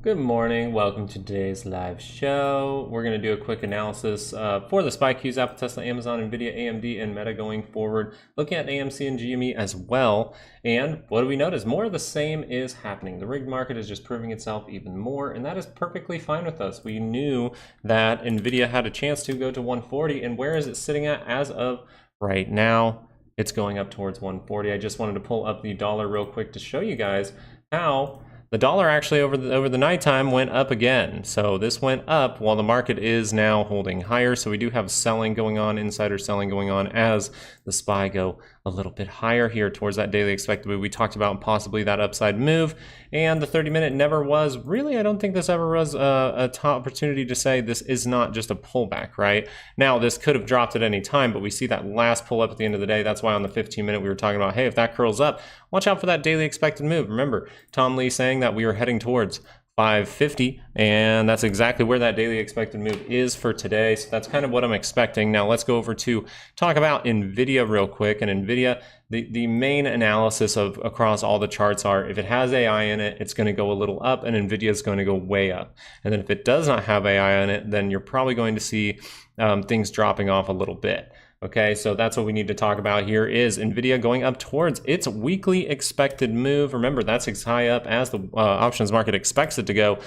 Good morning, welcome to today's live show. We're going to do a quick analysis for the SPY Qs, Apple, Tesla, Amazon, NVDA, AMD, and Meta going forward, looking at AMC and GME as well. And what do we notice? More of the same is happening. The rigged market is just proving itself even more, and that is perfectly fine with us. We knew that NVIDIA had a chance to go to 140, and where is it sitting at as of right now? It's going up towards 140. I just wanted to pull up the dollar real quick to show you guys how the dollar actually over the nighttime went up again. So this went up while the market is now holding higher. So we do have selling going on, insider selling going on as the SPY go a little bit higher here towards that daily expected move. We talked about possibly that upside move, and the 30-minute never was. Really, I don't think this ever was a top opportunity to say this is not just a pullback, right? Now, this could have dropped at any time, but we see that last pull up at the end of the day. That's why on the 15-minute we were talking about, hey, if that curls up, watch out for that daily expected move. Remember, Tom Lee saying that we were heading towards 550, and that's exactly where that daily expected move is for today. So that's kind of what I'm expecting. Now let's go over to talk about NVIDIA real quick. And NVIDIA, the main analysis of across all the charts are, if it has AI in it, it's going to go a little up, and NVIDIA is going to go way up. And then if it does not have AI in it, then you're probably going to see things dropping off a little bit. Okay, so that's what we need to talk about here is NVIDIA going up towards its weekly expected move. Remember, that's as high up as the options market expects it to go.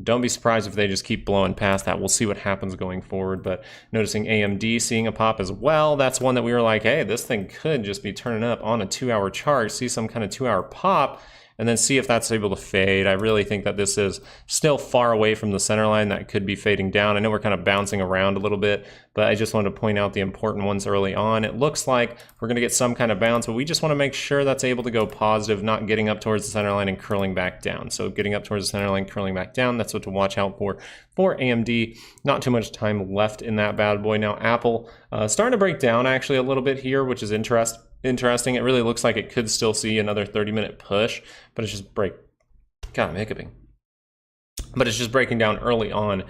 Don't be surprised if they just keep blowing past that. We'll see what happens going forward. But noticing AMD seeing a pop as well. That's one that we were like, hey, this thing could just be turning up on a 2-hour chart. See some kind of 2-hour pop, and then see if that's able to fade. I really think that this is still far away from the center line. That could be fading down. I know we're kind of bouncing around a little bit, but I just wanted to point out the important ones early on. It looks like we're going to get some kind of bounce, but we just want to make sure that's able to go positive, not getting up towards the center line and curling back down. So getting up towards the center line, curling back down, that's what to watch out for AMD. Not too much time left in that bad boy. Now Apple starting to break down actually a little bit here, which is interesting. It really looks like it could still see another 30-minute push, but it's just God, I'm hiccuping. But it's just breaking down early on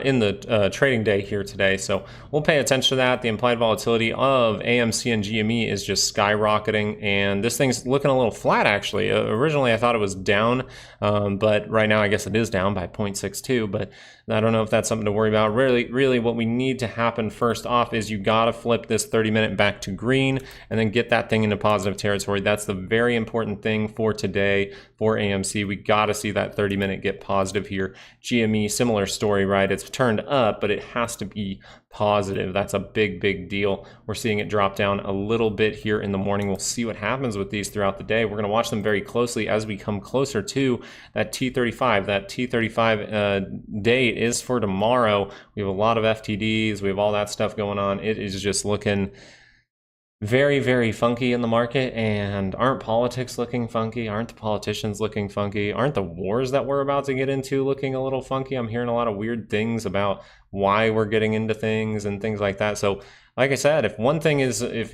in the trading day here today. So we'll pay attention to that. The implied volatility of AMC and GME is just skyrocketing, and this thing's looking a little flat actually. Originally I thought it was down, but right now I guess it is down by 0.62, but I don't know if that's something to worry about. Really what we need to happen first off is you gotta flip this 30-minute back to green and then get that thing into positive territory. That's the very important thing for today for AMC. We gotta see that 30-minute get positive here. GME, similar story, right? It's turned up, but it has to be positive. That's a big deal. We're seeing it drop down a little bit here in the morning. We'll see what happens with these throughout the day. We're going to watch them very closely as we come closer to that T35. That T35 date is for tomorrow. We have a lot of FTDs. We have all that stuff going on. It is just looking very funky in the market. And aren't politics looking funky? Aren't the politicians looking funky? Aren't the wars that we're about to get into looking a little funky? I'm hearing a lot of weird things about why we're getting into things and things like that. So like I said, if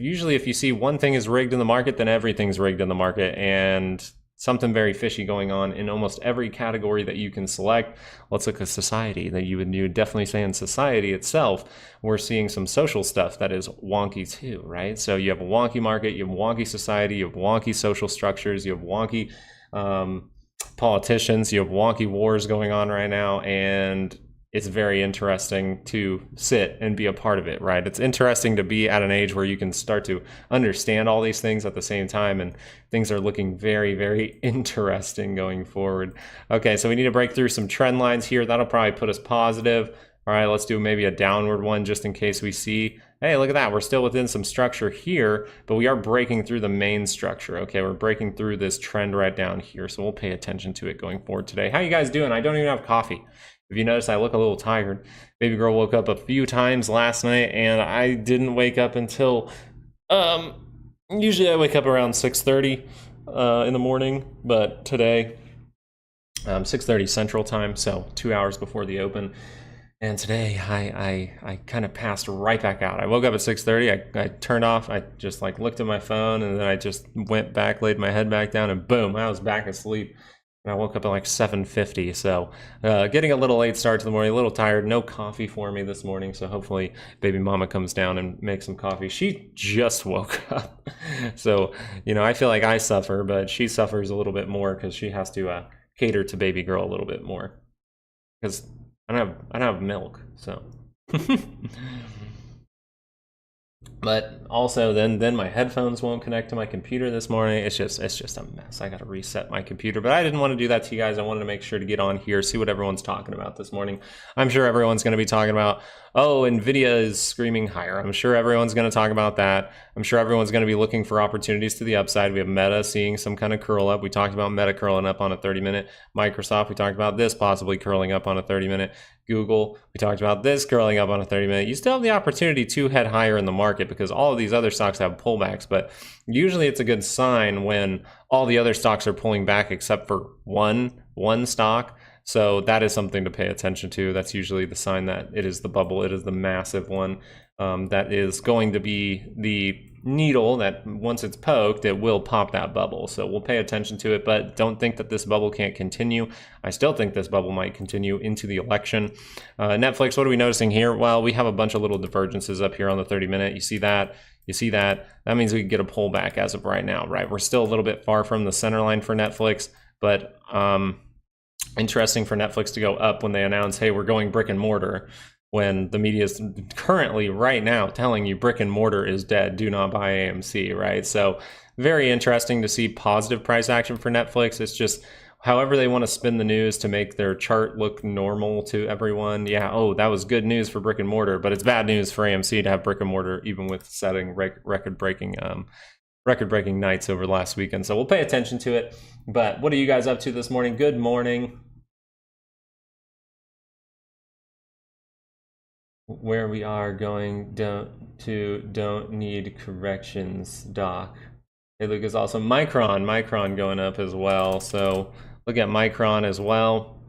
you see one thing is rigged in the market, then everything's rigged in the market, and something very fishy going on in almost every category that you can select. Let's look at society. That you would definitely say in society itself, we're seeing some social stuff that is wonky too, right? So you have a wonky market, you have wonky society, you have wonky social structures, you have wonky politicians, you have wonky wars going on right now, and it's very interesting to sit and be a part of it, right? It's interesting to be at an age where you can start to understand all these things at the same time, and things are looking very interesting going forward. Okay, so we need to break through some trend lines here. That'll probably put us positive. All right, let's do maybe a downward one just in case we see, hey, look at that. We're still within some structure here, but we are breaking through the main structure. Okay, we're breaking through this trend right down here, so we'll pay attention to it going forward today. How you guys doing? I don't even have coffee. If you notice, I look a little tired. Baby girl woke up a few times last night, and I didn't wake up until, usually I wake up around 6:30 in the morning, but today, 6:30 Central Time, so 2 hours before the open. And today, I kind of passed right back out. I woke up at 6:30, I turned off, I just like looked at my phone, and then I just went back, laid my head back down, and boom, I was back asleep. And I woke up at like 7:50, so getting a little late start to the morning, a little tired. No coffee for me this morning, so hopefully baby mama comes down and makes some coffee. She just woke up, so I feel like I suffer, but she suffers a little bit more because she has to cater to baby girl a little bit more. because I don't have milk, so. But also then my headphones won't connect to my computer this morning. It's just a mess. I got to reset my computer, but I didn't want to do that to you guys. I wanted to make sure to get on here, see what everyone's talking about this morning. I'm sure everyone's going to be talking about, oh, NVIDIA is screaming higher. I'm sure everyone's going to talk about that. I'm sure everyone's going to be looking for opportunities to the upside. We have Meta seeing some kind of curl up. We talked about Meta curling up on a 30-minute. Microsoft, we talked about this possibly curling up on a 30-minute. Google, we talked about this curling up on a 30-minute. You still have the opportunity to head higher in the market because all of these other stocks have pullbacks, but usually it's a good sign when all the other stocks are pulling back except for one stock. So that is something to pay attention to. That's usually the sign that it is the bubble. It is the massive one that is going to be the needle that once it's poked, it will pop that bubble. So we'll pay attention to it, but don't think that this bubble can't continue. I still think this bubble might continue into the election. Netflix, what are we noticing here? Well, we have a bunch of little divergences up here on the 30-minute. You see that? You see that? That means we can get a pullback as of right now, right? We're still a little bit far from the center line for Netflix, but interesting for Netflix to go up when they announce, hey, we're going brick and mortar, when the media is currently right now telling you brick and mortar is dead, do not buy AMC, right? So very interesting to see positive price action for Netflix. It's just however they want to spin the news to make their chart look normal to everyone. Yeah, oh, that was good news for brick and mortar, but it's bad news for AMC to have brick and mortar even with setting record-breaking nights over the last weekend. So we'll pay attention to it. But what are you guys up to this morning? Good morning. Where we are going don't need corrections, Doc. Hey, look, is also Micron going up as well. So look at Micron as well.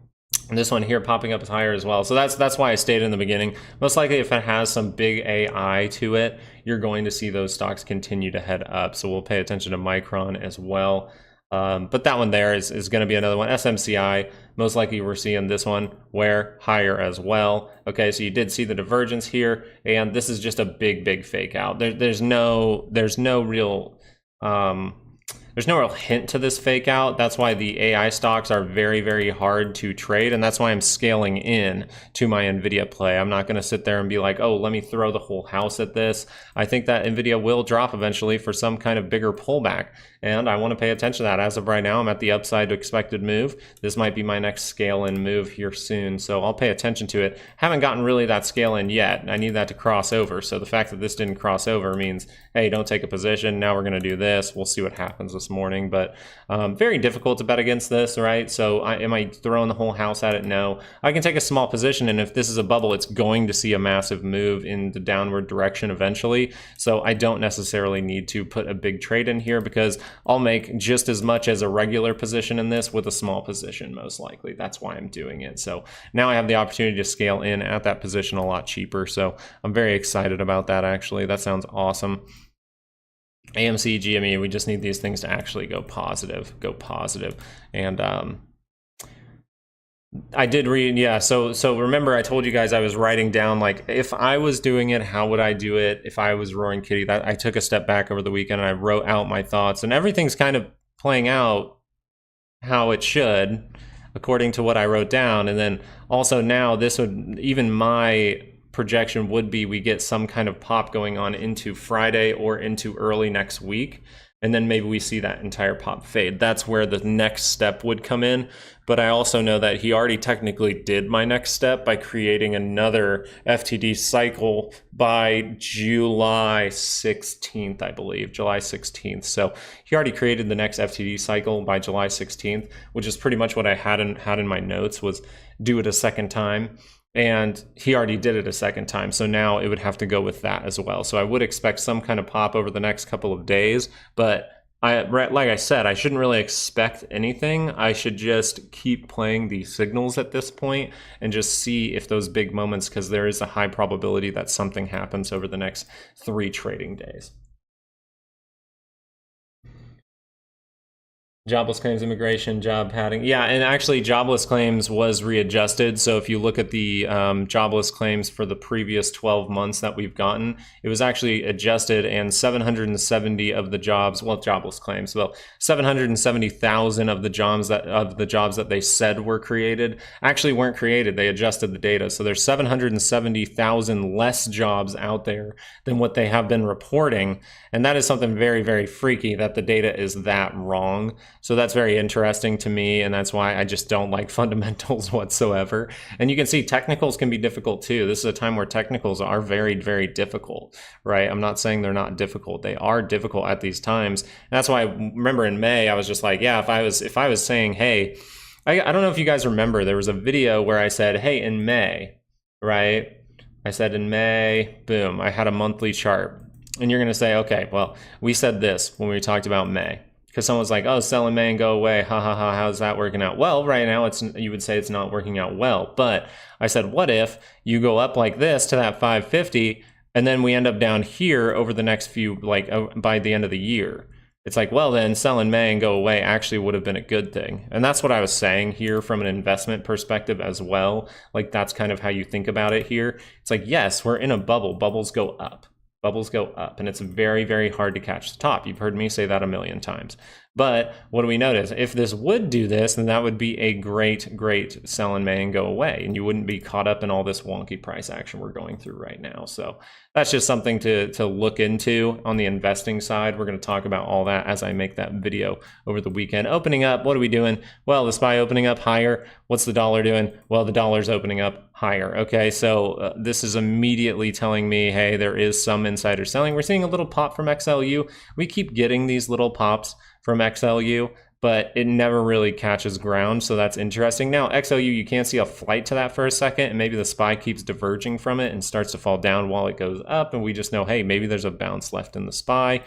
And this one here popping up is higher as well. So that's why I stated in the beginning. Most likely if it has some big AI to it, you're going to see those stocks continue to head up. So we'll pay attention to Micron as well. But that one there is going to be another one. SMCI, most likely we're seeing this one where higher as well. Okay, so you did see the divergence here, and this is just a big fake out. There's no real hint to this fake out. That's why the AI stocks are very hard to trade, and that's why I'm scaling in to my NVIDIA play. I'm not going to sit there and be like, oh, let me throw the whole house at this. I think that NVIDIA will drop eventually for some kind of bigger pullback, and I want to pay attention to that. As of right now, I'm at the upside expected move. This might be my next scale in move here soon, so I'll pay attention to it. Haven't gotten really that scale in yet. I need that to cross over, so the fact that this didn't cross over means, hey, don't take a position. Now we're going to do this. We'll see what happens this morning, but very difficult to bet against this, right? So am I throwing the whole house at it? No. I can take a small position, and if this is a bubble, it's going to see a massive move in the downward direction eventually. So I don't necessarily need to put a big trade in here because I'll make just as much as a regular position in this with a small position, most likely. That's why I'm doing it. So now I have the opportunity to scale in at that position a lot cheaper. So I'm very excited about that, actually. That sounds awesome. AMC, GME, we just need these things to actually go positive. And I did read, yeah, so remember I told you guys I was writing down, like, if I was doing it, how would I do it? If I was Roaring Kitty, that I took a step back over the weekend and I wrote out my thoughts, and everything's kind of playing out how it should according to what I wrote down. And then also now this would, even my projection would be we get some kind of pop going on into Friday or into early next week, and then maybe we see that entire pop fade. That's where the next step would come in. But I also know that he already technically did my next step by creating another FTD cycle by July 16th, I believe, July 16th. So he already created the next FTD cycle by July 16th, which is pretty much what I had in my notes, was do it a second time. And he already did it a second time, so now it would have to go with that as well. So I would expect some kind of pop over the next couple of days, but like I said, I shouldn't really expect anything. I should just keep playing the signals at this point and just see if those big moments, because there is a high probability that something happens over the next 3 trading days. Jobless claims, immigration, job padding. Yeah, and actually jobless claims was readjusted. So if you look at the jobless claims for the previous 12 months that we've gotten, it was actually adjusted, and 770 of the jobs, well, jobless claims, well, 770,000 of the jobs that they said were created actually weren't created. They adjusted the data. So there's 770,000 less jobs out there than what they have been reporting. And that is something very, very freaky, that the data is that wrong. So that's very interesting to me, and that's why I just don't like fundamentals whatsoever. And you can see technicals can be difficult too. This is a time where technicals are very, very difficult, right? I'm not saying they're not difficult. They are difficult at these times. And that's why, remember in May, I was just like, yeah, if I was saying, hey, I don't know if you guys remember, there was a video where I said, hey, in May, right? I said in May, boom, I had a monthly chart. And you're going to say, okay, well, we said this when we talked about May. Because someone's like, oh, sell in May and go away. Ha ha ha, how's that working out? Well, right now, you would say it's not working out well. But I said, what if you go up like this to that 550, and then we end up down here over the next few, like by the end of the year? It's like, well, then sell in May and go away actually would have been a good thing. And that's what I was saying here from an investment perspective as well. Like, that's kind of how you think about it here. It's like, yes, we're in a bubble. Bubbles go up. Bubbles go up, and it's very, very hard to catch the top. You've heard me say that a million times. But what do we notice? If this would do this, then that would be a great, great sell in May and go away, and you wouldn't be caught up in all this wonky price action we're going through right now. So that's just something to look into on the investing side. We're going to talk about all that as I make that video over the weekend. Opening up, what are we doing? Well, the SPY opening up higher. What's the dollar doing? Well, the dollar's opening up higher. Okay, so this is immediately telling me, hey, there is some insider selling. We're seeing a little pop from XLU. We keep getting these little pops from XLU, but it never really catches ground, so that's interesting. Now, XLU, you can see a flight to that for a second, and maybe the SPY keeps diverging from it and starts to fall down while it goes up, and we just know, hey, maybe there's a bounce left in the SPY.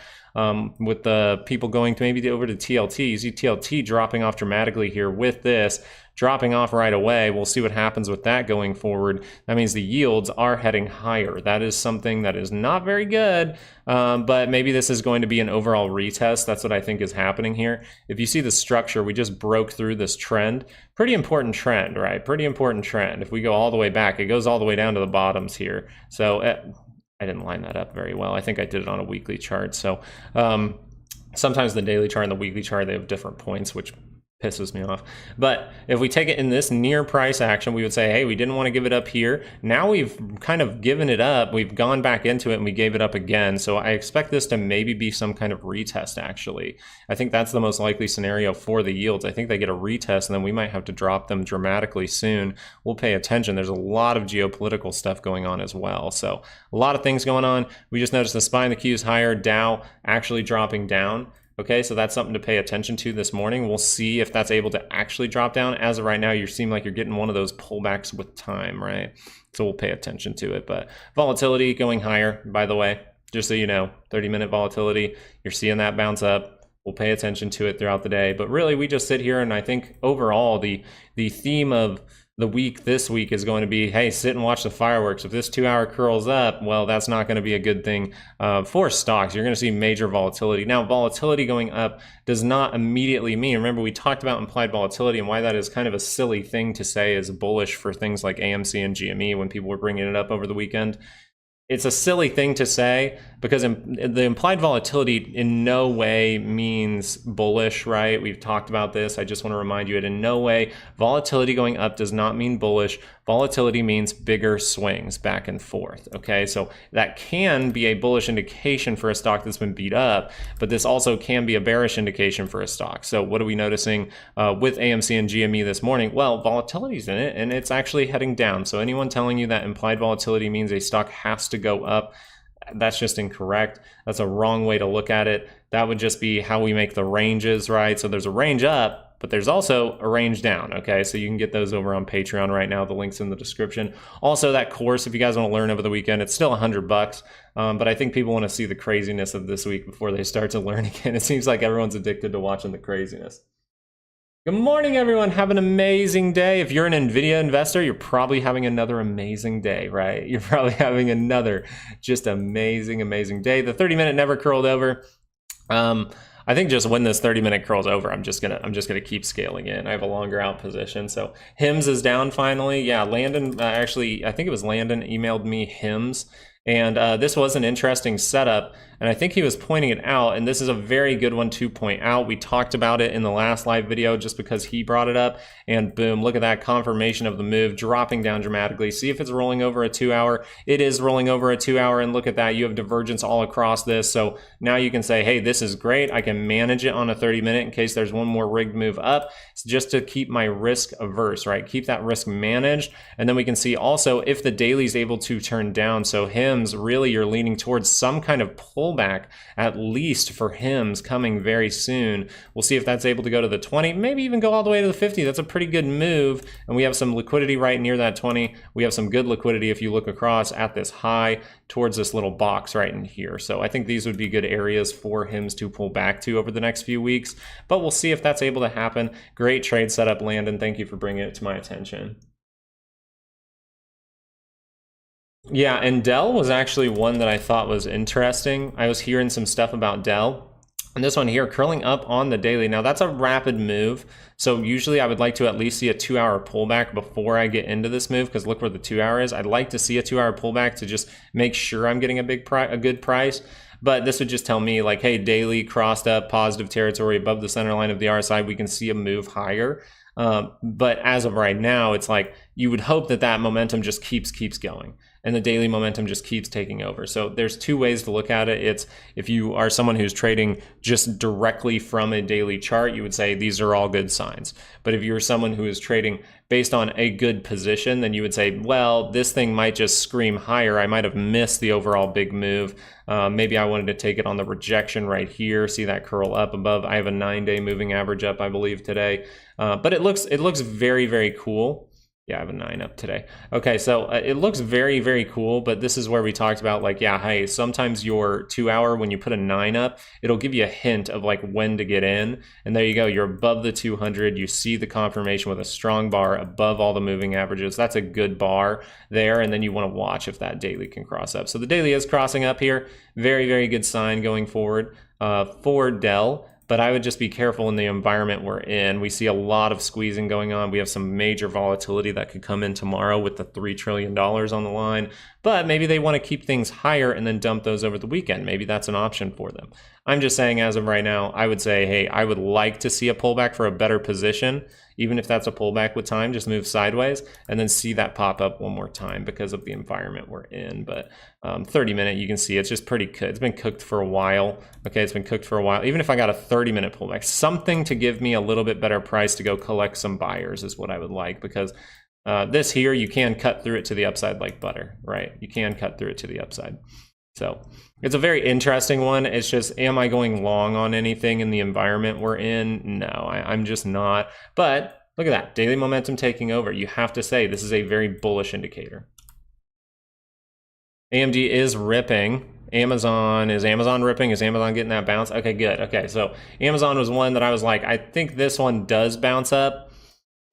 With the people going to maybe over to TLT, you see TLT dropping off dramatically here with this, dropping off right away. We'll see what happens with that going forward. That means the yields are heading higher. That is something that is not very good, but maybe this is going to be an overall retest. That's what I think is happening here. If you see the structure, we just broke through this trend. Pretty important trend, right? Pretty important trend. If we go all the way back, it goes all the way down to the bottoms here. So I didn't line that up very well. I think I did it on a weekly chart. So sometimes the daily chart and the weekly chart, they have different points, which pisses me off. But if we take it in this near price action, we would say, hey, we didn't want to give it up here. Now we've kind of given it up. We've gone back into it and we gave it up again. So I expect this to maybe be some kind of retest, actually. I think that's the most likely scenario for the yields. I think they get a retest and then we might have to drop them dramatically soon. We'll pay attention. There's a lot of geopolitical stuff going on as well. So a lot of things going on. We just noticed the SPY and the Q is higher, Dow actually dropping down. Okay, so that's something to pay attention to this morning. We'll see if that's able to actually drop down. As of right now, you seem like you're getting one of those pullbacks with time, right? So we'll pay attention to it. But volatility going higher, by the way, just so you know, 30-minute volatility, you're seeing that bounce up. We'll pay attention to it throughout the day. But really, we just sit here, and I think overall, the theme of the week this week is going to be, hey, sit and watch the fireworks. If this 2-hour curls up, well, that's not going to be a good thing for stocks. You're going to see major volatility. Now, volatility going up does not immediately mean, remember we talked about implied volatility and why that is kind of a silly thing to say is bullish for things like AMC and GME when people were bringing it up over the weekend. It's a silly thing to say because the implied volatility in no way means bullish, right? We've talked about this. I just want to remind you, in no way, volatility going up does not mean bullish. Volatility means bigger swings back and forth, okay? So that can be a bullish indication for a stock that's been beat up, but this also can be a bearish indication for a stock. So what are we noticing with AMC and GME this morning? Well, volatility's in it, and it's actually heading down. So anyone telling you that implied volatility means a stock has to go up, that's just incorrect. That's a wrong way to look at it. That would just be how we make the ranges, right? So there's a range up, but there's also a range down, okay? So you can get those over on Patreon right now. The link's in the description. Also, that course, if you guys want to learn over the weekend, it's still $100, but I think people want to see the craziness of this week before they start to learn again. It seems like everyone's addicted to watching the craziness. Good morning, everyone. Have an amazing day. If you're an NVIDIA investor, you're probably having another amazing day, right? You're probably having another just amazing, amazing day. The 30-minute never curled over. I think just when this 30-minute curls over, I'm just gonna keep scaling in. I have a longer out position. So HIMS is down finally. Yeah, Landon actually, I think it was Landon emailed me HIMS. And this was an interesting setup, and I think he was pointing it out, and this is a very good one to point out. We talked about it in the last live video just because he brought it up, and boom, look at that confirmation of the move, dropping down dramatically. See if it's rolling over a 2 hour. It is rolling over a 2 hour, and look at that. You have divergence all across this, so now you can say, hey, this is great. I can manage it on a 30-minute in case there's one more rigged move up. It's just to keep my risk averse, right? Keep that risk managed, and then we can see also if the daily is able to turn down, so him really you're leaning towards some kind of pullback, at least for HIMS coming very soon. We'll see if that's able to go to the 20, maybe even go all the way to the 50. That's a pretty good move, and we have some liquidity right near that 20. We have some good liquidity if you look across at this high towards this little box right in here. So I think these would be good areas for HIMS to pull back to over the next few weeks, but we'll see if that's able to happen. Great trade setup, Landon. Thank you for bringing it to my attention. Yeah, and Dell was actually one that I thought was interesting. I was hearing some stuff about Dell. And this one here, curling up on the daily. Now that's a rapid move. So usually I would like to at least see a 2 hour pullback before I get into this move, because look where the 2 hour is. I'd like to see a 2 hour pullback to just make sure I'm getting a good price. But this would just tell me like, hey, daily crossed up positive territory above the center line of the RSI. We can see a move higher. But as of right now, it's like you would hope that that momentum just keeps going, and the daily momentum just keeps taking over. So there's two ways to look at it. It's if you are someone who's trading just directly from a daily chart, you would say these are all good signs. But if you're someone who is trading based on a good position, then you would say, well, this thing might just scream higher. I might have missed the overall big move. Maybe I wanted to take it on the rejection right here. See that curl up above. I have a 9-day moving average up, I believe, today. But it looks very, very cool. Yeah, I have a 9 up today. Okay, so it looks very, very cool, but this is where we talked about like, yeah, hey, sometimes your 2 hour, when you put a 9 up, it'll give you a hint of like when to get in. And there you go, you're above the 200. You see the confirmation with a strong bar above all the moving averages. That's a good bar there. And then you want to watch if that daily can cross up. So the daily is crossing up here. Very, very good sign going forward for Dell. But I would just be careful in the environment we're in. We see a lot of squeezing going on. We have some major volatility that could come in tomorrow with the $3 trillion on the line. But maybe they want to keep things higher and then dump those over the weekend. Maybe that's an option for them. I'm just saying as of right now, I would say, hey, I would like to see a pullback for a better position. Even if that's a pullback with time, just move sideways and then see that pop up one more time because of the environment we're in. But 30-minute, you can see it's just pretty good. It's been cooked for a while. Okay, it's been cooked for a while. Even if I got a 30-minute pullback, something to give me a little bit better price to go collect some buyers is what I would like, because this here, you can cut through it to the upside like butter, right? You can cut through it to the upside. So it's a very interesting one. It's just, am I going long on anything in the environment we're in? No, I'm just not. But look at that, daily momentum taking over. You have to say this is a very bullish indicator. AMD is ripping. Amazon, is Amazon ripping? Is Amazon getting that bounce? Okay, good. Okay, so Amazon was one that I was like, I think this one does bounce up.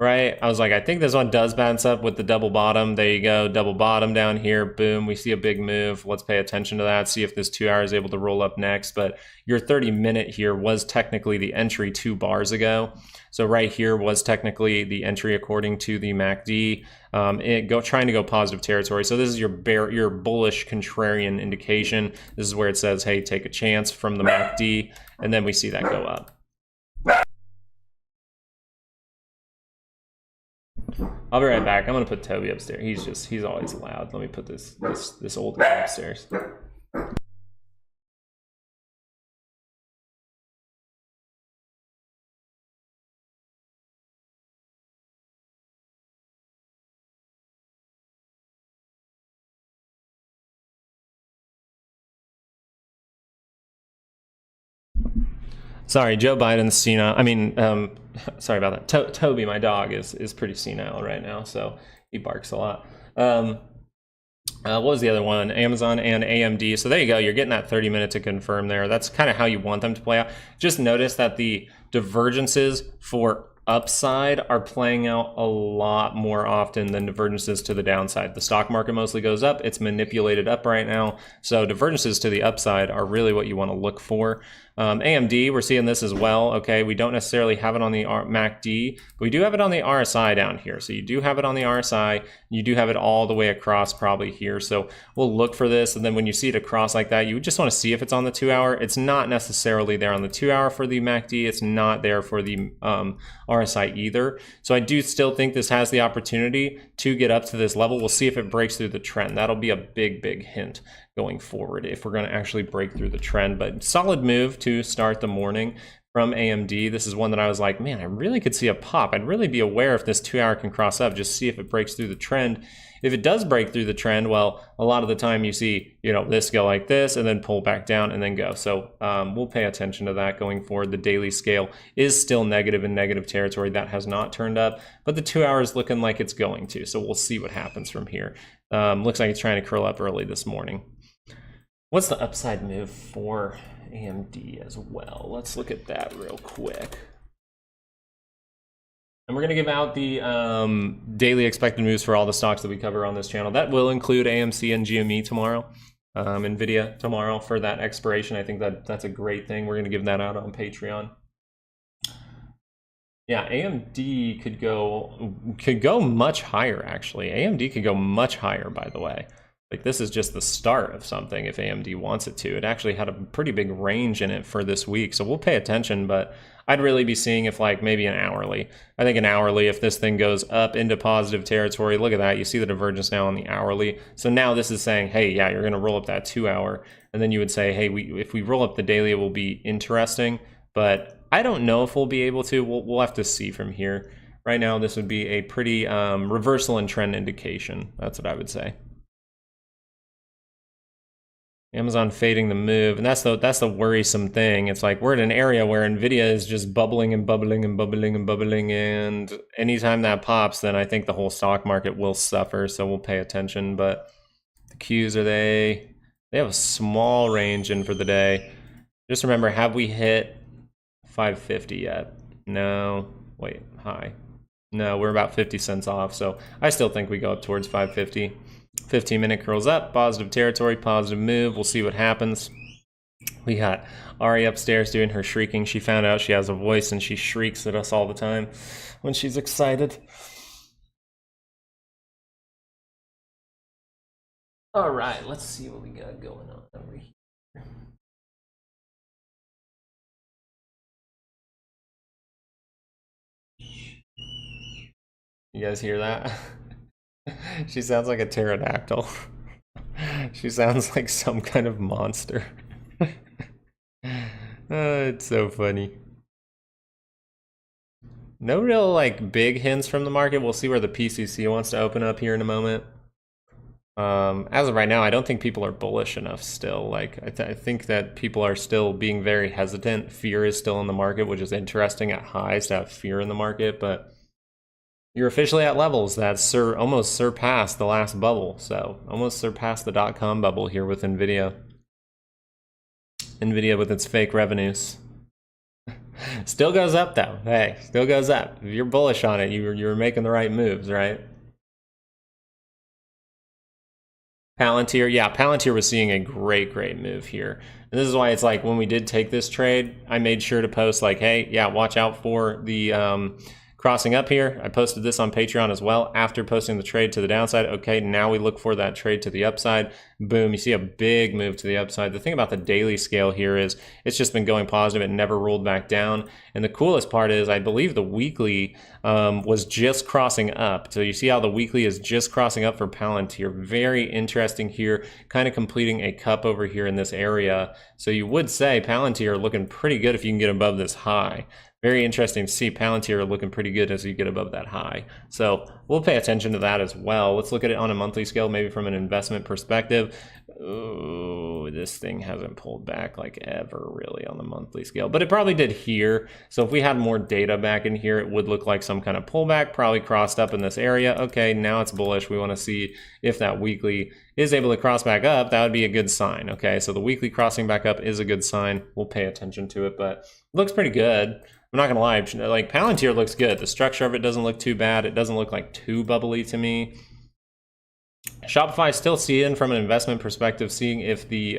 Right, I was like, I think this one does bounce up with the double bottom. There you go, double bottom down here. Boom, we see a big move. Let's pay attention to that. See if this 2 hour is able to roll up next. But your 30-minute here was technically the entry 2 bars ago. So right here was technically the entry according to the MACD. Trying to go positive territory. So this is your bullish contrarian indication. This is where it says, hey, take a chance from the MACD, and then we see that go up. I'll be right back. I'm gonna put Toby upstairs. He's always loud. Let me put this old guy upstairs. Sorry, Joe Biden's senile. Sorry about that. Toby, my dog, is pretty senile right now, so he barks a lot. What was the other one? Amazon and AMD. So there you go. You're getting that 30-minute to confirm there. That's kind of how you want them to play out. Just notice that the divergences for upside are playing out a lot more often than divergences to the downside. The stock market mostly goes up. It's manipulated up right now. So divergences to the upside are really what you want to look for. AMD, we're seeing this as well. Okay, we don't necessarily have it on the MACD, but we do have it on the RSI down here. So you do have it on the RSI. You do have it all the way across probably here. So we'll look for this. And then when you see it across like that, you just want to see if it's on the 2 hour. It's not necessarily there on the 2 hour for the MACD. It's not there for the RSI either. So I do still think this has the opportunity to get up to this level. We'll see if it breaks through the trend. That'll be a big hint going forward if we're going to actually break through the trend. But solid move to start the morning from AMD. This is one that I was like, man, I really could see a pop. I'd really be aware if this 2 hour can cross up, just see if it breaks through the trend. If it does break through the trend, well, a lot of the time you see, this go like this and then pull back down and then go. So we'll pay attention to that going forward. The daily scale is still negative in negative territory. That has not turned up, but the 2 hours looking like it's going to. So we'll see what happens from here. Looks like it's trying to curl up early this morning. What's the upside move for AMD as well? Let's look at that real quick. And we're going to give out the daily expected moves for all the stocks that we cover on this channel. That will include AMC and GME tomorrow, NVIDIA tomorrow for that expiration. I think that's a great thing. We're going to give that out on Patreon. Yeah, AMD could go much higher, actually. AMD could go much higher, by the way. Like, this is just the start of something if AMD wants it to. It actually had a pretty big range in it for this week, so we'll pay attention, but I'd really be seeing if like maybe an hourly. I think an hourly, if this thing goes up into positive territory, look at that. You see the divergence now on the hourly. So now this is saying, hey, yeah, you're going to roll up that 2 hour. And then you would say, hey, if we roll up the daily, it will be interesting. But I don't know if we'll be able to. We'll have to see from here. Right now, this would be a pretty reversal in trend indication. That's what I would say. Amazon fading the move, and that's the worrisome thing. It's like we're in an area where NVIDIA is just bubbling and bubbling and bubbling and bubbling, and anytime that pops, then I think the whole stock market will suffer, so we'll pay attention. But the Qs, they have a small range in for the day. Just remember, have we hit 550 yet? No. Wait, high. No, we're about 50 cents off, so I still think we go up towards 550. 15-minute curls up, positive territory, positive move. We'll see what happens. We got Ari upstairs doing her shrieking. She found out she has a voice and she shrieks at us all the time when she's excited. All right, let's see what we got going on over here. You guys hear that? She sounds like a pterodactyl. She sounds like some kind of monster. It's so funny. No real like big hints from the market. We'll see where the PCC wants to open up here in a moment. As of right now, I don't think people are bullish enough still. Like I think that people are still being very hesitant. Fear is still in the market, which is interesting at highs to have fear in the market, but you're officially at levels that almost surpassed the last bubble. So almost surpassed the .com bubble here with NVIDIA. NVIDIA with its fake revenues. Still goes up though. Hey, still goes up. If you're bullish on it, you're making the right moves, right? Palantir, yeah, Palantir was seeing a great move here. And this is why it's like when we did take this trade, I made sure to post like, hey, yeah, watch out for the crossing up here. I posted this on Patreon as well after posting the trade to the downside. Okay, now we look for that trade to the upside. Boom, you see a big move to the upside. The thing about the daily scale here is it's just been going positive. It never rolled back down. And the coolest part is I believe the weekly was just crossing up. So you see how the weekly is just crossing up for Palantir. Very interesting here, kind of completing a cup over here in this area. So you would say Palantir looking pretty good if you can get above this high. Very interesting to see Palantir looking pretty good as you get above that high. So we'll pay attention to that as well. Let's look at it on a monthly scale, maybe from an investment perspective. Oh, this thing hasn't pulled back like ever really on the monthly scale, but it probably did here. So if we had more data back in here, it would look like some kind of pullback, probably crossed up in this area. Okay, now it's bullish. We want to see if that weekly is able to cross back up. That would be a good sign. Okay, so the weekly crossing back up is a good sign. We'll pay attention to it, but it looks pretty good. I'm not gonna lie, like Palantir looks good. The structure of it doesn't look too bad. It doesn't look like too bubbly to me. Shopify still seeing from an investment perspective, seeing if the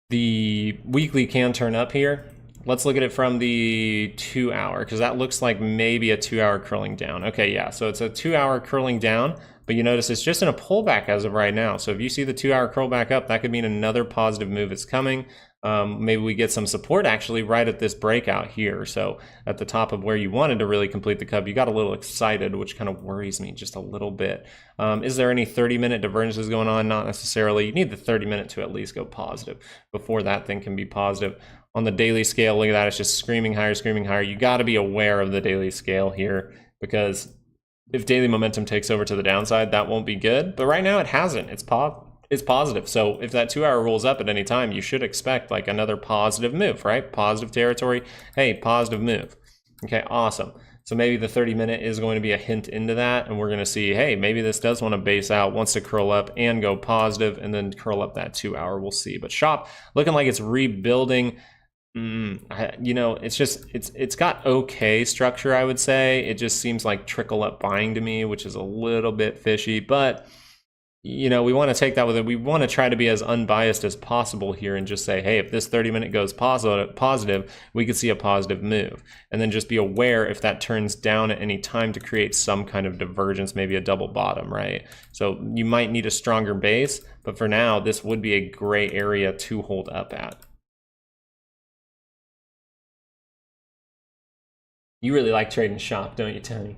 the weekly can turn up here. Let's look at it from the 2 hour, because that looks like maybe a 2 hour curling down. Okay, yeah, so it's a 2 hour curling down, but you notice it's just in a pullback as of right now. So if you see the 2 hour curl back up, that could mean another positive move is coming. Maybe we get some support actually right at this breakout here. So at the top of where you wanted to really complete the cup, you got a little excited, which kind of worries me just a little bit. Is there any 30-minute divergences going on? Not necessarily. You need the 30-minute to at least go positive before that thing can be positive. On the daily scale, look at that. It's just screaming higher, screaming higher. You got to be aware of the daily scale here, because if daily momentum takes over to the downside, that won't be good. But right now it hasn't. It's positive. So if that 2 hour rolls up at any time, you should expect like another positive move, right? Positive territory. Hey, positive move. Okay, awesome. So maybe the 30-minute is going to be a hint into that, and we're going to see, hey, maybe this does want to base out, wants to curl up and go positive, and then curl up that 2 hour. We'll see. But shop looking like it's rebuilding. You know, it's got okay structure, I would say. It just seems like trickle up buying to me, which is a little bit fishy, but you know, we want to take that with it. We want to try to be as unbiased as possible here and just say, hey, if this 30-minute goes positive, we could see a positive move. And then just be aware if that turns down at any time to create some kind of divergence, maybe a double bottom, right? So you might need a stronger base, but for now, this would be a gray area to hold up at. You really like trading shop, don't you, Tony?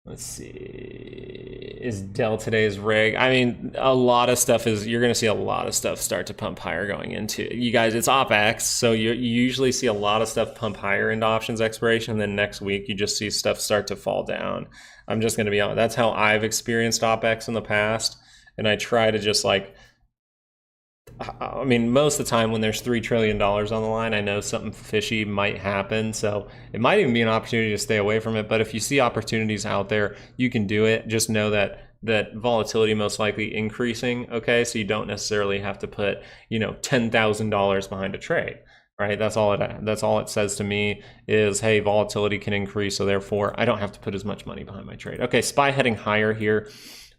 Let's see. Is Dell today's rig? I mean, a lot of stuff is, you're going to see a lot of stuff start to pump higher going into, you guys, it's OpEx. So you usually see a lot of stuff pump higher into options expiration. Then next week, you just see stuff start to fall down. I'm just going to be honest. That's how I've experienced OpEx in the past. And I try to just like, I mean, most of the time when there's $3 trillion on the line, I know something fishy might happen. So it might even be an opportunity to stay away from it. But if you see opportunities out there, you can do it. Just know that volatility most likely increasing. Okay, so you don't necessarily have to put, you know, $10,000 behind a trade. Right? That's all it says to me is, hey, volatility can increase. So therefore, I don't have to put as much money behind my trade. Okay, SPY heading higher here.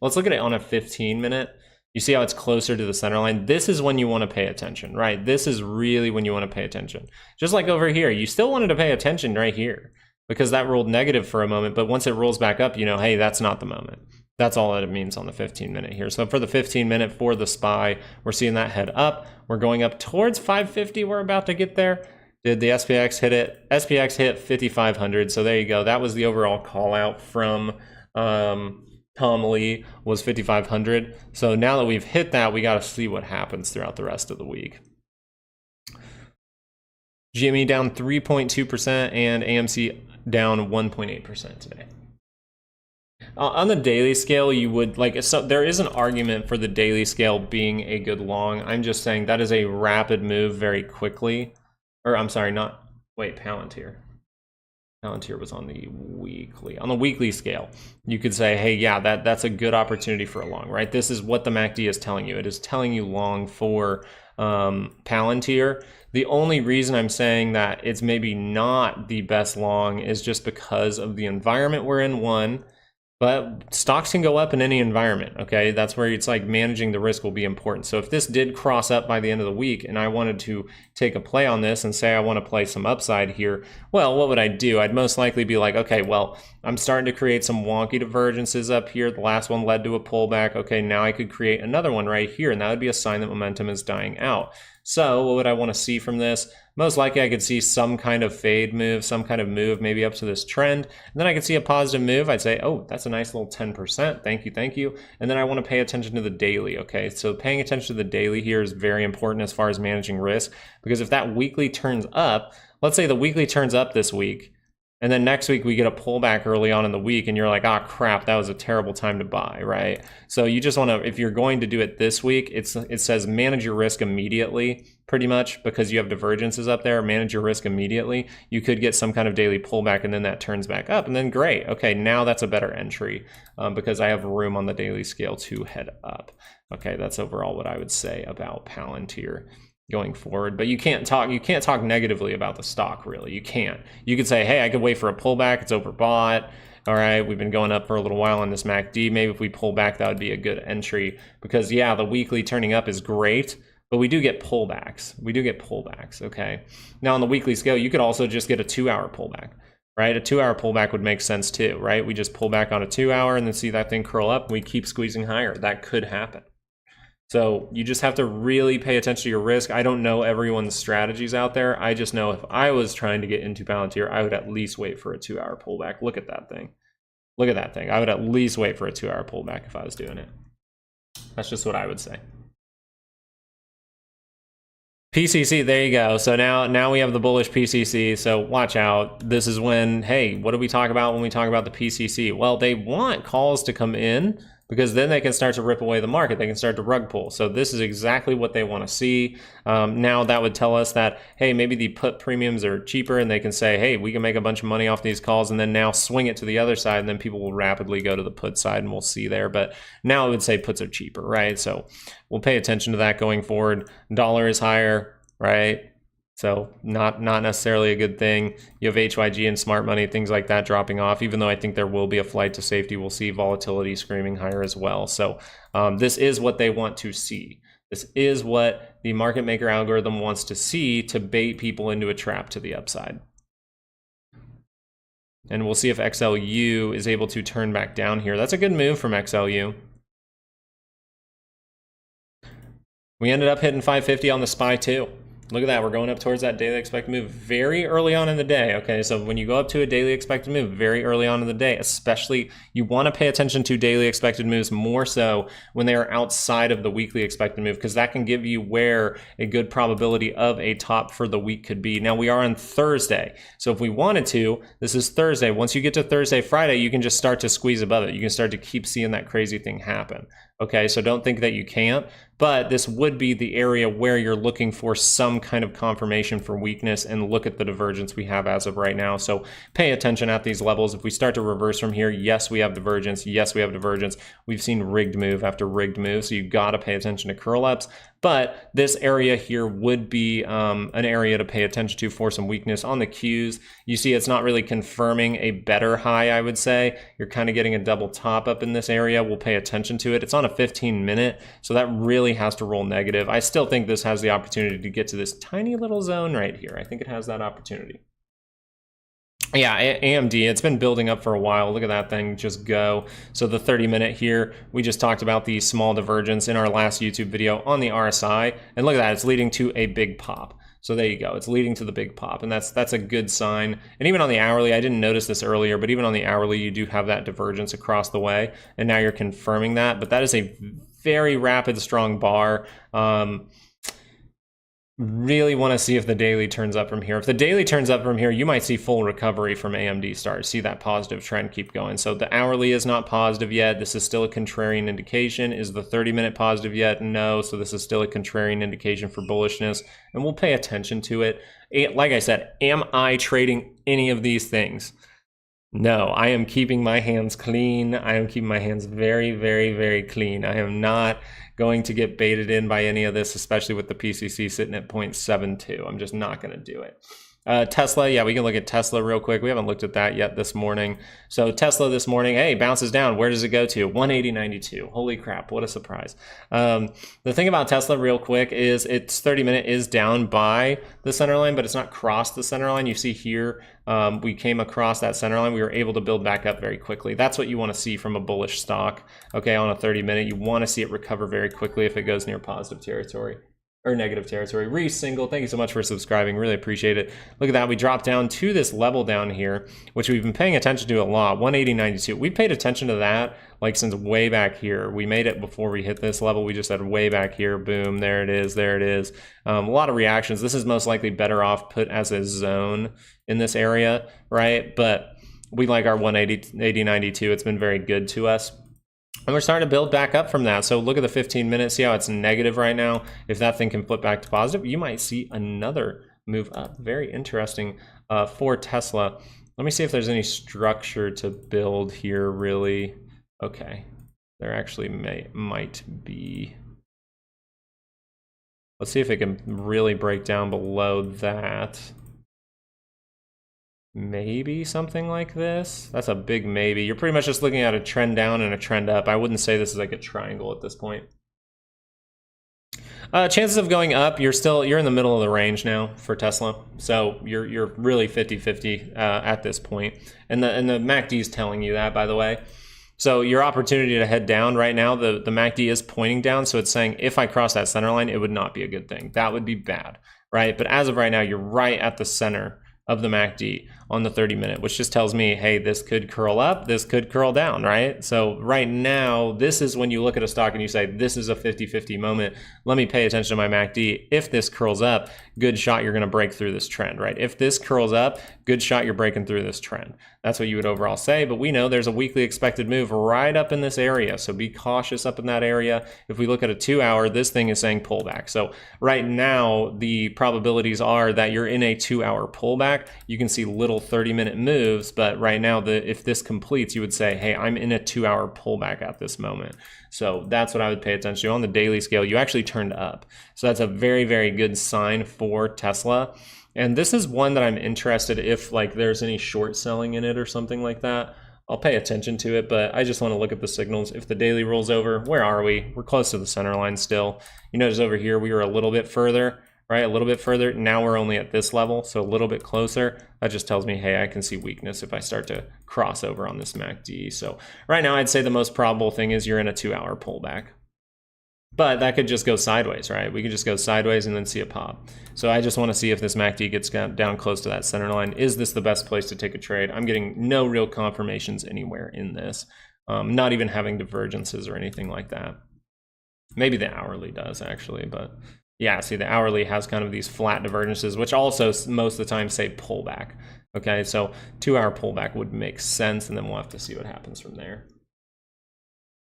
Let's look at it on a 15-minute. You see how it's closer to the center line? This is when you want to pay attention, right? This is really when you want to pay attention. Just like over here, you still wanted to pay attention right here because that rolled negative for a moment, but once it rolls back up, you know, hey, that's not the moment. That's all that it means on the 15-minute here. So for the 15-minute for the SPY, we're seeing that head up. We're going up towards 550. We're about to get there. Did the SPX hit it? SPX hit 5,500. So there you go. That was the overall call out from Tom Lee, was 5,500. So now that we've hit that, we got to see what happens throughout the rest of the week. GME down 3.2% and AMC down 1.8% today. On the daily scale, you would like, so there is an argument for the daily scale being a good long. I'm just saying that is a rapid move very quickly. Or I'm sorry, not, wait, Palantir. Palantir was on the weekly. On the weekly scale, you could say, hey, yeah, that's a good opportunity for a long, right? This is what the MACD is telling you. It is telling you long for Palantir. The only reason I'm saying that it's maybe not the best long is just because of the environment we're in, one. But stocks can go up in any environment, okay? That's where it's like managing the risk will be important. So if this did cross up by the end of the week and I wanted to take a play on this and say I want to play some upside here, well, what would I do? I'd most likely be like, okay, well, I'm starting to create some wonky divergences up here. The last one led to a pullback. Okay, now I could create another one right here, and that would be a sign that momentum is dying out. So what would I want to see from this? Most likely I could see some kind of fade move, some kind of move maybe up to this trend. And then I could see a positive move. I'd say, oh, that's a nice little 10%. Thank you, thank you. And then I want to pay attention to the daily, okay? So paying attention to the daily here is very important as far as managing risk, because if that weekly turns up, let's say the weekly turns up this week, and then next week we get a pullback early on in the week and you're like, ah, crap, that was a terrible time to buy, right? So you just want to, if you're going to do it this week, it says manage your risk immediately, pretty much, because you have divergences up there, manage your risk immediately. You could get some kind of daily pullback and then that turns back up and then great. Okay, now that's a better entry because I have room on the daily scale to head up. Okay, that's overall what I would say about Palantir going forward. But you can't talk negatively about the stock, really. You can't. You could say, hey, I could wait for a pullback, it's overbought. All right, we've been going up for a little while on this MACD. Maybe if we pull back, that would be a good entry because yeah, the weekly turning up is great, but we do get pullbacks. We do get pullbacks, okay? Now on the weekly scale, you could also just get a 2-hour pullback, right? A 2-hour pullback would make sense too, right? We just pull back on a 2-hour and then see that thing curl up and we keep squeezing higher. That could happen. So you just have to really pay attention to your risk. I don't know everyone's strategies out there. I just know if I was trying to get into Palantir, I would at least wait for a 2-hour pullback. Look at that thing. Look at that thing. I would at least wait for a 2-hour pullback if I was doing it. That's just what I would say. PCC, there you go. So now we have the bullish PCC. So watch out. This is when, hey, what do we talk about when we talk about the PCC? Well, they want calls to come in because then they can start to rip away the market. They can start to rug pull. So this is exactly what they want to see. Now that would tell us that, hey, maybe the put premiums are cheaper and they can say, hey, we can make a bunch of money off these calls and then now swing it to the other side and then people will rapidly go to the put side and we'll see there. But now it would say puts are cheaper, right? So we'll pay attention to that going forward. Dollar is higher, right? So not necessarily a good thing. You have HYG and smart money, things like that dropping off, even though I think there will be a flight to safety. We'll see volatility screaming higher as well. So this is what they want to see. This is what the market maker algorithm wants to see to bait people into a trap to the upside. And we'll see if XLU is able to turn back down here. That's a good move from XLU. We ended up hitting 550 on the SPY too. Look at that, we're going up towards that daily expected move very early on in the day, okay? So when you go up to a daily expected move very early on in the day, especially you wanna pay attention to daily expected moves more so when they are outside of the weekly expected move, because that can give you where a good probability of a top for the week could be. Now we are on Thursday, so if we wanted to, this is Thursday. Once you get to Thursday, Friday, you can just start to squeeze above it. You can start to keep seeing that crazy thing happen. Okay, so don't think that you can't, but this would be the area where you're looking for some kind of confirmation for weakness and look at the divergence we have as of right now. So pay attention at these levels. If we start to reverse from here, yes, we have divergence. Yes, we have divergence. We've seen rigged move after rigged move, so you got to pay attention to curl ups. But this area here would be an area to pay attention to for some weakness on the Qs. You see it's not really confirming a better high, I would say. You're kind of getting a double top up in this area. We'll pay attention to it. It's on a 15-minute, so that really has to roll negative. I still think this has the opportunity to get to this tiny little zone right here. I think it has that opportunity. Yeah, AMD, it's been building up for a while. Look at that thing just go. So the 30-minute here, we just talked about the small divergence in our last YouTube video on the RSI. And look at that, it's leading to a big pop. So there you go, it's leading to the big pop, and that's a good sign. And even on the hourly, I didn't notice this earlier, but even on the hourly, you do have that divergence across the way, and now you're confirming that. But that is a very rapid, strong bar. Really want to see if the daily turns up from here. If the daily turns up from here, you might see full recovery from AMD start. See that positive trend keep going. So the hourly is not positive yet. This is still a contrarian indication. Is the 30-minute positive yet? No. So this is still a contrarian indication for bullishness, and we'll pay attention to it. Like I said, am I trading any of these things? No, I am keeping my hands clean. I am keeping my hands very, very, very clean. I am not going to get baited in by any of this, especially with the PCC sitting at 0.72. I'm just not going to do it. Tesla, yeah, we can look at Tesla real quick. We haven't looked at that yet this morning. So Tesla this morning, hey, bounces down. Where does it go to? 180.92. Holy crap, what a surprise. The thing about Tesla real quick is its 30-minute is down by the center line, but it's not crossed the center line. You see here, we came across that center line. We were able to build back up very quickly. That's what you want to see from a bullish stock. Okay, on a 30-minute, you want to see it recover very quickly if it goes near positive territory. Or negative territory. Reese Single, thank you so much for subscribing. Really appreciate it. Look at that. We dropped down to this level down here, which we've been paying attention to a lot. 180.92. We paid attention to that like since way back here. We made it before we hit this level. We just said way back here. Boom. There it is. There it is. A lot of reactions. This is most likely better off put as a zone in this area, right? But we like our 180.92. It's been very good to us. And we're starting to build back up from that. So look at the 15 minutes, see how it's negative right now. If that thing can flip back to positive, you might see another move up. Very interesting for Tesla. Let me see if there's any structure to build here, really. Okay, there actually might be. Let's see if it can really break down below that. Maybe something like this. That's a big maybe. You're pretty much just looking at a trend down and a trend up. I wouldn't say this is like a triangle at this point. Chances of going up, you're in the middle of the range now for Tesla. So you're really 50-50 at this point. And the MACD is telling you that, by the way. So your opportunity to head down right now, the MACD is pointing down. So it's saying if I cross that center line, it would not be a good thing. That would be bad, right? But as of right now, you're right at the center of the MACD on the 30-minute, which just tells me, hey, this could curl up, this could curl down, right? So right now, this is when you look at a stock and you say, this is a 50-50 moment. Let me pay attention to my MACD. If this curls up, good shot you're gonna break through this trend, right? If this curls up, good shot you're breaking through this trend. That's what you would overall say, but we know there's a weekly expected move right up in this area, so be cautious up in that area. If we look at a 2-hour, this thing is saying pullback. So right now, the probabilities are that you're in a 2-hour pullback. You can see little 30-minute moves, but right now, if this completes, you would say, hey, I'm in a 2-hour pullback at this moment. So that's what I would pay attention to. On the daily scale, you actually turned up. So that's a very, very good sign for Tesla. And this is one that I'm interested if like there's any short selling in it or something like that. I'll pay attention to it, but I just want to look at the signals. If the daily rolls over, where are we? We're close to the center line still. You notice over here, we were a little bit further, right? A little bit further. Now we're only at this level, so a little bit closer. That just tells me, hey, I can see weakness if I start to cross over on this MACD. So right now, I'd say the most probable thing is you're in a 2-hour pullback. But that could just go sideways, right? We could just go sideways and then see a pop. So I just want to see if this MACD gets down close to that center line. Is this the best place to take a trade? I'm getting no real confirmations anywhere in this. Not even having divergences or anything like that. Maybe the hourly does actually, but yeah, see the hourly has kind of these flat divergences, which also most of the time say pullback. Okay, so 2-hour pullback would make sense, and then we'll have to see what happens from there.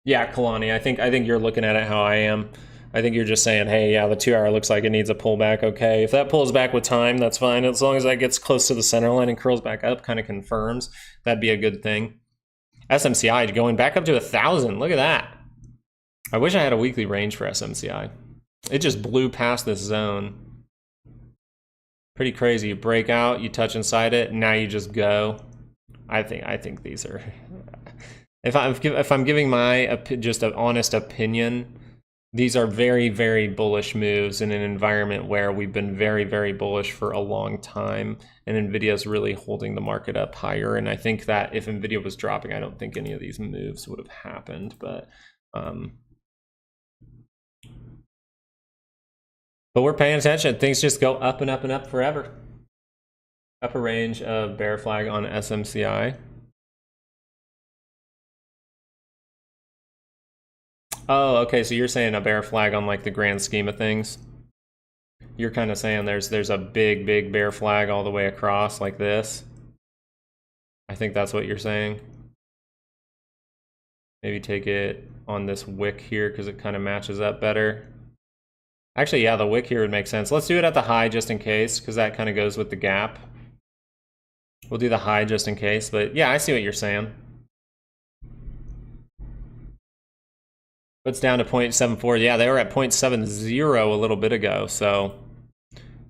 Yeah, Kalani, I think you're looking at it how I am. I think you're just saying, hey, yeah, the 2-hour looks like it needs a pullback. Okay, if that pulls back with time, that's fine. As long as that gets close to the center line and curls back up, kind of confirms, that'd be a good thing. SMCI going back up to 1,000. Look at that. I wish I had a weekly range for SMCI. It just blew past this zone. Pretty crazy. You break out, you touch inside it, now you just go. I think these are... If I'm giving my just an honest opinion, these are very, very bullish moves in an environment where we've been very, very bullish for a long time, and NVIDIA is really holding the market up higher. And I think that if NVIDIA was dropping, I don't think any of these moves would have happened. But we're paying attention. Things just go up and up and up forever. Upper range of bear flag on SMCI. Oh, okay, so you're saying a bear flag on like the grand scheme of things. You're kind of saying there's a big, big bear flag all the way across like this. I think that's what you're saying. Maybe take it on this wick here because it kind of matches up better. Actually, yeah, the wick here would make sense. Let's do it at the high just in case, because that kind of goes with the gap. We'll do the high just in case, but yeah, I see what you're saying. It's down to 0.74. Yeah, they were at 0.70 a little bit ago, so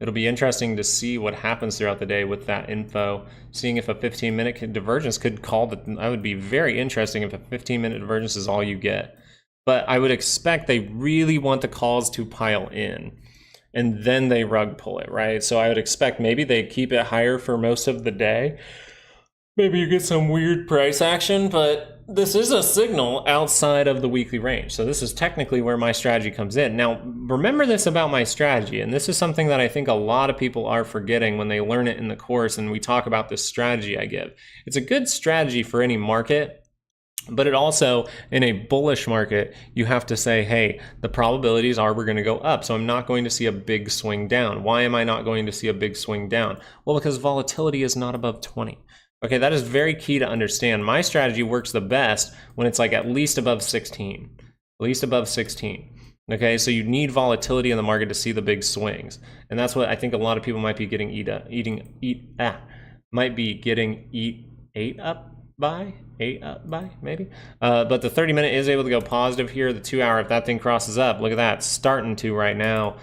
it'll be interesting to see what happens throughout the day with that info. Seeing if a 15-minute divergence could call the... That would be very interesting if a 15-minute divergence is all you get. But I would expect they really want the calls to pile in, and then they rug pull it, right? So I would expect maybe they keep it higher for most of the day. Maybe you get some weird price action, but this is a signal outside of the weekly range. So this is technically where my strategy comes in. Now, remember this about my strategy, and this is something that I think a lot of people are forgetting when they learn it in the course and we talk about this strategy I give. It's a good strategy for any market, but it also, in a bullish market, you have to say, hey, the probabilities are we're going to go up, so I'm not going to see a big swing down. Why am I not going to see a big swing down? Well, because volatility is not above 20. Okay, that is very key to understand. My strategy works the best when it's like at least above 16. At least above 16. Okay, so you need volatility in the market to see the big swings. And that's what I think a lot of people might be getting ate up by, maybe. But the 30-minute is able to go positive here. The 2-hour, if that thing crosses up, look at that, it's starting to right now.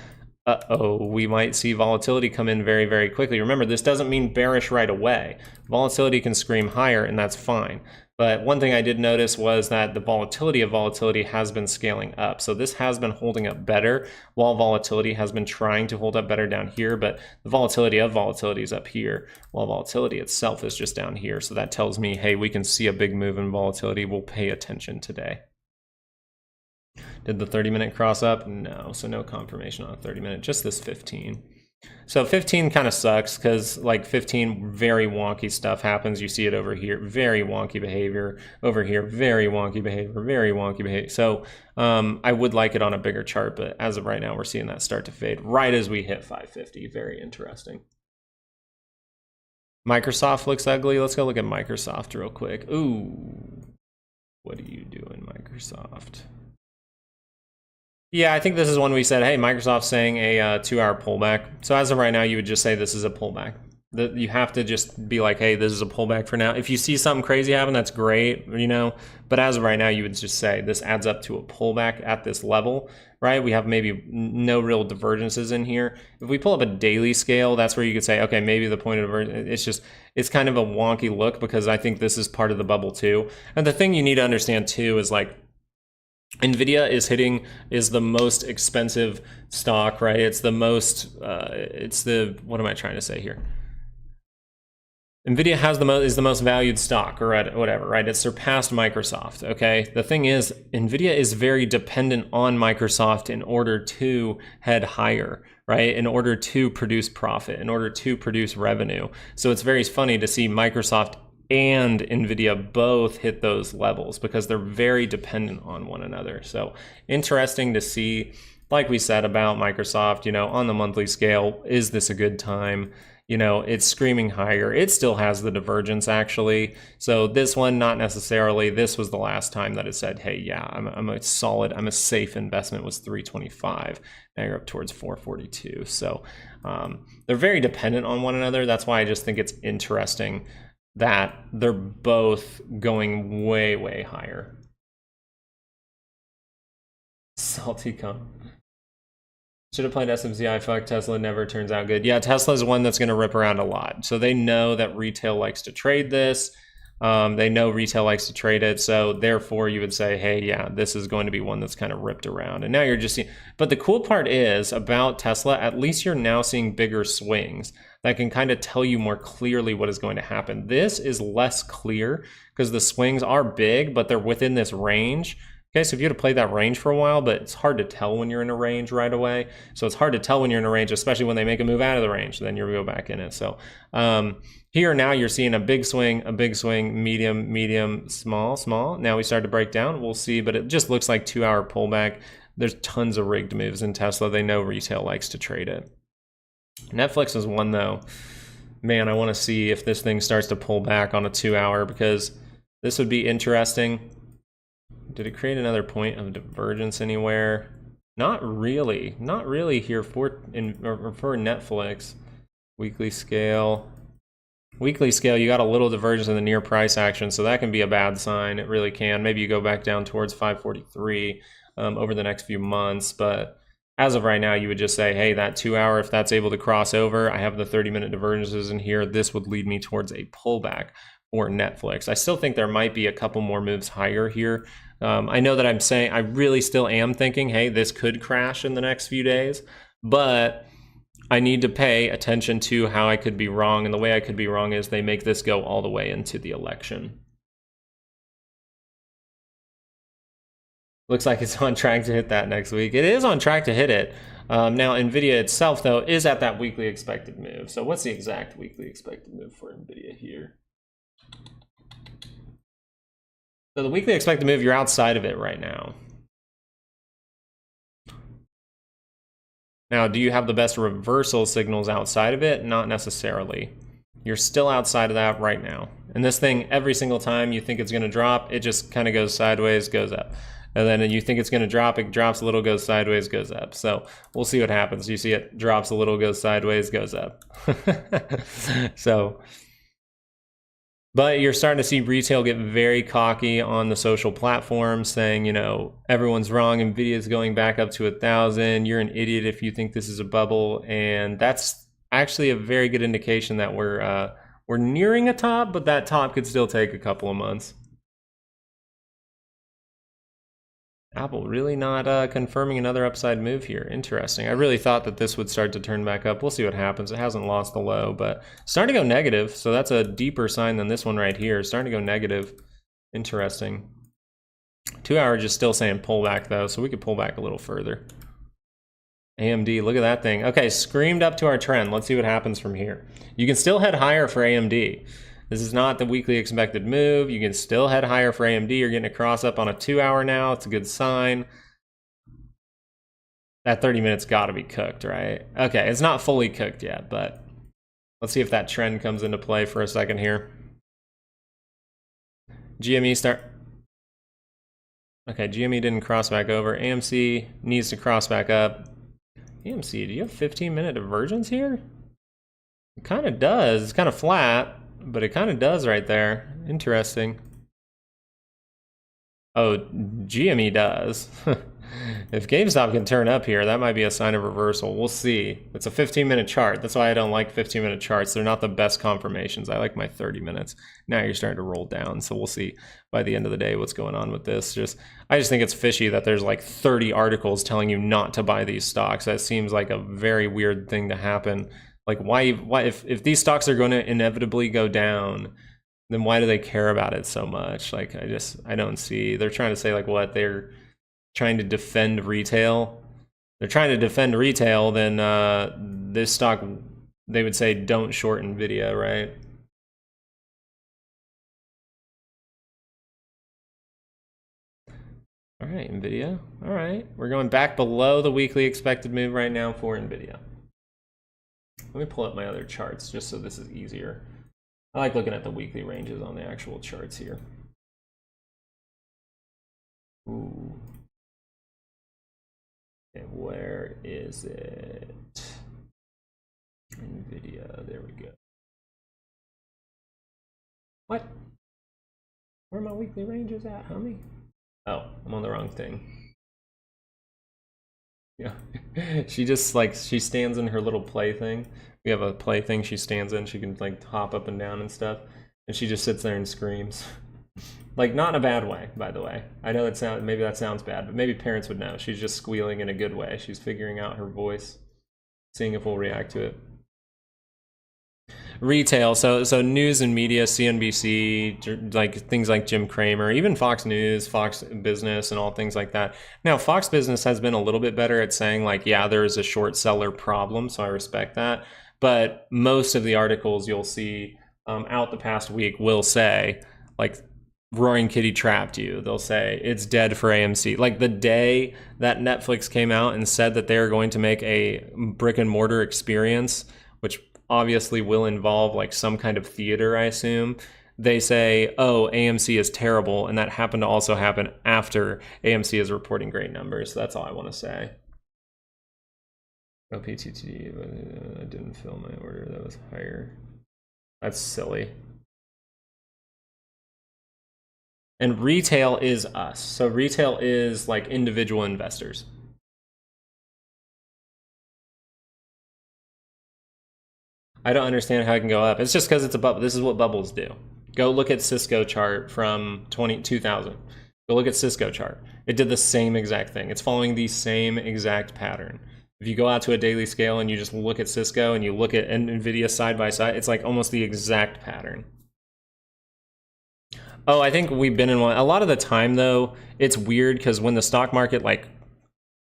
We might see volatility come in very, very quickly. Remember, this doesn't mean bearish right away. Volatility can scream higher, and that's fine. But one thing I did notice was that the volatility of volatility has been scaling up. So this has been holding up better while volatility has been trying to hold up better down here. But the volatility of volatility is up here while volatility itself is just down here. So that tells me, hey, we can see a big move in volatility. We'll pay attention today. Did the 30-minute cross up? No, so no confirmation on a 30-minute, just this 15. So 15 kind of sucks because like 15 very wonky stuff happens. You see it over here, very wonky behavior. Over here, very wonky behavior, very wonky behavior. So I would like it on a bigger chart, but as of right now, we're seeing that start to fade right as we hit 550. Very interesting. Microsoft looks ugly. Let's go look at Microsoft real quick. Ooh, what are you doing, Microsoft? Yeah, I think this is one we said, hey, Microsoft's saying a 2-hour pullback. So as of right now, you would just say this is a pullback. You have to just be like, hey, this is a pullback for now. If you see something crazy happen, that's great, you know. But as of right now, you would just say this adds up to a pullback at this level, right? We have maybe no real divergences in here. If we pull up a daily scale, that's where you could say, okay, maybe the point of divergence, it's kind of a wonky look because I think this is part of the bubble too. And the thing you need to understand too is like, NVIDIA is the most expensive stock, right? It's the most, what am I trying to say here? NVIDIA is the most valued stock or whatever, right? It's surpassed Microsoft, okay? The thing is, NVIDIA is very dependent on Microsoft in order to head higher, right? In order to produce profit, in order to produce revenue. So it's very funny to see Microsoft and NVIDIA both hit those levels because they're very dependent on one another. So interesting to see, like we said about Microsoft, you know, on the monthly scale, is this a good time? You know, it's screaming higher. It still has the divergence actually. So this one, not necessarily. This was the last time that it said, hey, yeah, I'm a safe investment was 325. Now you're up towards 442. So they're very dependent on one another. That's why I just think it's interesting that they're both going way, way higher. Salty cum. Should have played SMCI. Fuck, Tesla never turns out good. Yeah, Tesla's one that's going to rip around a lot. So they know that retail likes to trade this. They know retail likes to trade it. So therefore you would say, hey, yeah, this is going to be one that's kind of ripped around. And now you're just seeing, but the cool part is about Tesla, at least you're now seeing bigger swings that can kind of tell you more clearly what is going to happen. This is less clear because the swings are big, but they're within this range. Okay, so if you had to play that range for a while, but it's hard to tell when you're in a range right away. So it's hard to tell when you're in a range, especially when they make a move out of the range, then you go back in it. So here now you're seeing a big swing, medium, medium, small, small. Now we start to break down, we'll see, but it just looks like 2-hour pullback. There's tons of rigged moves in Tesla. They know retail likes to trade it. Netflix is one though. Man, I want to see if this thing starts to pull back on a 2-hour because this would be interesting. Did it create another point of divergence anywhere? Not really. Not really here for Netflix. Weekly scale. Weekly scale, you got a little divergence in the near price action, so that can be a bad sign. It really can. Maybe you go back down towards 543 over the next few months, but as of right now, you would just say, hey, that 2-hour, if that's able to cross over, I have the 30-minute divergences in here. This would lead me towards a pullback for Netflix. I still think there might be a couple more moves higher here. I know that I'm saying, I really still am thinking, hey, this could crash in the next few days, but I need to pay attention to how I could be wrong. And the way I could be wrong is they make this go all the way into the election. Looks like it's on track to hit that next week. It is on track to hit it. Now, NVIDIA itself, though, is at that weekly expected move. So what's the exact weekly expected move for NVIDIA here? So the weekly expected move, you're outside of it right now. Now, do you have the best reversal signals outside of it? Not necessarily. You're still outside of that right now. And this thing, every single time you think it's going to drop, it just kind of goes sideways, goes up. And then you think it's going to drop, it drops a little, goes sideways, goes up. So we'll see what happens. You see it drops a little, goes sideways, goes up. So, but you're starting to see retail get very cocky on the social platforms saying, you know, everyone's wrong. NVIDIA is going back up to 1,000. You're an idiot if you think this is a bubble. And that's actually a very good indication that we're nearing a top, but that top could still take a couple of months. Apple really not confirming another upside move here. Interesting. I really thought that this would start to turn back up. We'll see what happens. It hasn't lost the low, but starting to go negative. So that's a deeper sign than this one right here. Starting to go negative. Interesting. 2 hour just still saying pullback though, so we could pull back a little further. AMD, look at that thing. Okay, screamed up to our trend. Let's see what happens from here. You can still head higher for AMD. This is not the weekly expected move. You can still head higher for AMD. You're getting a cross up on a 2 hour now. It's a good sign. That 30 minutes got to be cooked, right? Okay, it's not fully cooked yet, but let's see if that trend comes into play for a second here. GME start. Okay, GME didn't cross back over. AMC needs to cross back up. AMC, do you have 15-minute divergence here? It kind of does. It's kind of flat, but it kind of does right there. Interesting. Oh, GME does. If GameStop can turn up here, that might be a sign of reversal. We'll see. It's a 15-minute chart. That's why I don't like 15-minute charts. They're not the best confirmations. I like my 30 minutes. Now you're starting to roll down, so we'll see by the end of the day what's going on with this. I just think it's fishy that there's like 30 articles telling you not to buy these stocks. That seems like a very weird thing to happen. Like why if these stocks are going to inevitably go down, then why do they care about it so much? Like I don't see. They're trying to say like what they're trying to defend retail. They're trying to defend retail, then this stock, they would say don't short NVIDIA, right? All right, NVIDIA. All right, we're going back below the weekly expected move right now for NVIDIA. Let me pull up my other charts just so this is easier. I like looking at the weekly ranges on the actual charts here. Ooh. Okay, where is it? NVIDIA, there we go. What? Where are my weekly ranges at, homie? Oh, I'm on the wrong thing. Yeah, she just like, she stands in her little play thing. We have a play thing she stands in. She can like hop up and down and stuff. And she just sits there and screams. Like, not in a bad way, by the way. I know maybe that sounds bad, but maybe parents would know. She's just squealing in a good way. She's figuring out her voice, seeing if we'll react to it. Retail, so news and media, CNBC, like things like Jim Cramer, even Fox News, Fox Business, and all things like that. Now, Fox Business has been a little bit better at saying like, yeah, there is a short seller problem, so I respect that. But most of the articles you'll see out the past week will say like, Roaring Kitty trapped you. They'll say it's dead for AMC. Like the day that Netflix came out and said that they are going to make a brick and mortar experience, which obviously will involve like some kind of theater, I assume, they say, oh, AMC is terrible. And that happened to also happen after AMC is reporting great numbers. So that's all I want to say. OPTT, I didn't fill my order. That was higher. That's silly. And retail is us. So retail is like individual investors. I don't understand how it can go up. It's just because it's a bubble. This is what bubbles do. Go look at Cisco chart from 2000. Go look at Cisco chart. It did the same exact thing. It's following the same exact pattern. If you go out to a daily scale and you just look at Cisco and you look at NVIDIA side by side, it's like almost the exact pattern. Oh, I think we've been in one. A lot of the time, though, it's weird because when the stock market like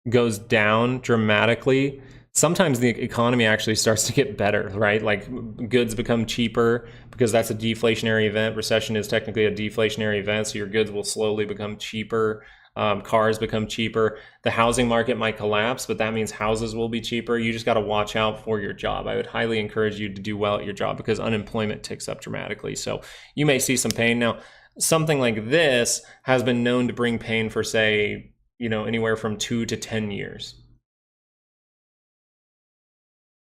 goes down dramatically, sometimes the economy actually starts to get better, right? Like goods become cheaper because that's a deflationary event. Recession is technically a deflationary event, so your goods will slowly become cheaper. Cars become cheaper. The housing market might collapse, but that means houses will be cheaper. You just got to watch out for your job. I would highly encourage you to do well at your job because unemployment ticks up dramatically. So you may see some pain. Now, something like this has been known to bring pain for, say, anywhere from 2 to 10 years.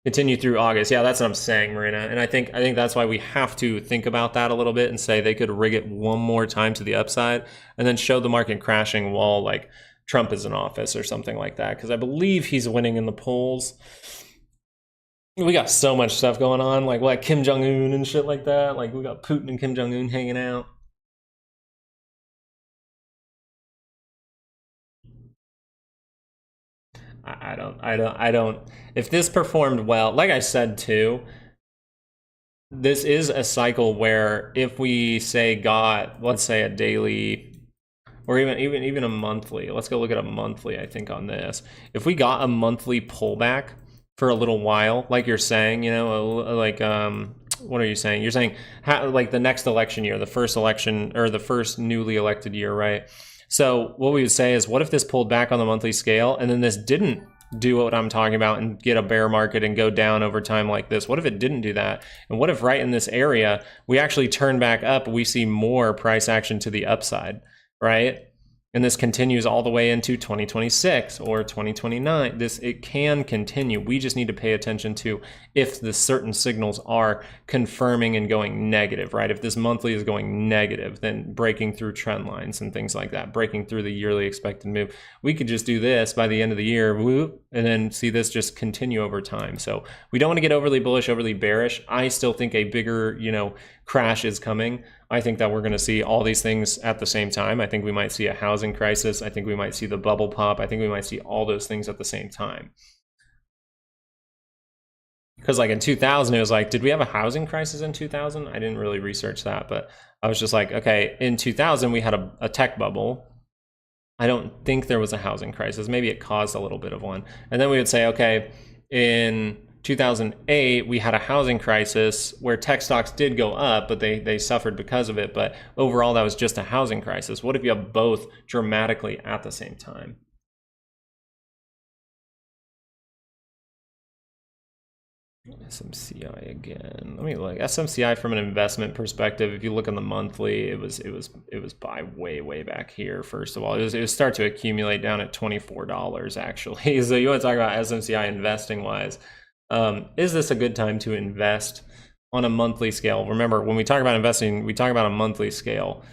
Continue through August. Yeah, that's what I'm saying, Marina. And I think that's why we have to think about that a little bit and say they could rig it one more time to the upside and then show the market crashing while like Trump is in office or something like that. Because I believe he's winning in the polls. We got so much stuff going on, like Kim Jong-un and shit like that. Like we got Putin and Kim Jong-un hanging out. I don't. If this performed well, like I said too, this is a cycle where if we say got, let's say a daily, or even a monthly, let's go look at a monthly, I think on this. If we got a monthly pullback for a little while, like you're saying, you know, like, what are you saying? You're saying like the next election year, the first election, or the first newly elected year, right? So what we would say is, what if this pulled back on the monthly scale and then this didn't do what I'm talking about and get a bear market and go down over time like this? What if it didn't do that? And what if right in this area, we actually turn back up, we see more price action to the upside, right? And this continues all the way into 2026 or 2029. It can continue. We just need to pay attention to if the certain signals are confirming and going negative, right? If this monthly is going negative, then breaking through trend lines and things like that, breaking through the yearly expected move. We could just do this by the end of the year, whoop, and then see this just continue over time. So we don't want to get overly bullish, overly bearish. I still think a bigger, crash is coming. I think that we're going to see all these things at the same time. I think we might see a housing crisis. I think we might see the bubble pop. I think we might see all those things at the same time. Because like in 2000, it was like, did we have a housing crisis in 2000? I didn't really research that, but I was just like, okay, in 2000, we had a tech bubble. I don't think there was a housing crisis. Maybe it caused a little bit of one. And then we would say, okay, in 2008, we had a housing crisis where tech stocks did go up, but they suffered because of it. But overall, that was just a housing crisis. What if you have both dramatically at the same time? SMCI again. Let me look. SMCI from an investment perspective, if you look on the monthly, it was buy way back here. First of all, it was start to accumulate down at $24 actually. So you want to talk about SMCI investing wise. Is this a good time to invest on a monthly scale? Remember, when we talk about investing, we talk about a monthly scale.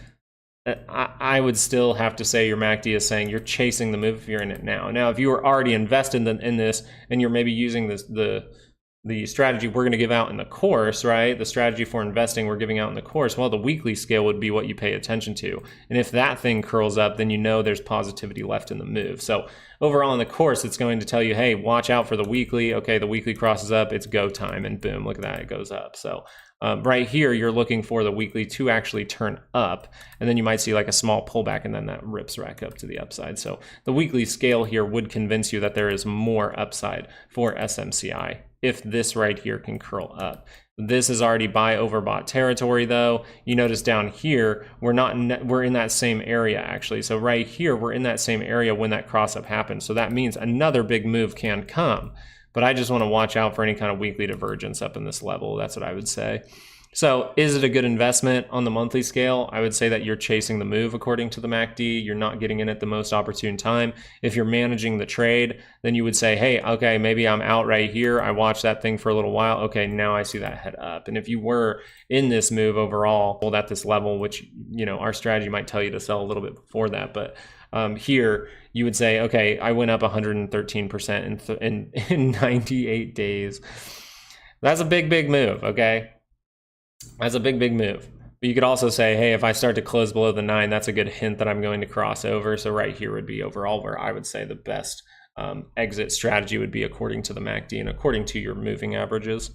I would still have to say your MACD is saying you're chasing the move if you're in it now. Now, if you were already invested in this and you're maybe using the strategy we're going to give out in the course, right? The strategy for investing we're giving out in the course, well, the weekly scale would be what you pay attention to. And if that thing curls up, then you know there's positivity left in the move. So overall in the course, it's going to tell you, hey, watch out for the weekly. Okay, the weekly crosses up, it's go time, and boom, look at that, it goes up. So right here, you're looking for the weekly to actually turn up, and then you might see like a small pullback, and then that rips back up to the upside. So the weekly scale here would convince you that there is more upside for SMCI if this right here can curl up. This is already buy overbought territory though. You notice down here, we're in that same area actually. So right here, we're in that same area when that cross up happens. So that means another big move can come. But I just want to watch out for any kind of weekly divergence up in this level. That's what I would say. So is it a good investment on the monthly scale? I would say that you're chasing the move according to the MACD. You're not getting in at the most opportune time. If you're managing the trade, then you would say, hey, okay, maybe I'm out right here. I watched that thing for a little while. Okay, now I see that head up. And if you were in this move overall, well, at this level, which, our strategy might tell you to sell a little bit before that, but here you would say, okay, I went up 113% in 98 days. That's a big move, okay? That's a big move. But you could also say, hey, if I start to close below the 9, that's a good hint that I'm going to cross over. So right here would be overall where I would say the best exit strategy would be according to the MACD and according to your moving averages.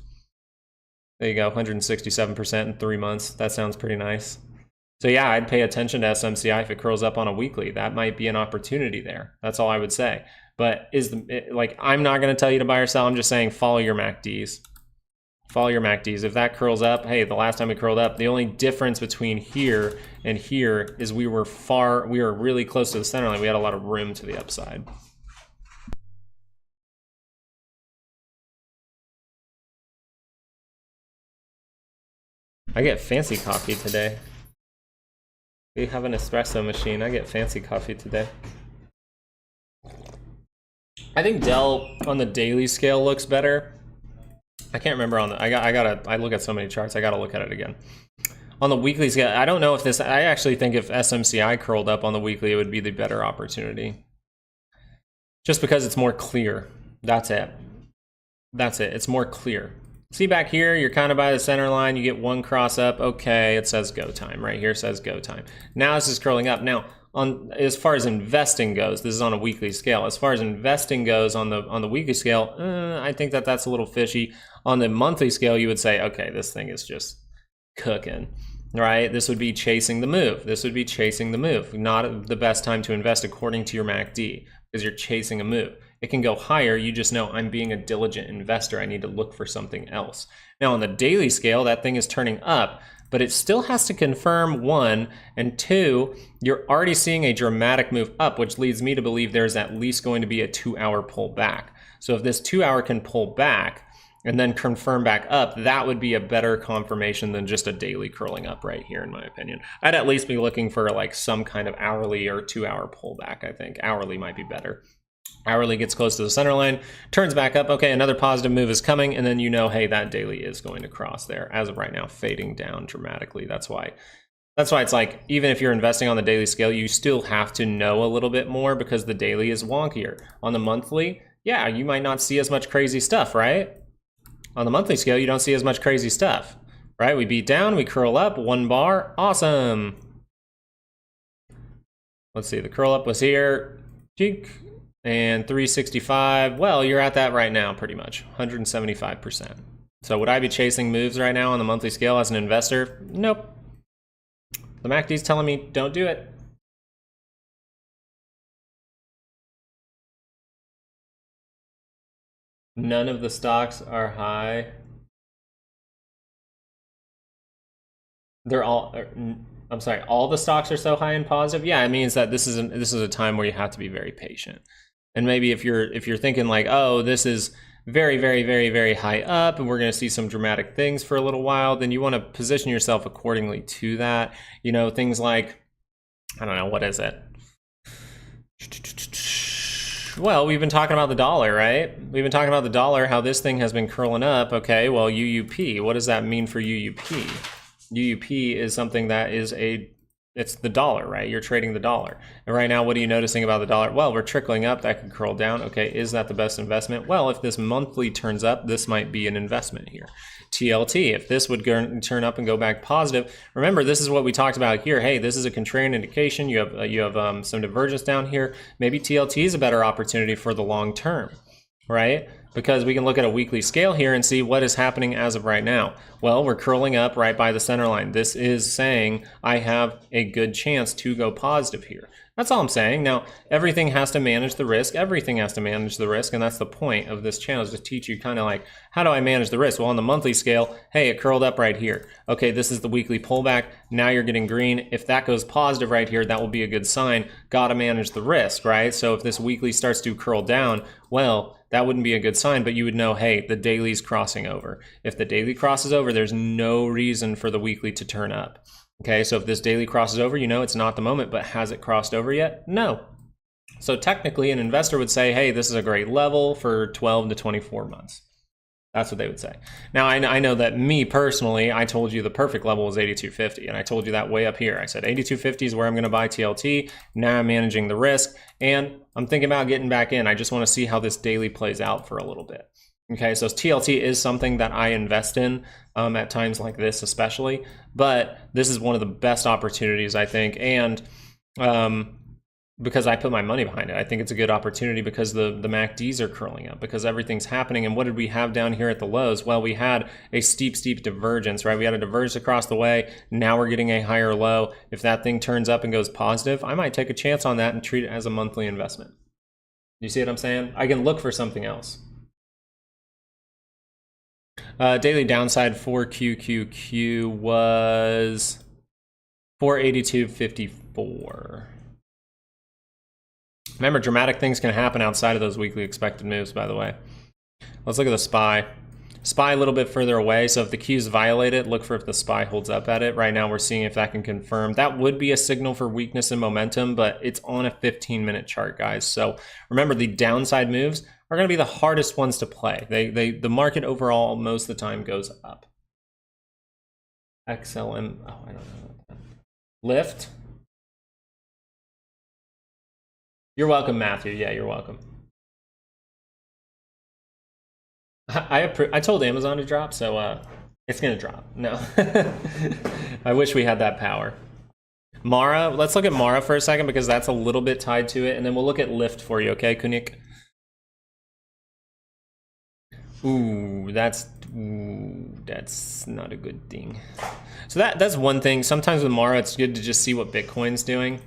There you go, 167% in 3 months. That sounds pretty nice. So yeah, I'd pay attention to SMCI if it curls up on a weekly. That might be an opportunity there. That's all I would say. But I'm not going to tell you to buy or sell. I'm just saying follow your MACDs. Follow your MACDs. If that curls up, hey, the last time it curled up, the only difference between here and here is we were really close to the center line. We had a lot of room to the upside. I get fancy coffee today. We have an espresso machine. I get fancy coffee today. I think Dell on the daily scale looks better. I can't remember on the, I look at so many charts, I gotta look at it again. On the weekly scale, I don't know if this, I actually think if SMCI curled up on the weekly, it would be the better opportunity. Just because it's more clear. That's it. That's it, it's more clear. See back here, you're kind of by the center line, you get one cross up, okay, it says go time. Right here says go time. Now this is curling up. Now, as far as investing goes, this is on a weekly scale. As far as investing goes on the weekly scale, I think that's a little fishy. On the monthly scale, you would say, okay, this thing is just cooking, right? This would be chasing the move. This would be chasing the move. Not the best time to invest according to your MACD, because you're chasing a move. It can go higher. You just know I'm being a diligent investor. I need to look for something else. Now on the daily scale, that thing is turning up, but it still has to confirm, one, and two, you're already seeing a dramatic move up, which leads me to believe there's at least going to be a 2-hour pullback. So if this 2-hour can pull back and then confirm back up, that would be a better confirmation than just a daily curling up right here, in my opinion. I'd at least be looking for like some kind of hourly or 2-hour pullback, I think. Hourly might be better. Hourly gets close to the center line, turns back up. Okay, another positive move is coming, and then you know, hey, that daily is going to cross there. As of right now, fading down dramatically. That's why it's like, even if you're investing on the daily scale, you still have to know a little bit more because the daily is wonkier. On the monthly, yeah, you might not see as much crazy stuff, right? On the monthly scale, you don't see as much crazy stuff, right? We beat down, we curl up, 1 bar, awesome. Let's see, the curl up was here, cheek. And 365, well, you're at that right now pretty much, 175%. So would I be chasing moves right now on the monthly scale as an investor? Nope. The MACD's telling me don't do it. None of the stocks are high. They're all, I'm sorry, all the stocks are so high and positive? Yeah, it means that this is a time where you have to be very patient. And maybe if you're thinking like, oh, this is very, very, very, very high up and we're going to see some dramatic things for a little while, then you want to position yourself accordingly to that. You know, things like, I don't know, what is it? Well, we've been talking about the dollar, right? We've been talking about the dollar, how this thing has been curling up. Okay, well, UUP, what does that mean for UUP? UUP is something that is it's the dollar, right? You're trading the dollar. And right now, what are you noticing about the dollar? Well, we're trickling up, that could curl down. Okay, is that the best investment? Well, if this monthly turns up, this might be an investment here. TLT, if this would turn up and go back positive, remember, this is what we talked about here. Hey, this is a contrarian indication. You have some divergence down here. Maybe TLT is a better opportunity for the long term, right? Because we can look at a weekly scale here and see what is happening as of right now. Well, we're curling up right by the center line. This is saying I have a good chance to go positive here. That's all I'm saying. Now, everything has to manage the risk. Everything has to manage the risk, and that's the point of this channel, is to teach you kind of like, how do I manage the risk? Well, on the monthly scale, hey, it curled up right here. Okay, this is the weekly pullback. Now you're getting green. If that goes positive right here, that will be a good sign. Gotta manage the risk, right? So if this weekly starts to curl down, well, that wouldn't be a good sign, but you would know, hey, the daily's crossing over. If the daily crosses over, there's no reason for the weekly to turn up. Okay, so if this daily crosses over, you know it's not the moment, but has it crossed over yet? No. So technically, an investor would say, hey, this is a great level for 12 to 24 months. That's what they would say. Now, I know that me personally, I told you the perfect level was 8250, and I told you that way up here. I said 8250 is where I'm going to buy TLT. Now I'm managing the risk, and I'm thinking about getting back in. I just want to see how this daily plays out for a little bit. Okay, so TLT is something that I invest in at times like this especially, but this is one of the best opportunities, I think, and because I put my money behind it. I think it's a good opportunity because the MACDs are curling up, because everything's happening. And what did we have down here at the lows? Well, we had a steep divergence, right? We had a divergence across the way. Now we're getting a higher low. If that thing turns up and goes positive, I might take a chance on that and treat it as a monthly investment. You see what I'm saying? I can look for something else. Daily downside for QQQ was 482.54. Remember, dramatic things can happen outside of those weekly expected moves, by the way. Let's look at the SPY. SPY a little bit further away, so if the Q's violate it, look for if the SPY holds up at it. Right now, we're seeing if that can confirm. That would be a signal for weakness and momentum, but it's on a 15-minute chart, guys. So remember, the downside moves are going to be the hardest ones to play. The market overall, most of the time, goes up. XLM, oh, I don't know. Lift. You're welcome, Matthew. Yeah, you're welcome. I told Amazon to drop, so it's gonna drop. No, I wish we had that power. Mara, let's look at Mara for a second because that's a little bit tied to it, and then we'll look at Lyft for you, okay, Kunik? Ooh, that's not a good thing. So that's one thing. Sometimes with Mara, it's good to just see what Bitcoin's doing.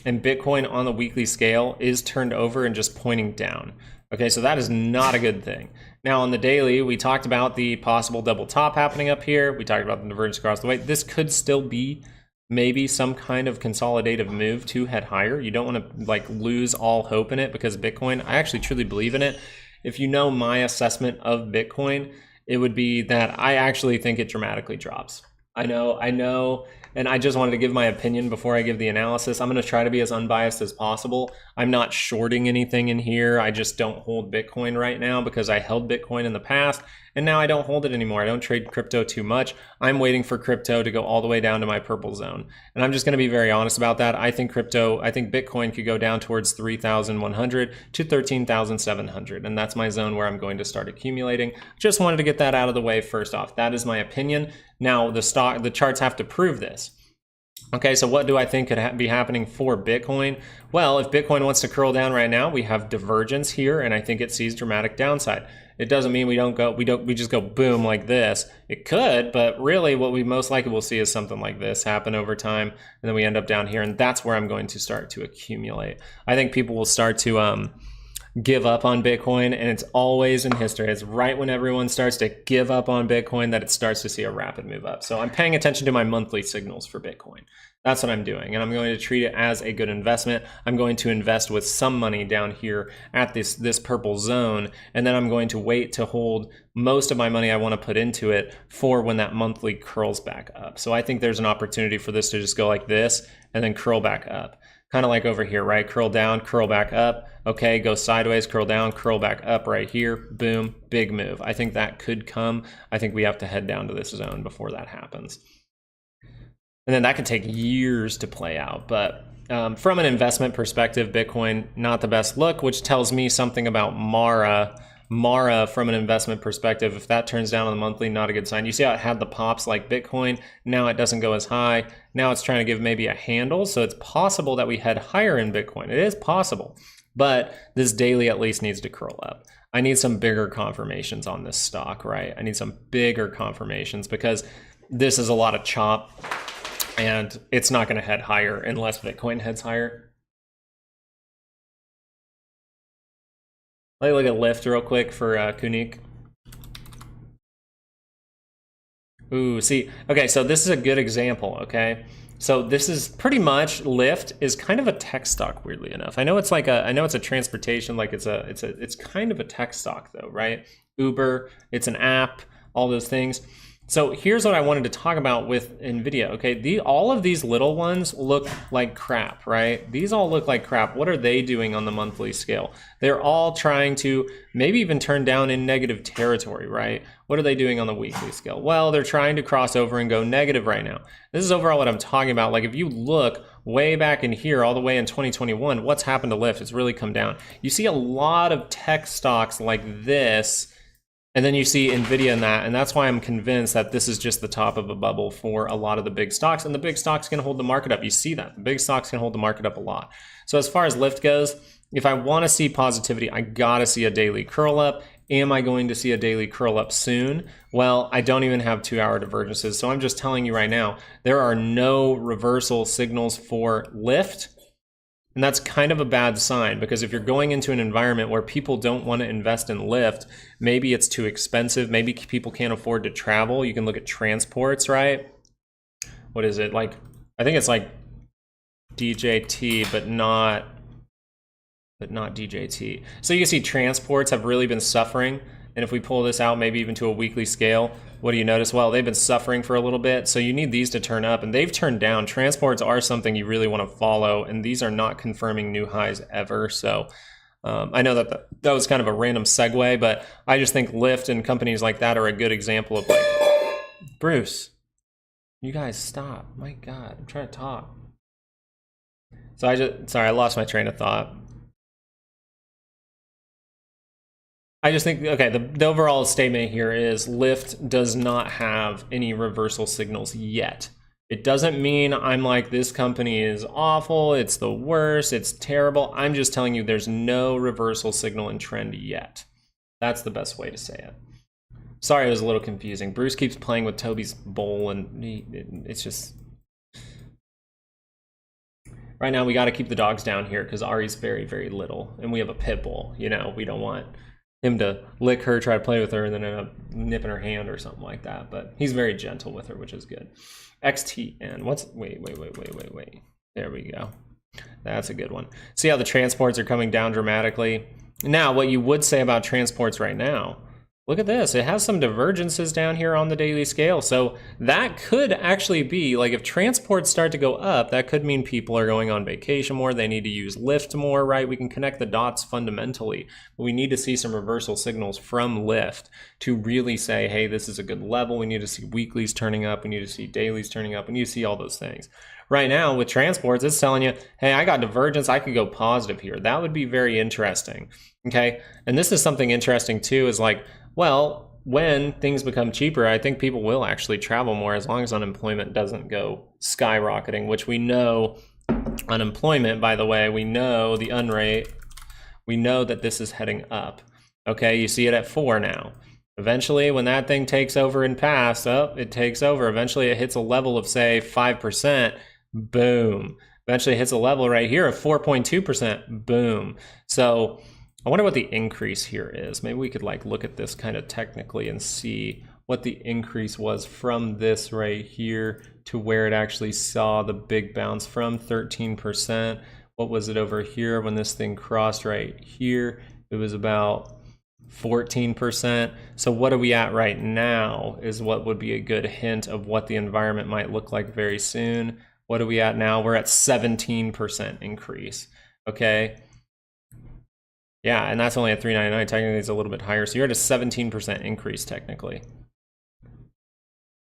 And Bitcoin on the weekly scale is turned over and just pointing down. Okay, so that is not a good thing. Now on the daily, we talked about the possible double top happening up here. We talked about the divergence across the way. This could still be maybe some kind of consolidative move to head higher. You don't want to like lose all hope in it because Bitcoin, I actually truly believe in it. If you know my assessment of Bitcoin, it would be that I actually think it dramatically drops. I know, and I just wanted to give my opinion before I give the analysis. I'm going to try to be as unbiased as possible. I'm not shorting anything in here. I just don't hold Bitcoin right now because I held Bitcoin in the past, and now I don't hold it anymore. I don't trade crypto too much. I'm waiting for crypto to go all the way down to my purple zone. And I'm just going to be very honest about that. I think Bitcoin could go down towards 3,100 to 13,700. And that's my zone where I'm going to start accumulating. Just wanted to get that out of the way first off. That is my opinion. Now the charts have to prove this. Okay, so what do I think could be happening for Bitcoin? Well, if Bitcoin wants to curl down right now, we have divergence here, and I think it sees dramatic downside. It doesn't mean we just go boom like this. It could, but really what we most likely will see is something like this happen over time, and then we end up down here, and that's where I'm going to start to accumulate. I think people will start to give up on Bitcoin, and it's always in history. It's right when everyone starts to give up on Bitcoin that it starts to see a rapid move up. So I'm paying attention to my monthly signals for Bitcoin. That's what I'm doing, and I'm going to treat it as a good investment. I'm going to invest with some money down here at this purple zone, and then I'm going to wait to hold most of my money I want to put into it for when that monthly curls back up. So I think there's an opportunity for this to just go like this and then curl back up. Kind of like over here, right? Curl down, curl back up. Okay, go sideways, curl down, curl back up right here. Boom, big move. I think that could come. I think we have to head down to this zone before that happens. And then that could take years to play out. But from an investment perspective, Bitcoin, not the best look, which tells me something about Mara. Mara, from an investment perspective, if that turns down on the monthly, not a good sign. You see how it had the pops like Bitcoin. Now it doesn't go as high. Now it's trying to give maybe a handle. So it's possible that we head higher in Bitcoin. It is possible. But this daily at least needs to curl up. I need some bigger confirmations on this stock, right? I need some bigger confirmations because this is a lot of chop and it's not going to head higher unless Bitcoin heads higher. Let me look at Lyft real quick for Kunik. Ooh, see, okay, so this is a good example, okay? So this is pretty much, Lyft is kind of a tech stock, weirdly enough. I know it's a transportation, like it's kind of a tech stock though, right? Uber, it's an app, all those things. So here's what I wanted to talk about with NVIDIA, okay? All of these little ones look like crap, right? These all look like crap. What are they doing on the monthly scale? They're all trying to maybe even turn down in negative territory, right? What are they doing on the weekly scale? Well, they're trying to cross over and go negative right now. This is overall what I'm talking about. Like if you look way back in here, all the way in 2021, what's happened to Lyft? It's really come down. You see a lot of tech stocks like this, and then you see NVIDIA in that, and that's why I'm convinced that this is just the top of a bubble for a lot of the big stocks, and the big stocks can hold the market up. You see that. The big stocks can hold the market up a lot. So as far as Lyft goes, if I want to see positivity, I gotta see a daily curl up. Am I going to see a daily curl up soon? Well, I don't even have 2-hour divergences, so I'm just telling you right now, there are no reversal signals for Lyft. And that's kind of a bad sign because if you're going into an environment where people don't want to invest in Lyft, maybe it's too expensive, maybe people can't afford to travel. You can look at transports, right? What is it? Like, I think it's like DJT, but not DJT. So you can see transports have really been suffering. And if we pull this out, maybe even to a weekly scale, what do you notice? Well, they've been suffering for a little bit, so you need these to turn up, and they've turned down. Transports are something you really want to follow, and these are not confirming new highs ever. So I know that that was kind of a random segue, but I just think Lyft and companies like that are a good example of like, Bruce, you guys stop. My God, I'm trying to talk. So I lost my train of thought. I just think, okay, the overall statement here is Lyft does not have any reversal signals yet. It doesn't mean I'm like, this company is awful, it's the worst, it's terrible. I'm just telling you there's no reversal signal in trend yet. That's the best way to say it. Sorry, it was a little confusing. Bruce keeps playing with Toby's bowl, and it's just... Right now, we got to keep the dogs down here because Ari's very, very little, and we have a pit bull. You know, we don't want him to lick her, try to play with her, and then end up nipping her hand or something like that. But he's very gentle with her, which is good. XTN. What's... Wait. There we go. That's a good one. See how the transports are coming down dramatically? Now, what you would say about transports right now, look at this. It has some divergences down here on the daily scale. So that could actually be, like, if transports start to go up, that could mean people are going on vacation more. They need to use Lyft more, right? We can connect the dots fundamentally. But we need to see some reversal signals from Lyft to really say, hey, this is a good level. We need to see weeklies turning up. We need to see dailies turning up. We need to see all those things. Right now, with transports, it's telling you, hey, I got divergence. I could go positive here. That would be very interesting, okay? And this is something interesting, too, is like, well, when things become cheaper, I think people will actually travel more as long as unemployment doesn't go skyrocketing, which we know unemployment, by the way, we know the unrate, we know that this is heading up, okay? You see it at 4 now. Eventually, when that thing takes over and pass, it takes over. Eventually, it hits a level of, say, 5%. Boom. Eventually, it hits a level right here of 4.2%. Boom. So I wonder what the increase here is. Maybe we could like look at this kind of technically and see what the increase was from this right here to where it actually saw the big bounce from 13%. What was it over here when this thing crossed right here? It was about 14%. So what are we at right now is what would be a good hint of what the environment might look like very soon. What are we at now? We're at 17% increase, okay? Yeah, and that's only at 399. Technically, it's a little bit higher. So you're at a 17% increase, technically.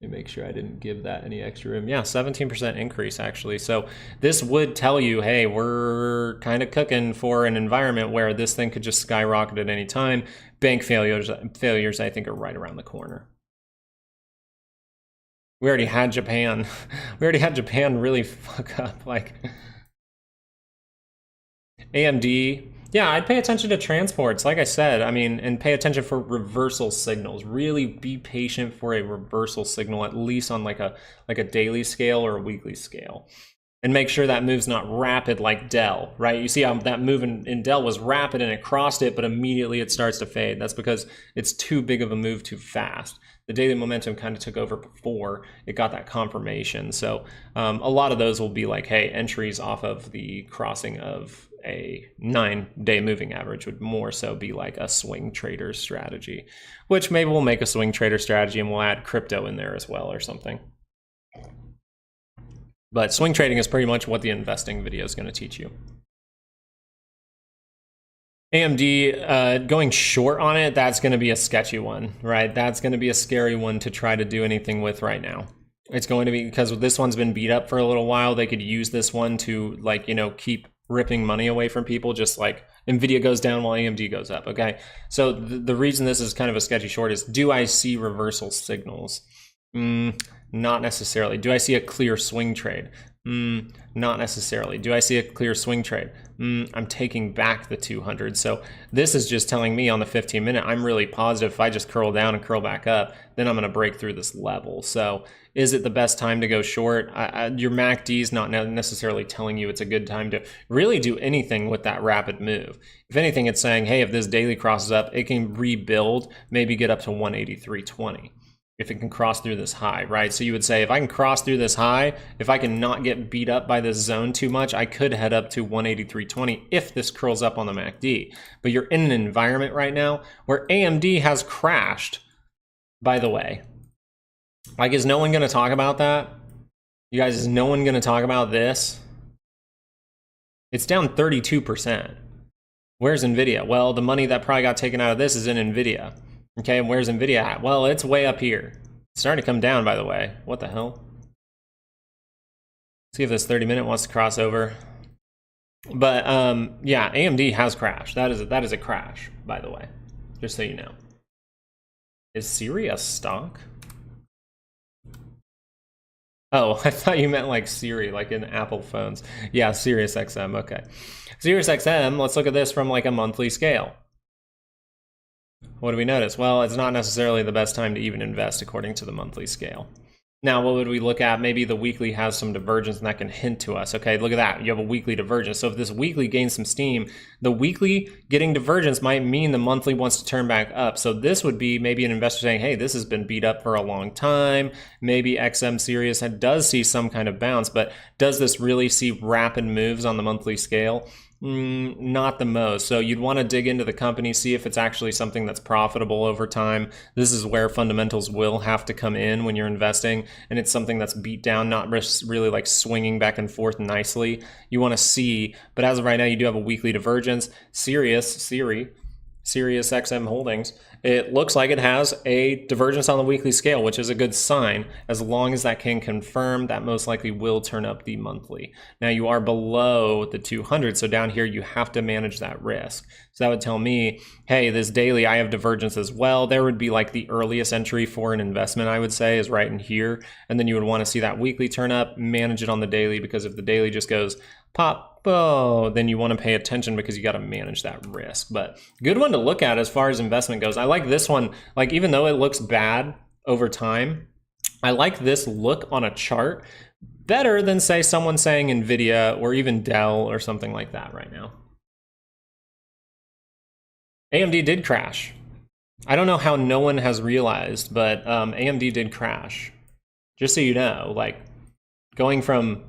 Let me make sure I didn't give that any extra room. Yeah, 17% increase, actually. So this would tell you, hey, we're kind of cooking for an environment where this thing could just skyrocket at any time. Bank failures, I think, are right around the corner. We already had Japan. We already had Japan really fuck up. Like AMD. Yeah, I'd pay attention to transports, like I said. I mean, and pay attention for reversal signals. Really be patient for a reversal signal, at least on like a daily scale or a weekly scale. And make sure that move's not rapid like Dell, right? You see how that move in Dell was rapid and it crossed it, but immediately it starts to fade. That's because it's too big of a move too fast. The daily momentum kind of took over before it got that confirmation. So a lot of those will be like, hey, entries off of the crossing of a 9-day moving average would more so be like a swing trader strategy, which maybe we'll make a swing trader strategy and we'll add crypto in there as well or something. But swing trading is pretty much what the investing video is going to teach you. AMD, going short on it, that's going to be a sketchy one, right? That's going to be a scary one to try to do anything with right now. It's going to be, because this one's been beat up for a little while, they could use this one to, like, you know, keep ripping money away from people, just like NVIDIA goes down while AMD goes up, okay? So the reason this is kind of a sketchy short is, do I see reversal signals? Not necessarily. Do I see a clear swing trade? Not necessarily. Do I see a clear swing trade? I'm taking back the 200. So this is just telling me on the 15-minute, I'm really positive if I just curl down and curl back up, then I'm going to break through this level. So is it the best time to go short? Your MACD is not necessarily telling you it's a good time to really do anything with that rapid move. If anything, it's saying, hey, if this daily crosses up, it can rebuild, maybe get up to 183.20. If it can cross through this high, right? So you would say, if I can cross through this high, if I can not get beat up by this zone too much, I could head up to 183.20 if this curls up on the MACD. But you're in an environment right now where AMD has crashed, by the way. Like, is no one gonna talk about that? You guys, is no one gonna talk about this? It's down 32%. Where's NVIDIA? Well, the money that probably got taken out of this is in NVIDIA. Okay, and where's NVIDIA at? Well, it's way up here. It's starting to come down, by the way. What the hell? See if this 30-minute wants to cross over. But yeah, AMD has crashed. That is a crash, by the way, just so you know. Is Siri a stock? Oh, I thought you meant like Siri, like in Apple phones. Yeah, Sirius XM. Okay. Sirius XM, let's look at this from like a monthly scale. What do we notice? Well, it's not necessarily the best time to even invest according to the monthly scale. Now, what would we look at? Maybe the weekly has some divergence and that can hint to us. Okay, look at that. You have a weekly divergence. So if this weekly gains some steam, the weekly getting divergence might mean the monthly wants to turn back up. So this would be maybe an investor saying, hey, this has been beat up for a long time. Maybe XM Sirius does see some kind of bounce, but does this really see rapid moves on the monthly scale? Not the most. So you'd want to dig into the company, see if it's actually something that's profitable over time. This is where fundamentals will have to come in when you're investing, and it's something that's beat down, not really like swinging back and forth nicely. You want to see, but as of right now, you do have a weekly divergence. Sirius XM Holdings, it looks like it has a divergence on the weekly scale, which is a good sign. As long as that can confirm, that most likely will turn up the monthly. Now you are below the 200, so down here you have to manage that risk. So that would tell me, hey, this daily I have divergence as well. There would be like the earliest entry for an investment, I would say, is right in here. And then you would want to see that weekly turn up, manage it on the daily, because if the daily just goes pop, oh, then you want to pay attention because you got to manage that risk. But good one to look at as far as investment goes. I like this one. Like, even though it looks bad over time, I like this look on a chart better than, say, someone saying NVIDIA or even Dell or something like that right now. AMD did crash. I don't know how no one has realized, but AMD did crash. Just so you know, like, going from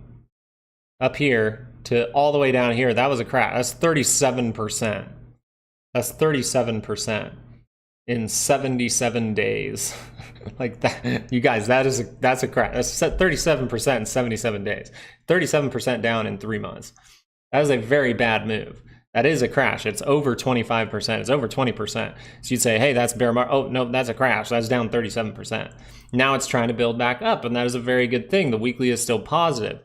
up here to all the way down here, that was a crash. That's 37%. That's 37% in 77 days. Like that, you guys, that's a crash. That's 37% in 77 days. 37% down in 3 months. That is a very bad move. That is a crash. It's over 25%. It's over 20%. So you'd say, hey, that's bear market. Oh, no, that's a crash. That's down 37%. Now it's trying to build back up, and that is a very good thing. The weekly is still positive.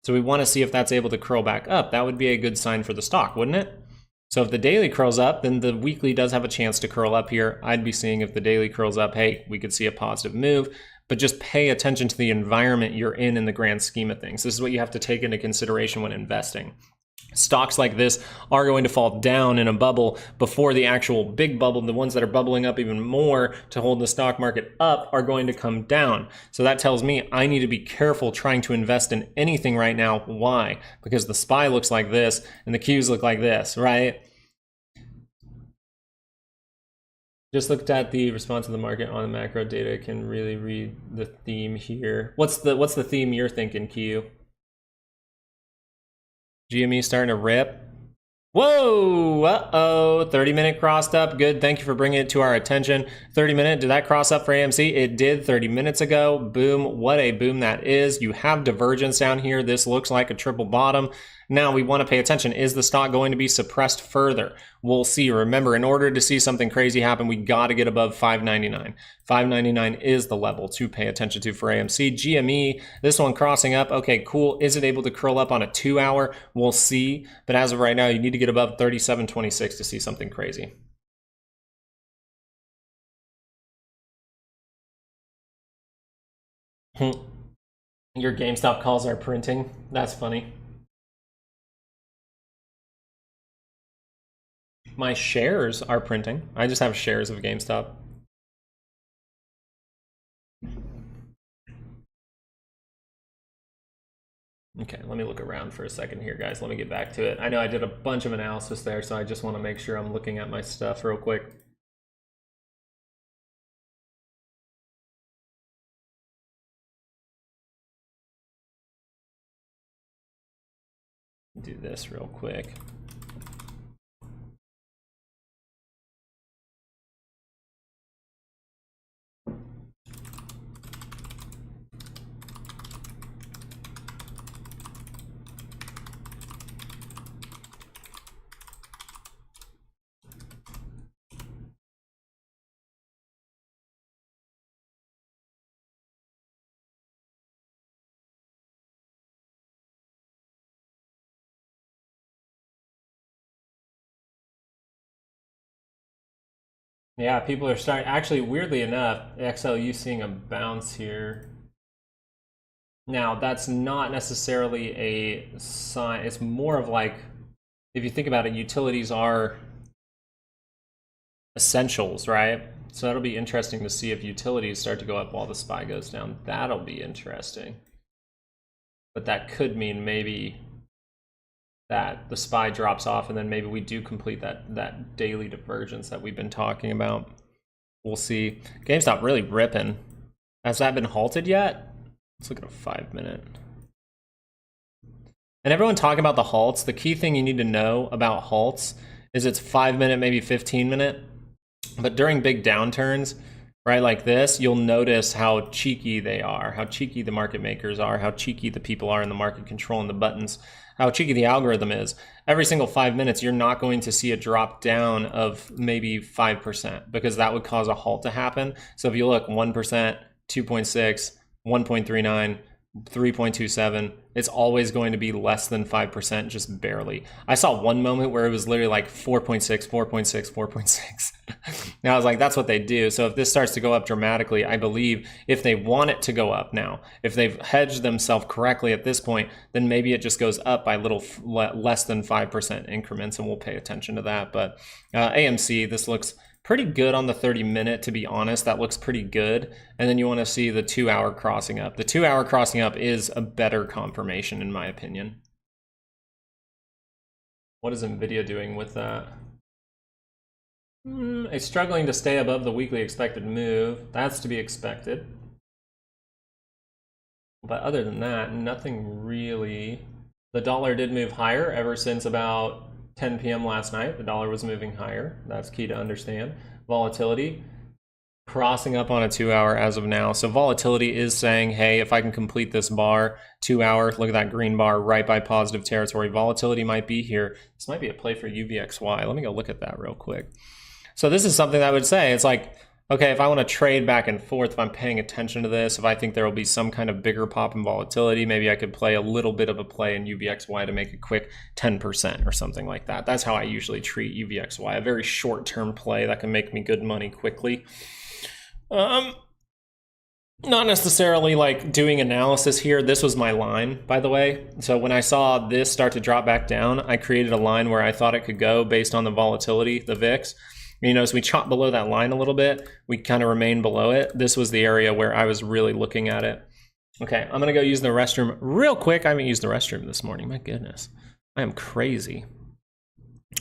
So we want to see if that's able to curl back up. That would be a good sign for the stock, wouldn't it? So if the daily curls up, then the weekly does have a chance to curl up here. I'd be seeing if the daily curls up, hey, we could see a positive move, but just pay attention to the environment you're in the grand scheme of things. This is what you have to take into consideration when investing. Stocks like this are going to fall down in a bubble before the actual big bubble. The ones that are bubbling up even more to hold the stock market up are going to come down. So that tells me I need to be careful trying to invest in anything right now. Why? Because the SPY looks like this and the Qs look like this, right? Just looked at the response of the market on the macro data. Can really read the theme here. What's the theme you're thinking, Q? GME starting to rip. Whoa, uh-oh, 30-minute crossed up. Good, thank you for bringing it to our attention. 30-minute, did that cross up for AMC? It did 30 minutes ago. Boom, what a boom that is. You have divergence down here. This looks like a triple bottom. Now we want to pay attention. Is the stock going to be suppressed further? We'll see. Remember, in order to see something crazy happen, we got to get above 599. 599 is the level to pay attention to for AMC. GME, this one crossing up. Okay, cool. Is it able to curl up on a 2-hour? We'll see. But as of right now, you need to get above 37.26 to see something crazy. Your GameStop calls are printing. That's funny. My shares are printing. I just have shares of GameStop. Okay, let me look around for a second here, guys. Let me get back to it. I know I did a bunch of analysis there, so I just want to make sure I'm looking at my stuff real quick. Do this real quick. Yeah, people are starting. Actually, weirdly enough, XLU seeing a bounce here. Now, that's not necessarily a sign. It's more of like, if you think about it, utilities are essentials, right? So that'll be interesting to see if utilities start to go up while the SPY goes down. That'll be interesting. But that could mean maybe that the SPY drops off and then maybe we do complete that daily divergence that we've been talking about. We'll see. GameStop really ripping. Has that been halted yet? Let's look at a 5-minute. And everyone talking about the halts, the key thing you need to know about halts is it's 5-minute, maybe 15-minute. But during big downturns, right, like this, you'll notice how cheeky they are, how cheeky the market makers are, how cheeky the people are in the market controlling the buttons, how cheeky the algorithm is. Every single 5 minutes, you're not going to see a drop down of maybe 5% because that would cause a halt to happen. So if you look 1%, 2.6, 1.39, 3.27, it's always going to be less than 5%, just barely. I saw one moment where it was literally like 4.6, 4.6, 4.6. Now I was like, that's what they do. So if this starts to go up dramatically, I believe if they want it to go up now, if they've hedged themselves correctly at this point, then maybe it just goes up by little less than 5% increments, and we'll pay attention to that. But AMC, this looks pretty good on the 30-minute, to be honest. That looks pretty good. And then you want to see the 2-hour crossing up. The 2-hour crossing up is a better confirmation, in my opinion. What is NVIDIA doing with that? It's struggling to stay above the weekly expected move. That's to be expected. But other than that, nothing really. The dollar did move higher ever since about 10 p.m. last night. The dollar was moving higher. That's key to understand. Volatility crossing up on a 2-hour as of now. So volatility is saying, hey, if I can complete this bar, 2 hour, look at that green bar right by positive territory. Volatility might be here. This might be a play for UVXY. Let me go look at that real quick. So this is something that I would say, it's like, okay, if I want to trade back and forth, if I'm paying attention to this, if I think there will be some kind of bigger pop in volatility, maybe I could play a little bit of a play in UVXY to make a quick 10% or something like that. That's how I usually treat UVXY, a very short-term play that can make me good money quickly. Not necessarily like doing analysis here. This was my line, by the way. So when I saw this start to drop back down, I created a line where I thought it could go based on the volatility, the VIX. You know, as we chop below that line a little bit, we kind of remain below it. This was the area where I was really looking at it. Okay, I'm gonna go use the restroom real quick. I haven't used the restroom this morning, my goodness. I am crazy.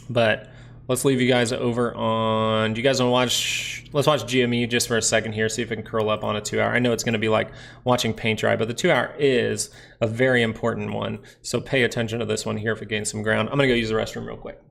But let's leave you guys over on, do you guys wanna watch, let's watch GME just for a second here, see if it can curl up on a 2 hour. I know it's gonna be like watching paint dry, but the 2 hour is a very important one. So pay attention to this one here if it gains some ground. I'm gonna go use the restroom real quick.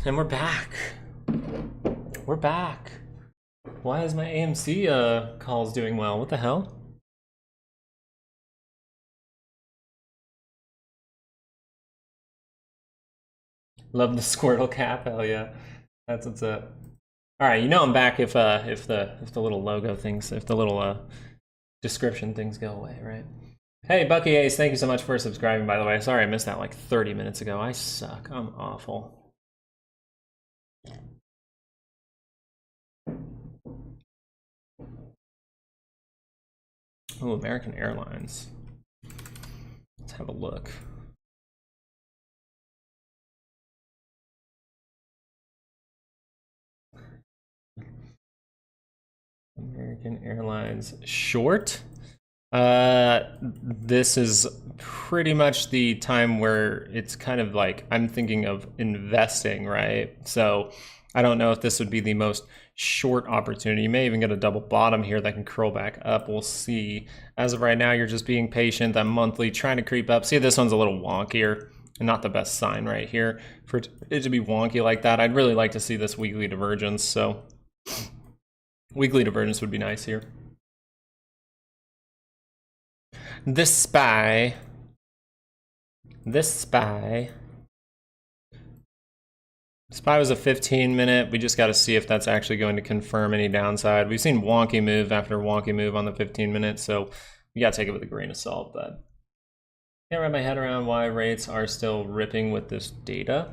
And we're back. We're back. Why is my AMC calls doing well? What the hell? Love the Squirtle cap. Hell yeah, that's what's up. All right, you know I'm back if the little logo things, if the little description things go away, right? Hey, Bucky Ace, thank you so much for subscribing, by the way. Sorry I missed that like 30 minutes ago. I suck. I'm awful. Oh, American Airlines. Let's have a look. American Airlines short. This is pretty much the time where it's kind of like I'm thinking of investing, right? So I don't know if this would be the most short opportunity. You may even get a double bottom here that can curl back up. We'll see. As of right now, you're just being patient. That monthly trying to creep up. See, this one's a little wonkier. Not the best sign right here for it to be wonky like that. I'd really like to see this weekly divergence. So weekly divergence would be nice here. This SPY was a 15-minute. We just got to see if that's actually going to confirm any downside. We've seen wonky move after wonky move on the 15-minute, so you got to take it with a grain of salt. But can't wrap my head around why rates are still ripping with this data.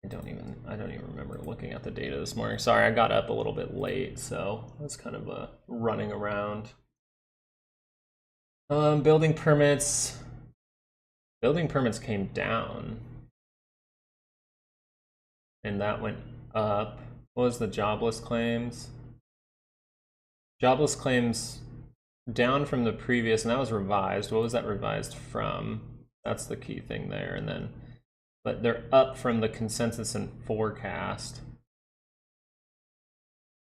I don't even remember looking at the data this morning. Sorry, I got up a little bit late, so I was kind of running around. Building permits came down and that went up. What was the jobless claims? Jobless claims down from the previous, and that was revised. What was that revised from? That's the key thing there. And then, but they're up from the consensus and forecast.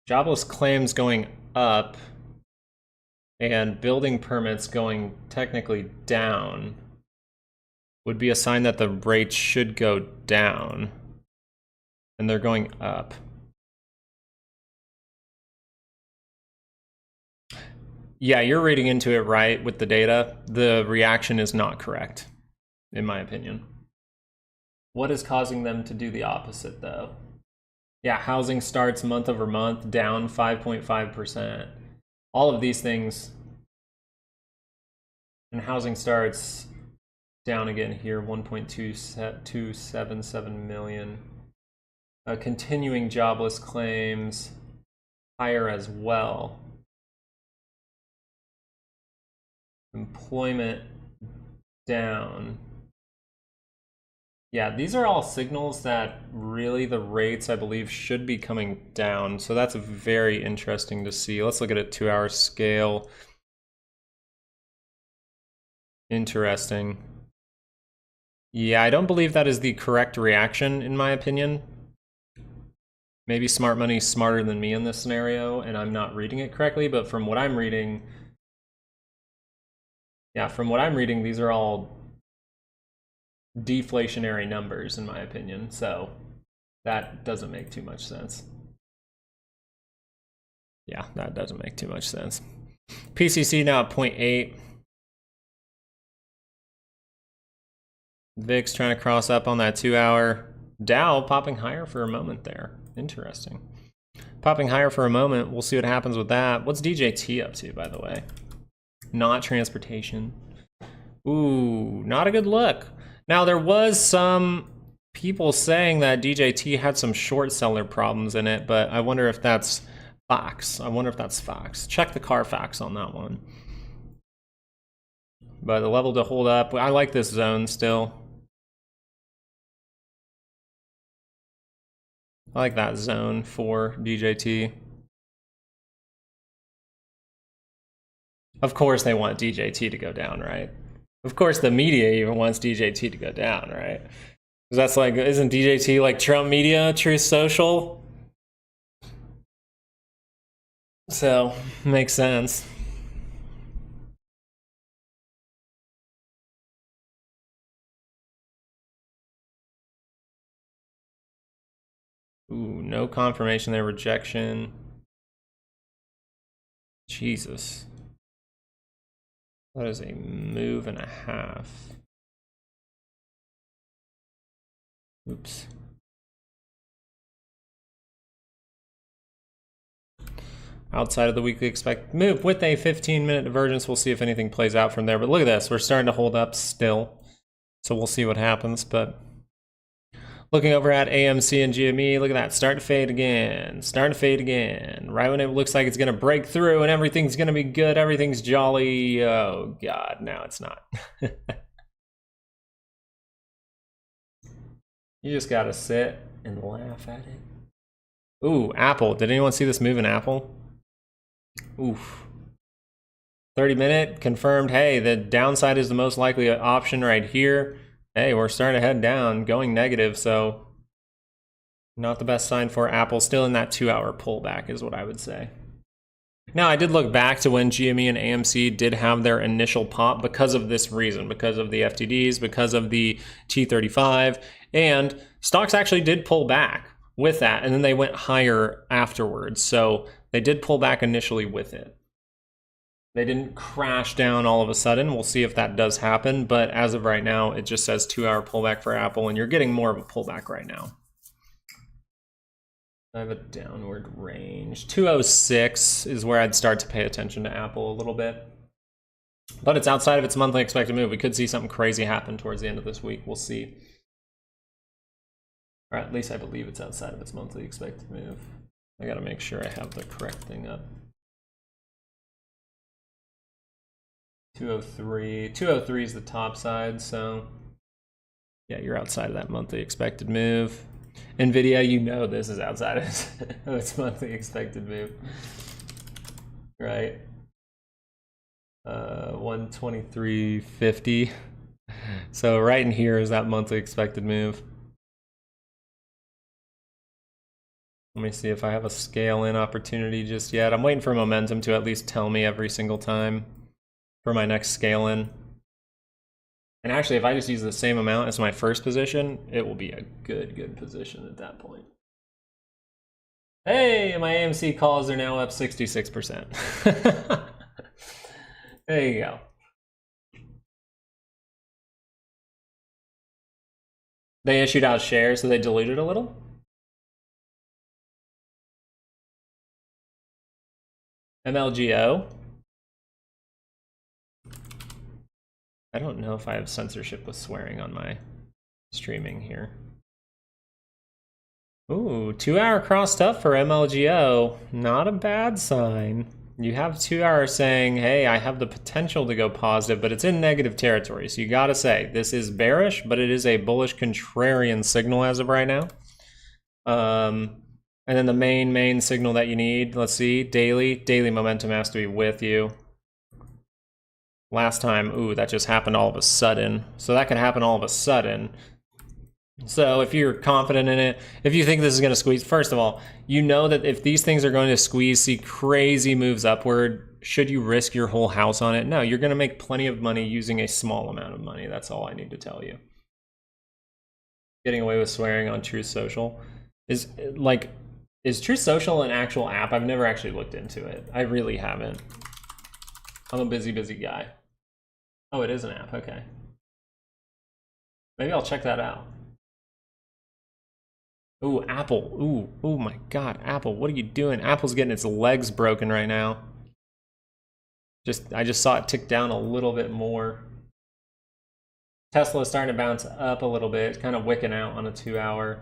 Jobless claims going up and building permits going technically down would be a sign that the rates should go down, and they're going up. Yeah, you're reading into it right with the data. The reaction is not correct, in my opinion. What is causing them to do the opposite, though? Yeah, housing starts month over month down 5.5%. All of these things, and housing starts down again here, 1.277 million. Continuing jobless claims higher as well. Employment down. Yeah, these are all signals that really the rates, I believe, should be coming down. So that's very interesting to see. Let's look at a 2-hour scale. Interesting. Yeah, I don't believe that is the correct reaction, in my opinion. Maybe smart money's smarter than me in this scenario, and I'm not reading it correctly, but from what I'm reading, yeah, from what I'm reading, these are all deflationary numbers, in my opinion. So that doesn't make too much sense. Yeah, that doesn't make too much sense. PCC now at 0.8. VIX trying to cross up on that 2-hour. Dow popping higher for a moment there. Interesting. Popping higher for a moment. We'll see what happens with that. What's DJT up to, by the way? Not transportation. Ooh, not a good look. Now, there was some people saying that DJT had some short seller problems in it, but I wonder if that's Fox. Check the Carfax on that one. But the level to hold up, I like this zone still. I like that zone for DJT. Of course they want DJT to go down, right? Of course the media even wants DJT to go down, right? Because that's like, isn't DJT like Trump media, Truth Social? So, makes sense. Ooh, no confirmation there, rejection. Jesus. That is a move and a half. Oops. Outside of the weekly expected move with a 15-minute divergence. We'll see if anything plays out from there. But look at this. We're starting to hold up still. So we'll see what happens. But looking over at AMC and GME, look at that. Starting to fade again. Starting to fade again. Right when it looks like it's going to break through and everything's going to be good. Everything's jolly. Oh, God. Now it's not. You just got to sit and laugh at it. Ooh, Apple. Did anyone see this move in Apple? Oof. 30-minute confirmed. Hey, the downside is the most likely option right here. Hey, we're starting to head down, going negative, so not the best sign for Apple. Still in that 2-hour pullback is what I would say. Now, I did look back to when GME and AMC did have their initial pop because of this reason, because of the FTDs, because of the T35, and stocks actually did pull back with that, and then they went higher afterwards. So they did pull back initially with it. They didn't crash down all of a sudden. We'll see if that does happen, but as of right now, it just says 2-hour pullback for Apple, and you're getting more of a pullback right now. I have a downward range. 206 is where I'd start to pay attention to Apple a little bit. But it's outside of its monthly expected move. We could see something crazy happen towards the end of this week. We'll see. Or at least I believe it's outside of its monthly expected move. I gotta make sure I have the correct thing up. 203. 203 is the top side, so yeah, you're outside of that monthly expected move. NVDA, you know this is outside of its monthly expected move, right? 123.50. So right in here is that monthly expected move. Let me see if I have a scale in opportunity just yet. I'm waiting for momentum to at least tell me every single time for my next scale in. And actually, if I just use the same amount as my first position, it will be a good position at that point. Hey, my AMC calls are now up 66%. There you go. They issued out shares, so they diluted a little. MLGO. I don't know if I have censorship with swearing on my streaming here. Ooh, 2-hour crossed up for MLGO. Not a bad sign. You have 2 hours saying, hey, I have the potential to go positive, but it's in negative territory. So you gotta say, this is bearish, but it is a bullish contrarian signal as of right now. And then the main signal that you need, let's see, daily momentum has to be with you. Last time, ooh, that just happened all of a sudden. So that can happen all of a sudden. So if you're confident in it, if you think this is going to squeeze, first of all, you know that if these things are going to squeeze, see crazy moves upward, should you risk your whole house on it? No, you're going to make plenty of money using a small amount of money. That's all I need to tell you. Getting away with swearing on Truth Social. Is Truth Social an actual app? I've never actually looked into it. I really haven't. I'm a busy guy. Oh, it is an app, okay. Maybe I'll check that out. Ooh, Apple, ooh, oh my God, Apple, what are you doing? Apple's getting its legs broken right now. I just saw it tick down a little bit more. Tesla's starting to bounce up a little bit, kind of wicking out on a 2-hour.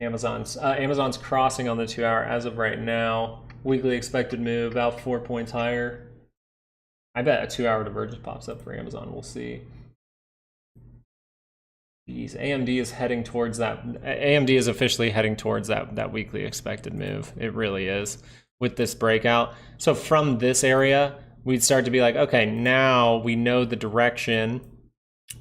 Amazon's crossing on the 2-hour as of right now. Weekly expected move about 4 points higher. I bet a 2-hour divergence pops up for Amazon. We'll see. Jeez, AMD is heading towards that. AMD is officially heading towards that weekly expected move. It really is with this breakout. So from this area, we'd start to be like, okay, now we know the direction.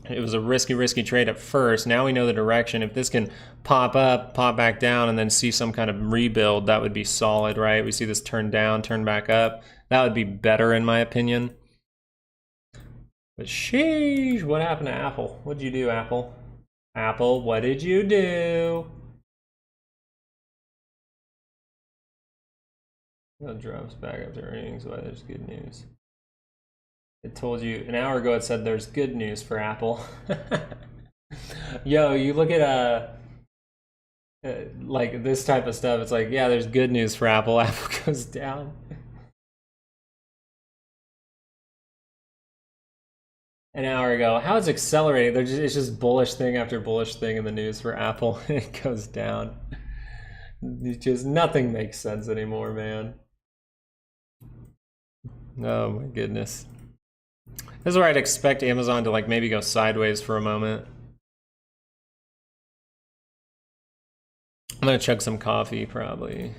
It was a risky trade at first. Now we know the direction. If this can pop up, pop back down, and then see some kind of rebuild, that would be solid, right? We see this turn down, turn back up. That would be better in my opinion. But sheesh, what happened to Apple? What'd you do, Apple? Apple, what did you do? It drops back after earnings. Why there's good news? It told you an hour ago. It said there's good news for Apple. Yo, you look at like this type of stuff. It's like, yeah, there's good news for Apple. Apple goes down. An hour ago. How it's accelerating? It's just bullish thing after bullish thing in the news for Apple. It goes down. It just nothing makes sense anymore, man. Oh my goodness. This is where I'd expect Amazon to like maybe go sideways for a moment. I'm gonna chug some coffee probably.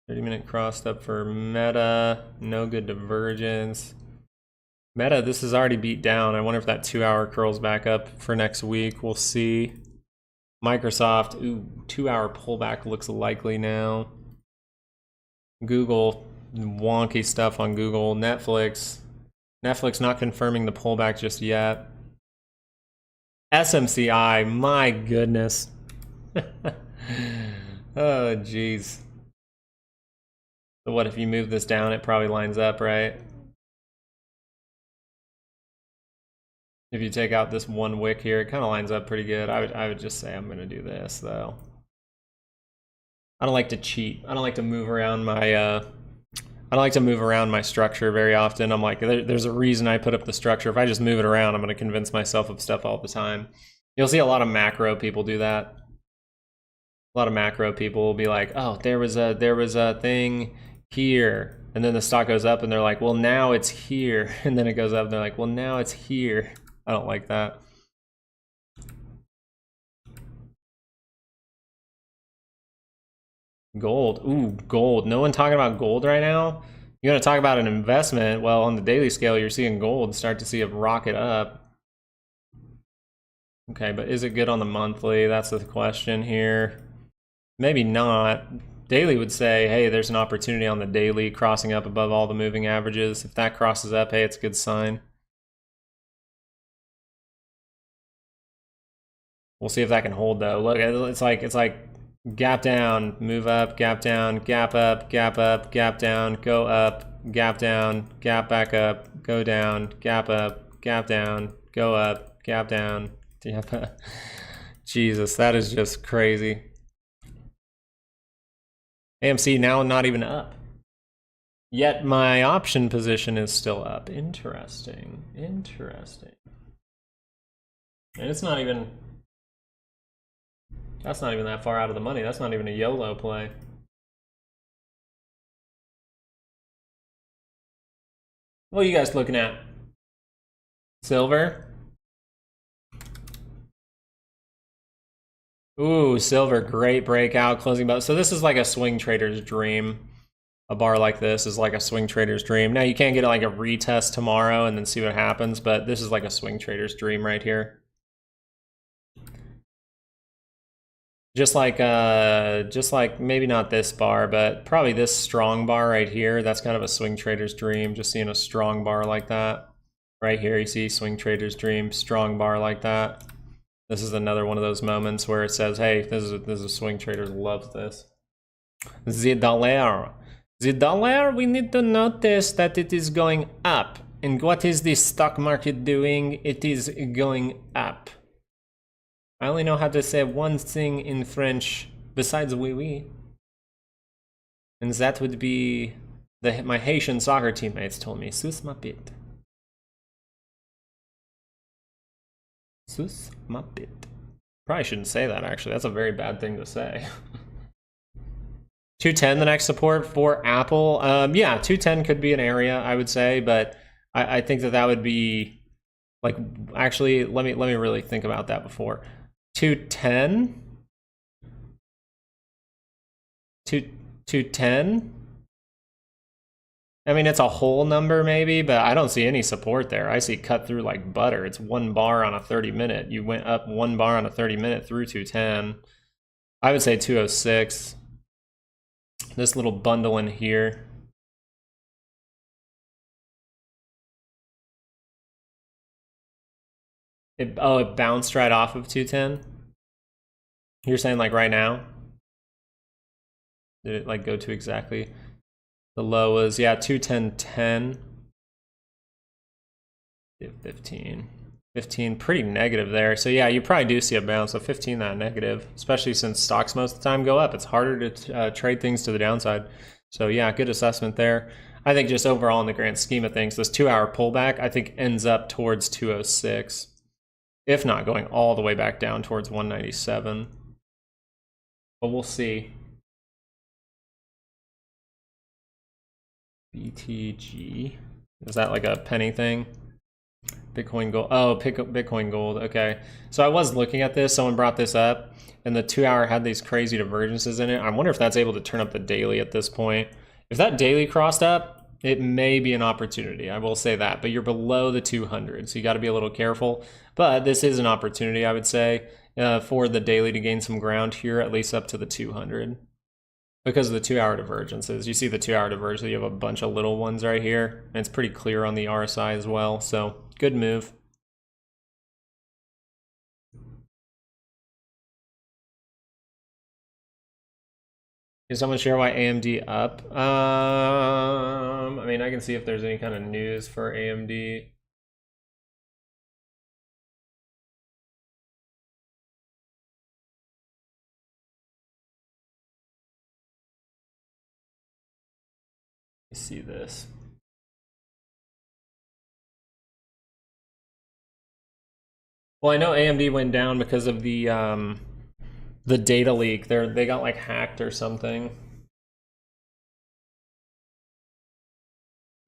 30-minute crossed up for Meta. No good divergence. Meta, this is already beat down. I wonder if that 2-hour curls back up for next week. We'll see. Microsoft, ooh, 2-hour pullback looks likely now. Google, wonky stuff on Google. Netflix not confirming the pullback just yet. SMCI, my goodness. Oh, jeez. So what if you move this down? It probably lines up, right? If you take out this one wick here, it kind of lines up pretty good. I would just say I'm going to do this, though. I don't like to cheat. I don't like to move around my structure very often. I'm like, there's a reason I put up the structure. If I just move it around, I'm going to convince myself of stuff all the time. You'll see a lot of macro people do that. A lot of macro people will be like, oh, there was a thing here, and then the stock goes up and they're like, well, now it's here, and then it goes up and they're like, well, now it's here. I don't like that. Gold. Ooh, gold. No one talking about gold right now? You're going to talk about an investment. Well, on the daily scale, you're seeing gold start to see it rocket up. Okay, but is it good on the monthly? That's the question here. Maybe not. Daily would say, hey, there's an opportunity on the daily crossing up above all the moving averages. If that crosses up, hey, it's a good sign. We'll see if that can hold though. Look, it's like gap down, move up, gap down, gap up, gap up, gap down, go up, gap down, gap back up, go down, gap up, gap down, go up, gap down, gap up. Jesus, that is just crazy. AMC now not even up. Yet my option position is still up. Interesting. Interesting. And it's not even... That's not even that far out of the money. That's not even a YOLO play. What are you guys looking at? Silver? Ooh, silver, great breakout, closing bell. So this is like a swing trader's dream. A bar like this is like a swing trader's dream. Now you can't get like a retest tomorrow and then see what happens, but this is like a swing trader's dream right here. Just like maybe not this bar, but probably this strong bar right here. That's kind of a swing trader's dream, just seeing a strong bar like that. Right here, you see swing trader's dream, strong bar like that. This is another one of those moments where it says, hey, this is a swing trader loves this. The dollar, we need to notice that it is going up. And what is the stock market doing? It is going up. I only know how to say one thing in French besides oui oui. And that would be my Haitian soccer teammates told me, sus ma pit. Sus ma pit. Probably shouldn't say that actually. That's a very bad thing to say. 210 the next support for Apple. Yeah, 210 could be an area I would say, but I think that would be like actually let me really think about that before. 210 210. I mean, it's a whole number maybe, but I don't see any support there. I see cut through like butter. It's 1 bar on a 30-minute. You went up 1 bar on a 30-minute through 210. I would say 206. This little bundle in here. It bounced right off of 210. You're saying like right now? Did it like go to exactly? The low was, yeah, 210.10. 15. 15, pretty negative there. So yeah, you probably do see a bounce. So 15 that negative, especially since stocks most of the time go up. It's harder to trade things to the downside. So yeah, good assessment there. I think just overall in the grand scheme of things, this 2-hour pullback, I think ends up towards 206, if not going all the way back down towards 197. But we'll see. BTG, is that like a penny thing? Bitcoin gold. Oh, pick up Bitcoin gold. Okay. So I was looking at this. Someone brought this up, and the 2-hour had these crazy divergences in it. I wonder if that's able to turn up the daily at this point. If that daily crossed up, it may be an opportunity. I will say that. But you're below the 200, so you got to be a little careful. But this is an opportunity, I would say, for the daily to gain some ground here, at least up to the 200. Because of the 2-hour divergences. You see the 2-hour divergence, you have a bunch of little ones right here. And it's pretty clear on the RSI as well. So good move. Can someone share why AMD up? I mean, I can see if there's any kind of news for AMD. See this. Well, I know AMD went down because of the data leak. They got like hacked or something.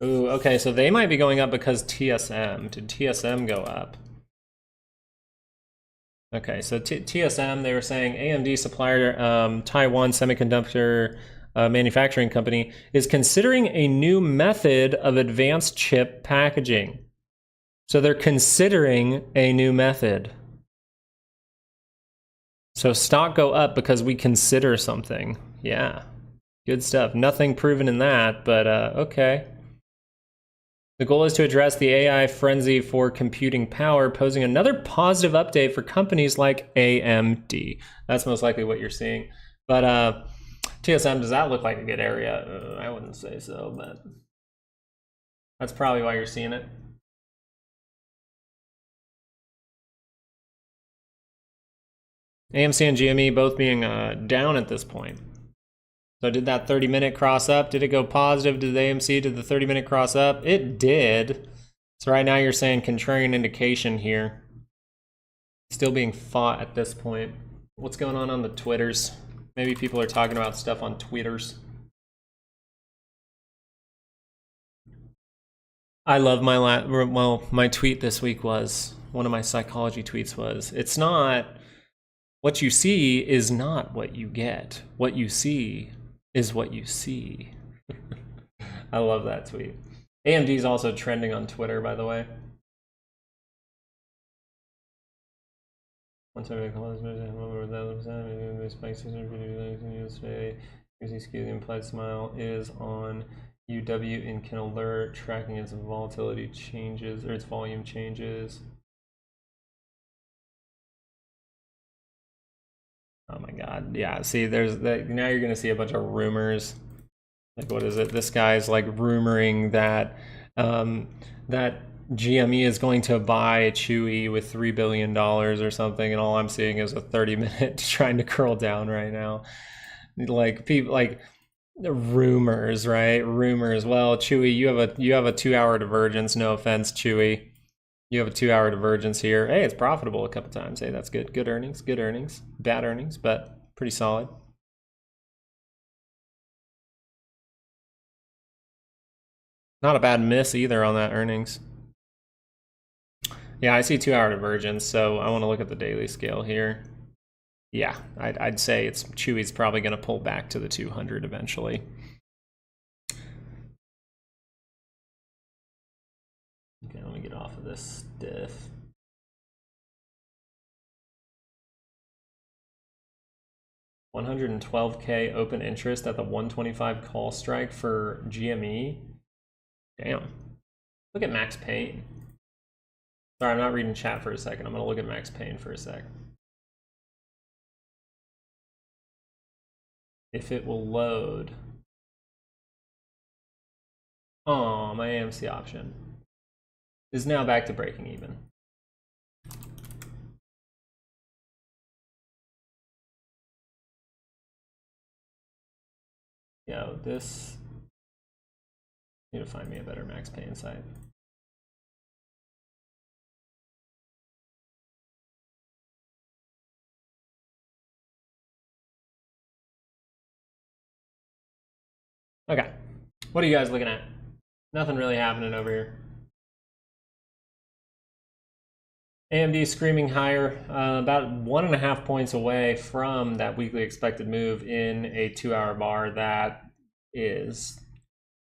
Ooh, okay, so they might be going up because TSM. Did TSM go up? Okay, so TSM, they were saying AMD supplier, Taiwan Semiconductor Manufacturing Company, is considering a new method of advanced chip packaging. So they're considering a new method. So stock go up because we consider something. Yeah, good stuff. Nothing proven in that, but okay. The goal is to address the AI frenzy for computing power, posing another positive update for companies like AMD. That's most likely what you're seeing. But TSM, does that look like a good area? I wouldn't say so, but that's probably why you're seeing it. AMC and GME both being down at this point. So did that 30-minute cross up? Did it go positive? Did the AMC, did the 30-minute cross up? It did. So right now you're saying contrarian indication here. Still being fought at this point. What's going on the Twitters? Maybe people are talking about stuff on Twitters. I love my tweet this week was, one of my psychology tweets was, it's not, what you see is not what you get. What you see is what you see. I love that tweet. AMD is also trending on Twitter, by the way. One time I call this spike yesterday. The implied smile is on UW in can alert tracking its volatility changes or its volume changes. Oh my god, yeah, see there's that. Now you're gonna see a bunch of rumors. Like, what is it? This guy's like rumoring that that GME is going to buy Chewy with $3 billion or something, and all I'm seeing is a 30-minute trying to curl down right now. Like people like rumors, right? Rumors. Well, Chewy, you have a 2-hour divergence. No offense, Chewy. You have a 2-hour divergence here. Hey, it's profitable a couple times. Hey, that's good. Good earnings. Good earnings. Bad earnings, but pretty solid. Not a bad miss either on that earnings. Yeah, I see 2-hour divergence, so I want to look at the daily scale here. Yeah, I'd say it's Chewy's probably going to pull back to the 200 eventually. Okay, let me get off of this diff. $112K open interest at the 125 call strike for GME. Damn. Look at Max Payne. Sorry, I'm not reading chat for a second. I'm going to look at Max Payne for a sec. If it will load. Oh, my AMC option is now back to breaking even. Yo, this, need to find me a better max pay site. Okay, what are you guys looking at? Nothing really happening over here. AMD screaming higher, about 1.5 points away from that weekly expected move in a 2-hour bar. That is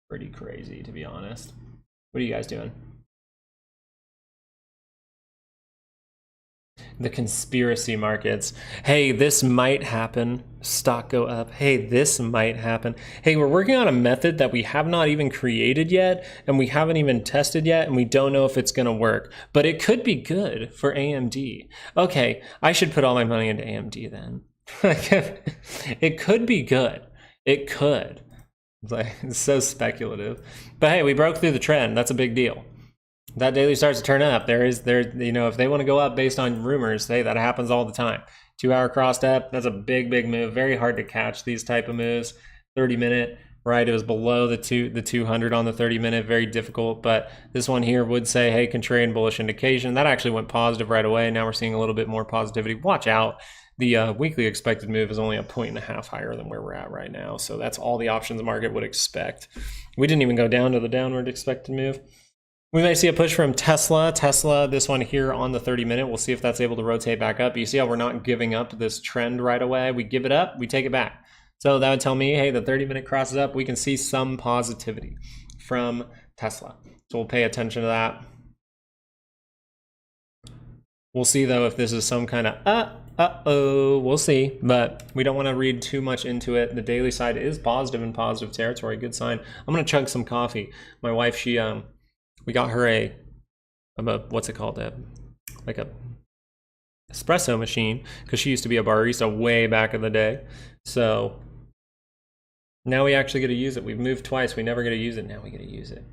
pretty crazy, to be honest. What are you guys doing? The conspiracy markets. Hey, this might happen. Stock go up. Hey, this might happen. Hey, we're working on a method that we have not even created yet, and we haven't even tested yet, and we don't know if it's going to work. But it could be good for AMD. Okay, I should put all my money into AMD then. It could be good. It could. It's so speculative. But hey, we broke through the trend. That's a big deal. That daily starts to turn up. If they want to go up based on rumors, hey, that happens all the time. 2-hour crossed up, that's a big move. Very hard to catch these type of moves. 30-minute, right? It was below the 200 on the 30-minute, very difficult. But this one here would say, hey, contrarian bullish indication. That actually went positive right away. Now we're seeing a little bit more positivity. Watch out. The weekly expected move is only 1.5 points higher than where we're at right now. So that's all the options market would expect. We didn't even go down to the downward expected move. We may see a push from Tesla. This one here on the 30-minute. We'll see if that's able to rotate back up. You see how we're not giving up this trend right away? We give it up, we take it back. So that would tell me, hey, the 30-minute crosses up. We can see some positivity from Tesla. So we'll pay attention to that. We'll see, though, if this is some kind of we'll see. But we don't want to read too much into it. The daily side is positive in positive territory. Good sign. I'm going to chug some coffee. My wife, we got her a what's it called? Like a espresso machine, because she used to be a barista way back in the day. So now we actually get to use it. We've moved twice. We never get to use it. Now we get to use it.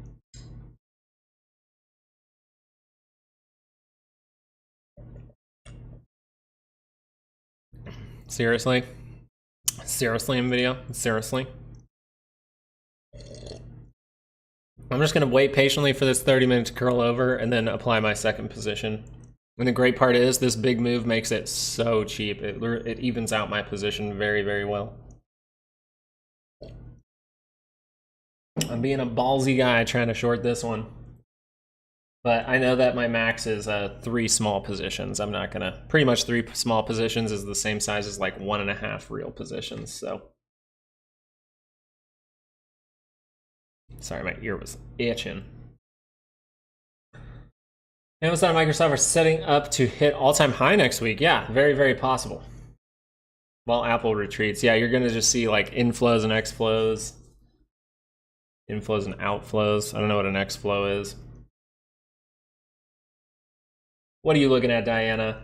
Seriously? Seriously, NVIDIA? Seriously? I'm just going to wait patiently for this 30-minute to curl over and then apply my second position. And the great part is this big move makes it so cheap. It evens out my position very well. I'm being a ballsy guy trying to short this one. But I know that my max is 3 small positions. I'm not going to... Pretty much 3 small positions is the same size as like 1.5 real positions, so... Sorry, my ear was itching. Amazon and Microsoft are setting up to hit all-time high next week. Yeah, very possible. While Apple retreats. Yeah, you're going to just see like inflows and exflows. Inflows and outflows. I don't know what an exflow is. What are you looking at, Diana?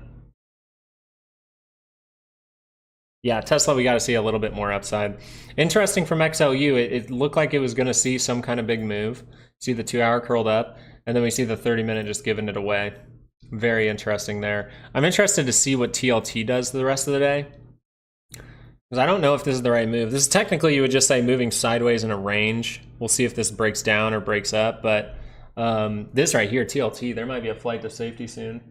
Yeah, Tesla, we got to see a little bit more upside. Interesting from XLU, it looked like it was going to see some kind of big move. See the 2-hour curled up, and then we see the 30-minute just giving it away. Very interesting there. I'm interested to see what TLT does the rest of the day, because I don't know if this is the right move. This is technically, you would just say moving sideways in a range. We'll see if this breaks down or breaks up, but this right here, TLT, there might be a flight to safety soon.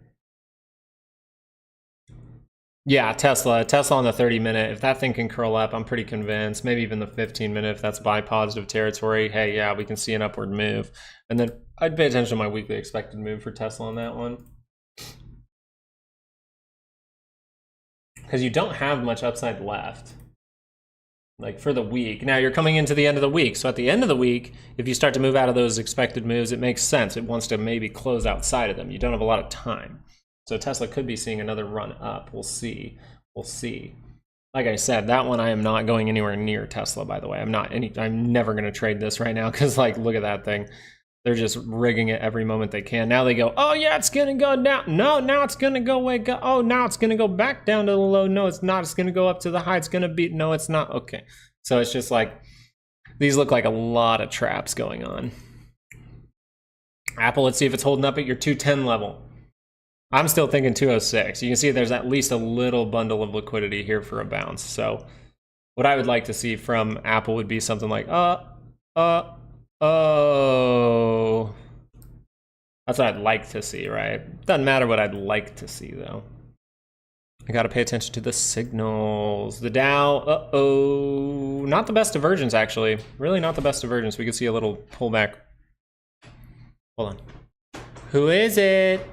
Yeah, Tesla on the 30-minute. If that thing can curl up, I'm pretty convinced. Maybe even the 15-minute, if that's buy positive territory. Hey, yeah, we can see an upward move. And then I'd pay attention to my weekly expected move for Tesla on that one. Because you don't have much upside left, like for the week. Now you're coming into the end of the week. So at the end of the week, if you start to move out of those expected moves, it makes sense. It wants to maybe close outside of them. You don't have a lot of time. So Tesla could be seeing another run up. We'll see. We'll see. Like I said, that one I am not going anywhere near Tesla, by the way. I'm never going to trade this right now, because like, look at that thing. They're just rigging it every moment they can. Now they go, oh yeah, it's going to go down. No, now it's going to go away. Oh, now it's going to go back down to the low. No, it's not. It's going to go up to the high. It's going to be, no, it's not. Okay. So it's just like, these look like a lot of traps going on. Apple, let's see if it's holding up at your 210 level. I'm still thinking 206. You can see there's at least a little bundle of liquidity here for a bounce. So what I would like to see from Apple would be something like, oh. That's what I'd like to see, right? Doesn't matter what I'd like to see, though. I gotta pay attention to the signals. The Dow, uh-oh. Not the best divergence, actually. Really not the best divergence. We could see a little pullback. Hold on. Who is it?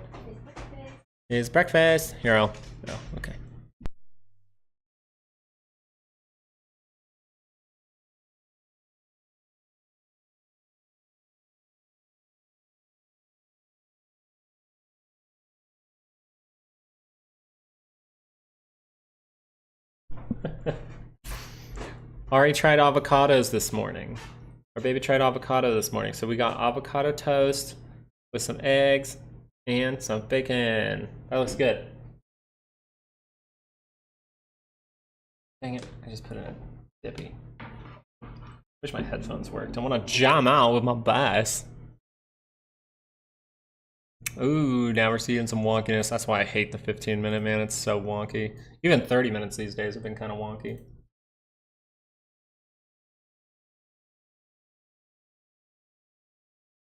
It's breakfast. Here, oh, okay. Ari tried avocados this morning. Our baby tried avocado this morning. So we got avocado toast with some eggs and some bacon. That looks good. Dang it, I just put in a dippy. Wish my headphones worked. I want to jam out with my bass. Ooh, now we're seeing some wonkiness. That's why I hate the 15-minute, man. It's so wonky. Even 30 minutes these days have been kind of wonky.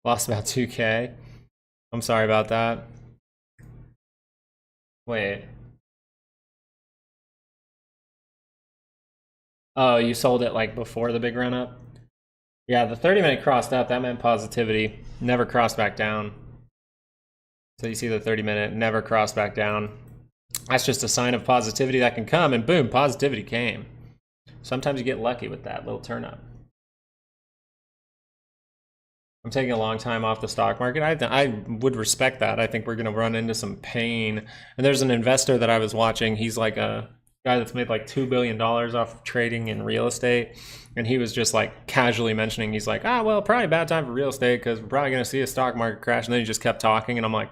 Lost about 2K. I'm sorry about that. Wait. Oh, you sold it like before the big run up? Yeah, the 30-minute crossed up. That meant positivity. Never crossed back down. So you see the 30-minute never crossed back down. That's just a sign of positivity that can come, and boom, positivity came. Sometimes you get lucky with that little turn up. I'm taking a long time off the stock market. I would respect that. I think we're going to run into some pain. And there's an investor that I was watching. He's like a guy that's made like $2 billion off trading in real estate. And he was just like casually mentioning, he's like, well, probably a bad time for real estate because we're probably going to see a stock market crash. And then he just kept talking. And I'm like,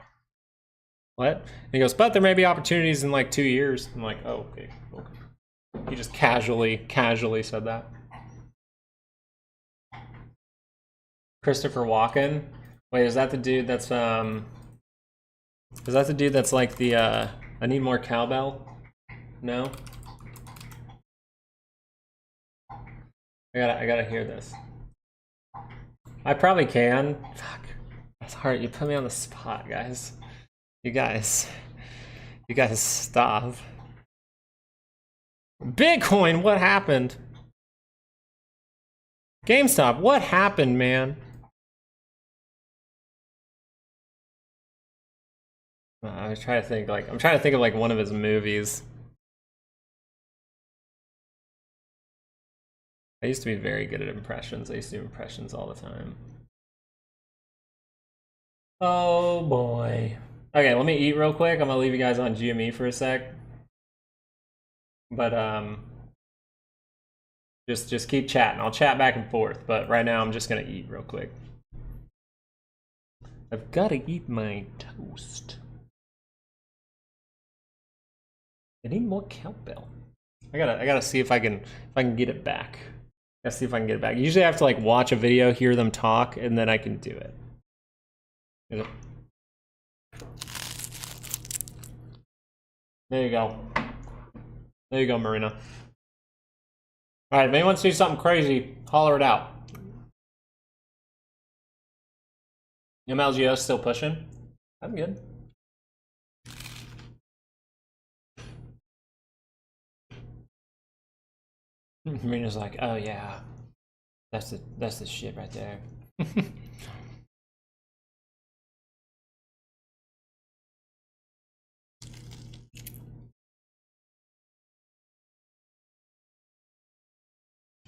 what? And he goes, but there may be opportunities in like 2 years. I'm like, oh, okay. He just casually said that. Christopher Walken. Wait, is that the dude that's is that the dude that's like the I need more cowbell? No? I gotta hear this. I probably can. Fuck. That's hard. You put me on the spot, guys. You guys stop. Bitcoin, what happened? GameStop, what happened, man? I was trying to think I'm trying to think of like one of his movies. I used to be very good at impressions. I used to do impressions all the time. Oh boy. Okay, let me eat real quick. I'm gonna leave you guys on GME for a sec. But just keep chatting. I'll chat back and forth, but right now I'm just gonna eat real quick. I've gotta eat my toast. I need more cowbell. I gotta see if I can get it back. Let's see if I can get it back. Usually I have to like watch a video, hear them talk, and then I can do it. There you go. There you go, Marina. All right, if anyone sees something crazy, holler it out. MLGO still pushing? I'm good. Marina's like, oh yeah, that's the shit right there.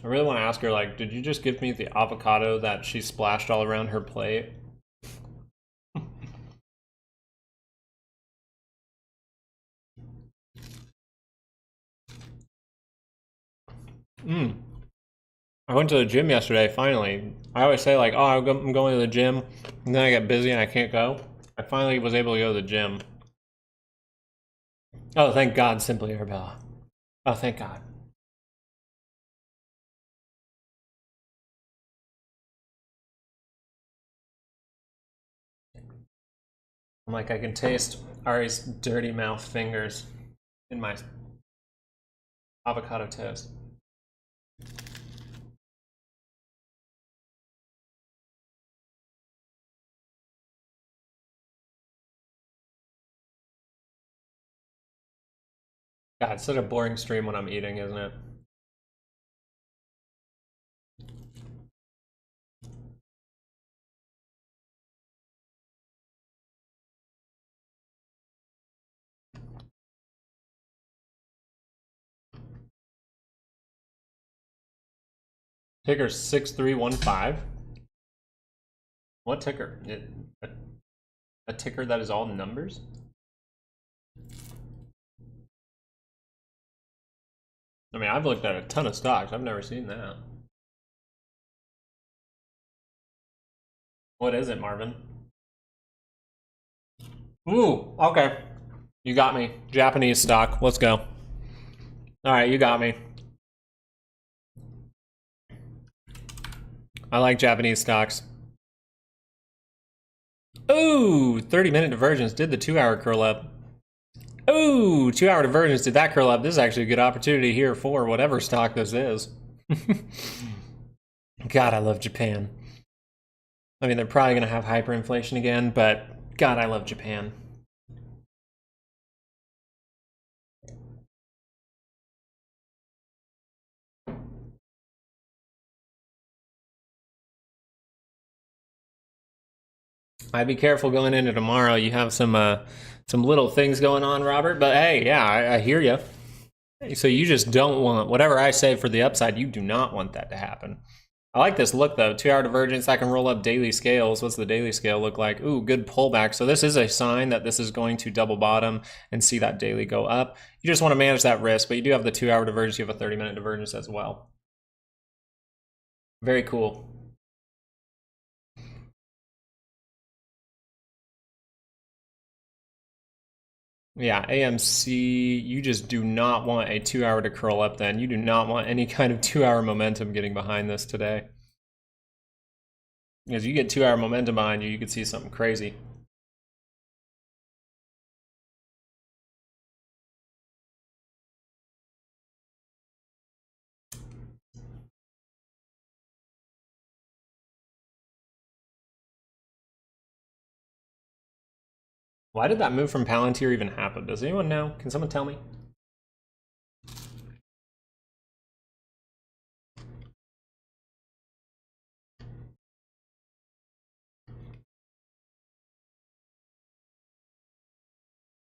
I really want to ask her, like, did you just give me the avocado that she splashed all around her plate? I went to the gym yesterday, finally. I always say, like, oh, I'm going to the gym, and then I get busy and I can't go. I finally was able to go to the gym. Oh, thank God, Simply Arabella. Oh, thank God. I'm like, I can taste Ari's dirty mouth fingers in my avocado toast. God, it's such a boring stream when I'm eating, isn't it? Ticker 6315. What ticker? A ticker that is all numbers? I mean, I've looked at a ton of stocks. I've never seen that. What is it, Marvin? Ooh, okay. You got me. Japanese stock. Let's go. All right, you got me. I like Japanese stocks. Ooh, 30-minute divergence did the 2-hour curl up. Ooh, 2-hour divergence did that curl up. This is actually a good opportunity here for whatever stock this is. God, I love Japan. I mean, they're probably going to have hyperinflation again, but God, I love Japan. I'd be careful going into tomorrow. You have some little things going on, Robert. But hey, yeah, I hear you. So you just don't want whatever I say for the upside. You do not want that to happen. I like this look though. 2-hour divergence. I can roll up daily scales. What's the daily scale look like? Ooh, good pullback. So this is a sign that this is going to double bottom and see that daily go up. You just want to manage that risk, but you do have the 2-hour divergence. You have a 30-minute divergence as well. Very cool. Yeah, AMC, you just do not want a 2-hour to curl up then. You do not want any kind of 2-hour momentum getting behind this today. Because you get 2-hour momentum behind you, you could see something crazy. Why did that move from Palantir even happen? Does anyone know? Can someone tell me?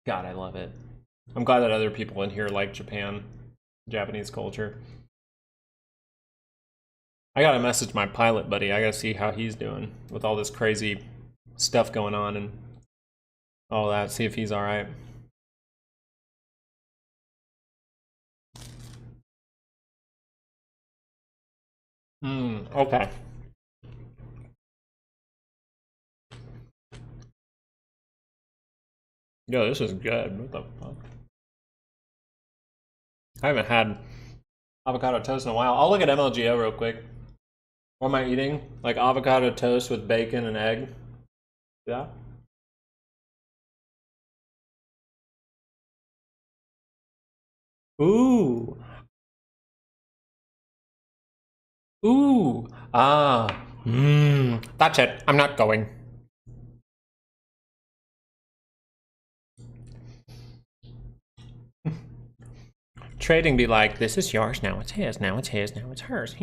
God, I love it. I'm glad that other people in here like Japan, Japanese culture. I gotta message my pilot buddy. I gotta see how he's doing with all this crazy stuff going on and all that. See if he's all right. Okay. Yo, this is good. What the fuck? I haven't had avocado toast in a while. I'll look at MLGO real quick. What am I eating? Like avocado toast with bacon and egg? Yeah. Ooh. Ooh. Ah. That's it. I'm not going. Trading be like, this is yours, now it's his, now it's his, now it's hers.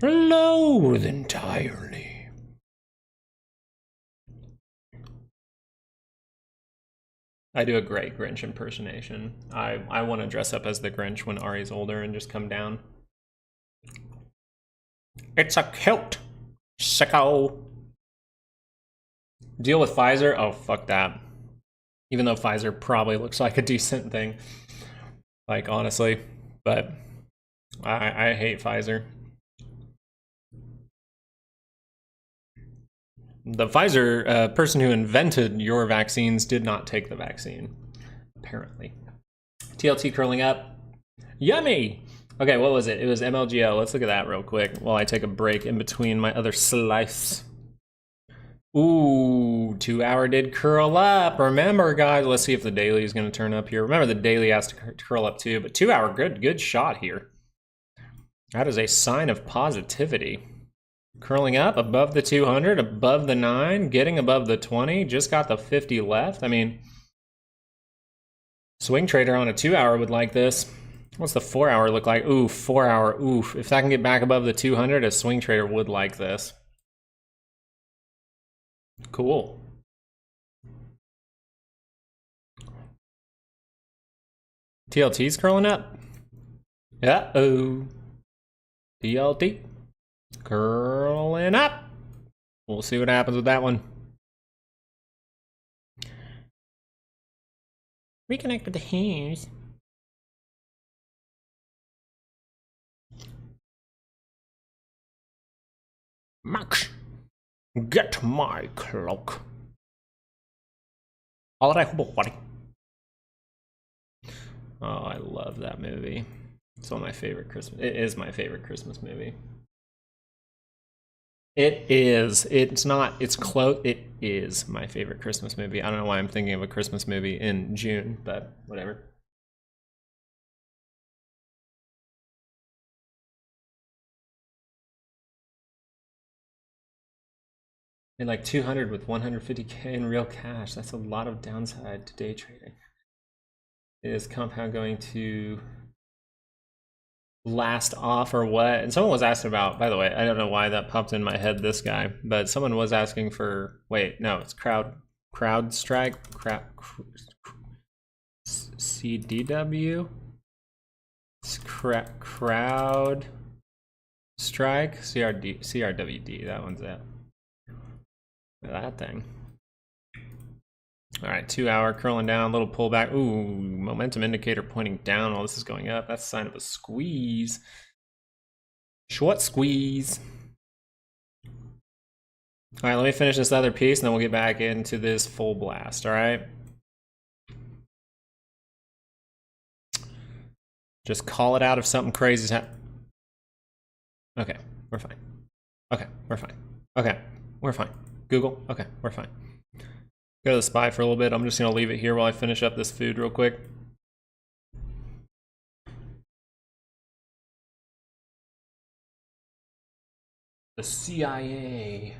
Loathe entirely. I do a great Grinch impersonation. I want to dress up as the Grinch when Ari's older and just come down. It's a kilt, sicko. Deal with Pfizer? Oh, fuck that. Even though Pfizer probably looks like a decent thing. Like, honestly. But I hate Pfizer. The Pfizer person who invented your vaccines did not take the vaccine, apparently. TLT curling up. Yummy! Okay, what was it? It was MLGO. Let's look at that real quick while I take a break in between my other slice. Ooh, 2 hour did curl up. Remember, guys, let's see if the daily is going to turn up here. Remember, the daily has to curl up too, but 2 hour, good shot here. That is a sign of positivity. Curling up above the 200, above the 9, getting above the 20, just got the 50 left. I mean, swing trader on a 2 hour would like this. What's the 4 hour look like? Ooh, 4 hour, oof. If I can get back above the 200, a swing trader would like this. Cool. TLT's curling up. Uh-oh. TLT. Curling up. We'll see what happens with that one. Reconnect with the hairs. Max, get my cloak. All right, buddy. Oh, I love that movie. It's one of my favorite Christmas. It is my favorite Christmas movie. It is. It's not. It's close. It is my favorite Christmas movie. I don't know why I'm thinking of a Christmas movie in June, but whatever. And like 200 with 150K in real cash. That's a lot of downside to day trading. Is compound going to last off or what? And someone was asking about, by the way, I don't know why that popped in my head, this guy, but someone was asking for, wait, no, it's crowd strike, CDW, it's crowd strike, CRWD, that one's it. That thing. All right, 2 hour curling down, little pullback. Ooh, momentum indicator pointing down while this is going up. That's a sign of a squeeze. Short squeeze. All right, let me finish this other piece and then we'll get back into this full blast, all right? Just call it out if something crazy is happening. Okay, we're fine. Okay, we're fine. Okay, we're fine. Google, okay, we're fine. Go to the SPY for a little bit. I'm just gonna leave it here while I finish up this food real quick. The CIA.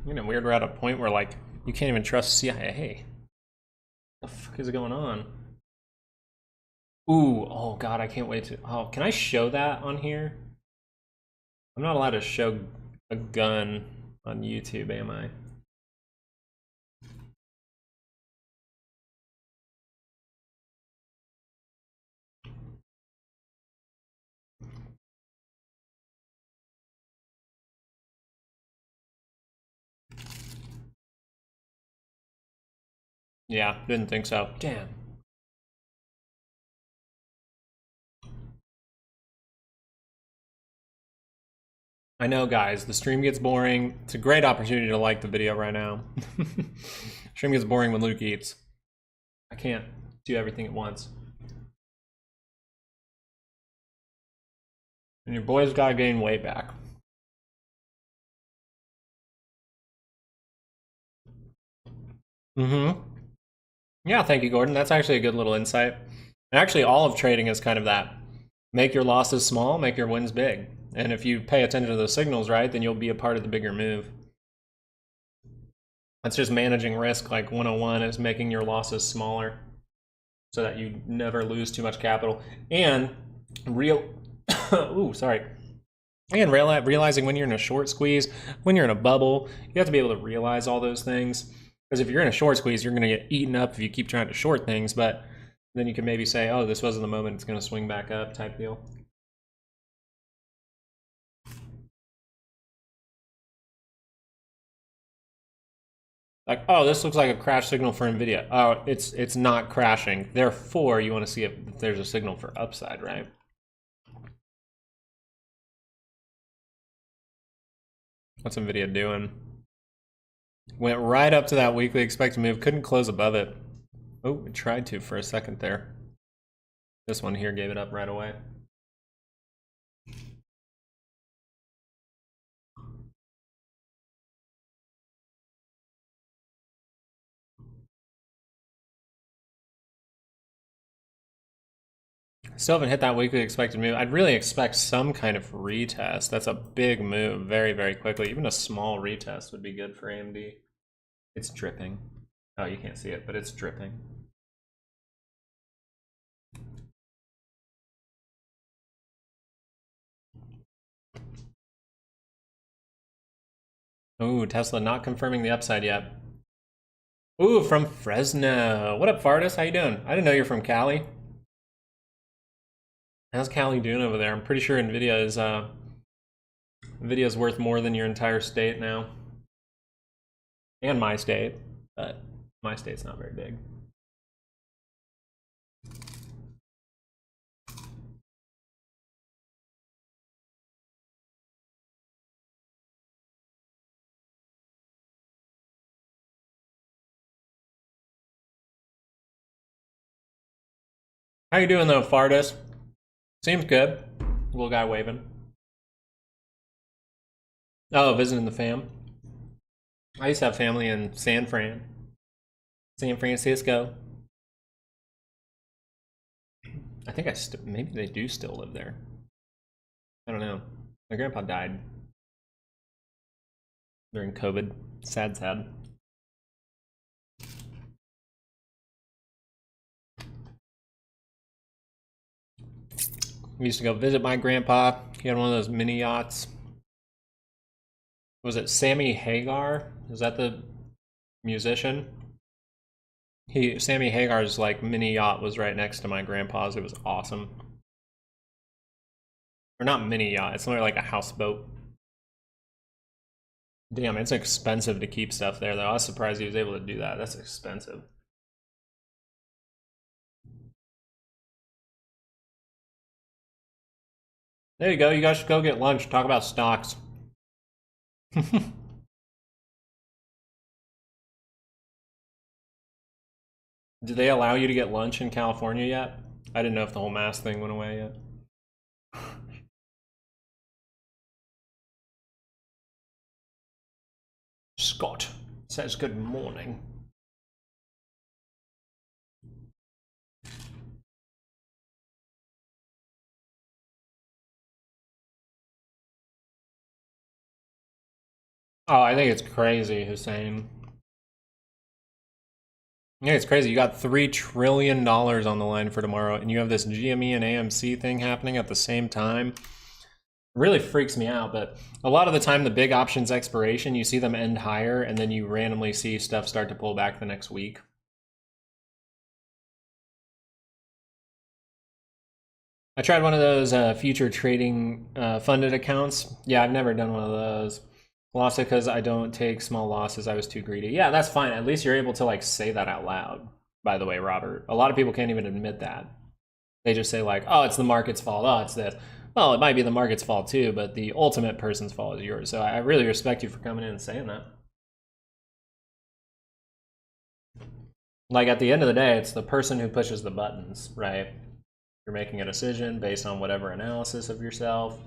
You know, weird, we're at a point where like you can't even trust CIA. What the fuck is going on? Ooh, oh god, I can't wait to. Oh, can I show that on here? I'm not allowed to show a gun on YouTube, am I? Yeah, didn't think so. Damn. I know, guys, the stream gets boring. It's a great opportunity to like the video right now. Stream gets boring when Luke eats. I can't do everything at once. And your boy's gotta gain weight back. Mm-hmm. Yeah, thank you, Gordon. That's actually a good little insight. And actually, all of trading is kind of that. Make your losses small, make your wins big. And if you pay attention to the signals, right, then you'll be a part of the bigger move. That's just managing risk. Like 101 is making your losses smaller so that you never lose too much capital. And And realizing when you're in a short squeeze, when you're in a bubble, you have to be able to realize all those things. Because if you're in a short squeeze, you're going to get eaten up if you keep trying to short things. But then you can maybe say, oh, this wasn't the moment, it's going to swing back up type deal. Like, oh, this looks like a crash signal for NVIDIA. Oh, it's not crashing. Therefore, you want to see if there's a signal for upside, right? What's NVIDIA doing? Went right up to that weekly expected move. Couldn't close above it. Oh, it tried to for a second there. This one here gave it up right away. Still haven't hit that weekly expected move. I'd really expect some kind of retest. That's a big move very, very quickly. Even a small retest would be good for AMD. It's dripping. Oh, you can't see it, but it's dripping. Ooh, Tesla not confirming the upside yet. Ooh, from Fresno. What up, Fardus? How you doing? I didn't know you're from Cali. How's Cali doing over there? I'm pretty sure NVIDIA is worth more than your entire state now. And my state, but my state's not very big. How you doing though, Fardus? Seems good. Little guy waving. Oh, visiting the fam. I used to have family in San Francisco. I think maybe they do still live there. I don't know. My grandpa died during COVID. Sad, sad. We used to go visit my grandpa. He had one of those mini yachts. Was it Sammy Hagar? Is that the musician? Sammy Hagar's like mini yacht was right next to my grandpa's. It was awesome. Or not mini yacht, it's more like a houseboat. Damn, it's expensive to keep stuff there though. I was surprised he was able to do that. That's expensive. There you go. You guys should go get lunch. Talk about stocks. Did they allow you to get lunch in California yet? I didn't know if the whole mask thing went away yet. Scott says good morning. Oh, I think it's crazy, Hussein. Yeah, it's crazy. You got $3 trillion on the line for tomorrow, and you have this GME and AMC thing happening at the same time. It really freaks me out, but a lot of the time, the big options expiration, you see them end higher, and then you randomly see stuff start to pull back the next week. I tried one of those future trading funded accounts. Yeah, I've never done one of those. Lost it because I don't take small losses. I was too greedy. Yeah, that's fine. At least you're able to like say that out loud, by the way, Robert. A lot of people can't even admit that. They just say like, oh, it's the market's fault. Oh, it's this. Well, it might be the market's fault too, but the ultimate person's fault is yours. So I really respect you for coming in and saying that. Like at the end of the day, it's the person who pushes the buttons, right? You're making a decision based on whatever analysis of yourself.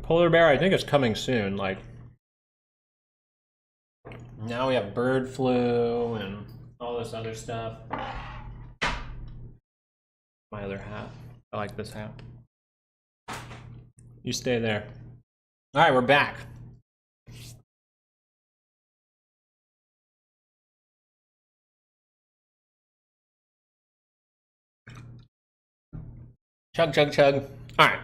Polar bear, I think it's coming soon. Like now we have bird flu and all this other stuff. My other hat. I like this hat. You stay there. All right, we're back. Chug, chug, chug. All right.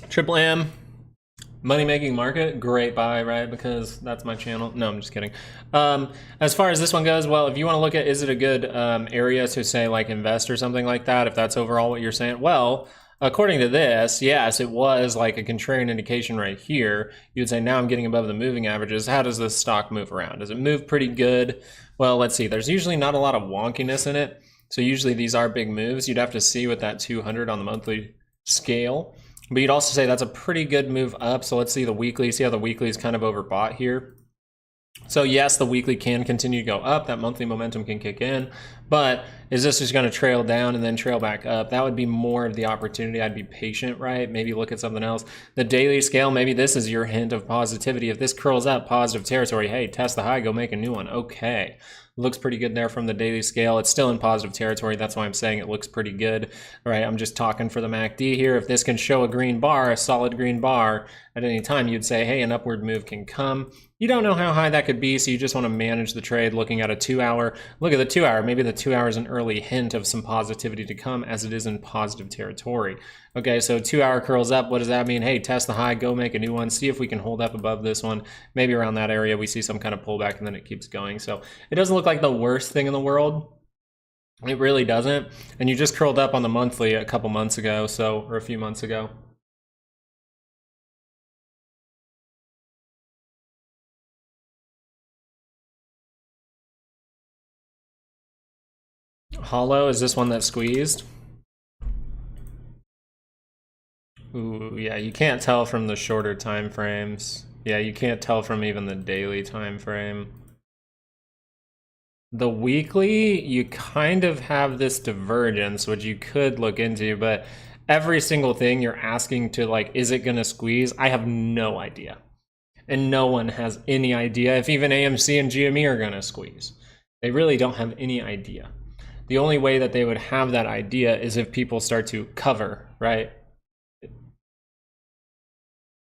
Triple M, money making market, great buy, right? Because that's my channel. No, I'm just kidding. As far as this one goes, well, if you want to look at, is it a good area to say like invest or something like that? If that's overall what you're saying, well, according to this, yes, it was like a contrarian indication right here. You would say now I'm getting above the moving averages. How does this stock move around? Does it move pretty good? Well, let's see. There's usually not a lot of wonkiness in it. So usually these are big moves. You'd have to see with that 200 on the monthly scale. But you'd also say that's a pretty good move up. So let's see the weekly. See how the weekly is kind of overbought here. So yes, the weekly can continue to go up. That monthly momentum can kick in. But is this just going to trail down and then trail back up? That would be more of the opportunity. I'd be patient, right? Maybe look at something else. The daily scale, maybe this is your hint of positivity. If this curls up, positive territory, hey, test the high, go make a new one. Okay. Looks pretty good there from the daily scale. It's still in positive territory. That's why I'm saying it looks pretty good, right? I'm just talking for the MACD here. If this can show a green bar, a solid green bar at any time, you'd say, hey, an upward move can come. You don't know how high that could be, so you just want to manage the trade looking at a 2 hour. Look at the 2 hour. Maybe the 2 hour is an early hint of some positivity to come as it is in positive territory. Okay, so 2 hour curls up. What does that mean? Hey, test the high, go make a new one, see if we can hold up above this one. Maybe around that area we see some kind of pullback and then it keeps going. So it doesn't look like the worst thing in the world. It really doesn't. And you just curled up on the monthly a couple months ago, or a few months ago. Hollow, is this one that squeezed? Ooh, yeah, you can't tell from the shorter time frames. Yeah, you can't tell from even the daily time frame. The weekly, you kind of have this divergence, which you could look into, but every single thing you're asking to, like, is it gonna squeeze? I have no idea. And no one has any idea if even AMC and GME are gonna squeeze. They really don't have any idea. The only way that they would have that idea is if people start to cover, right?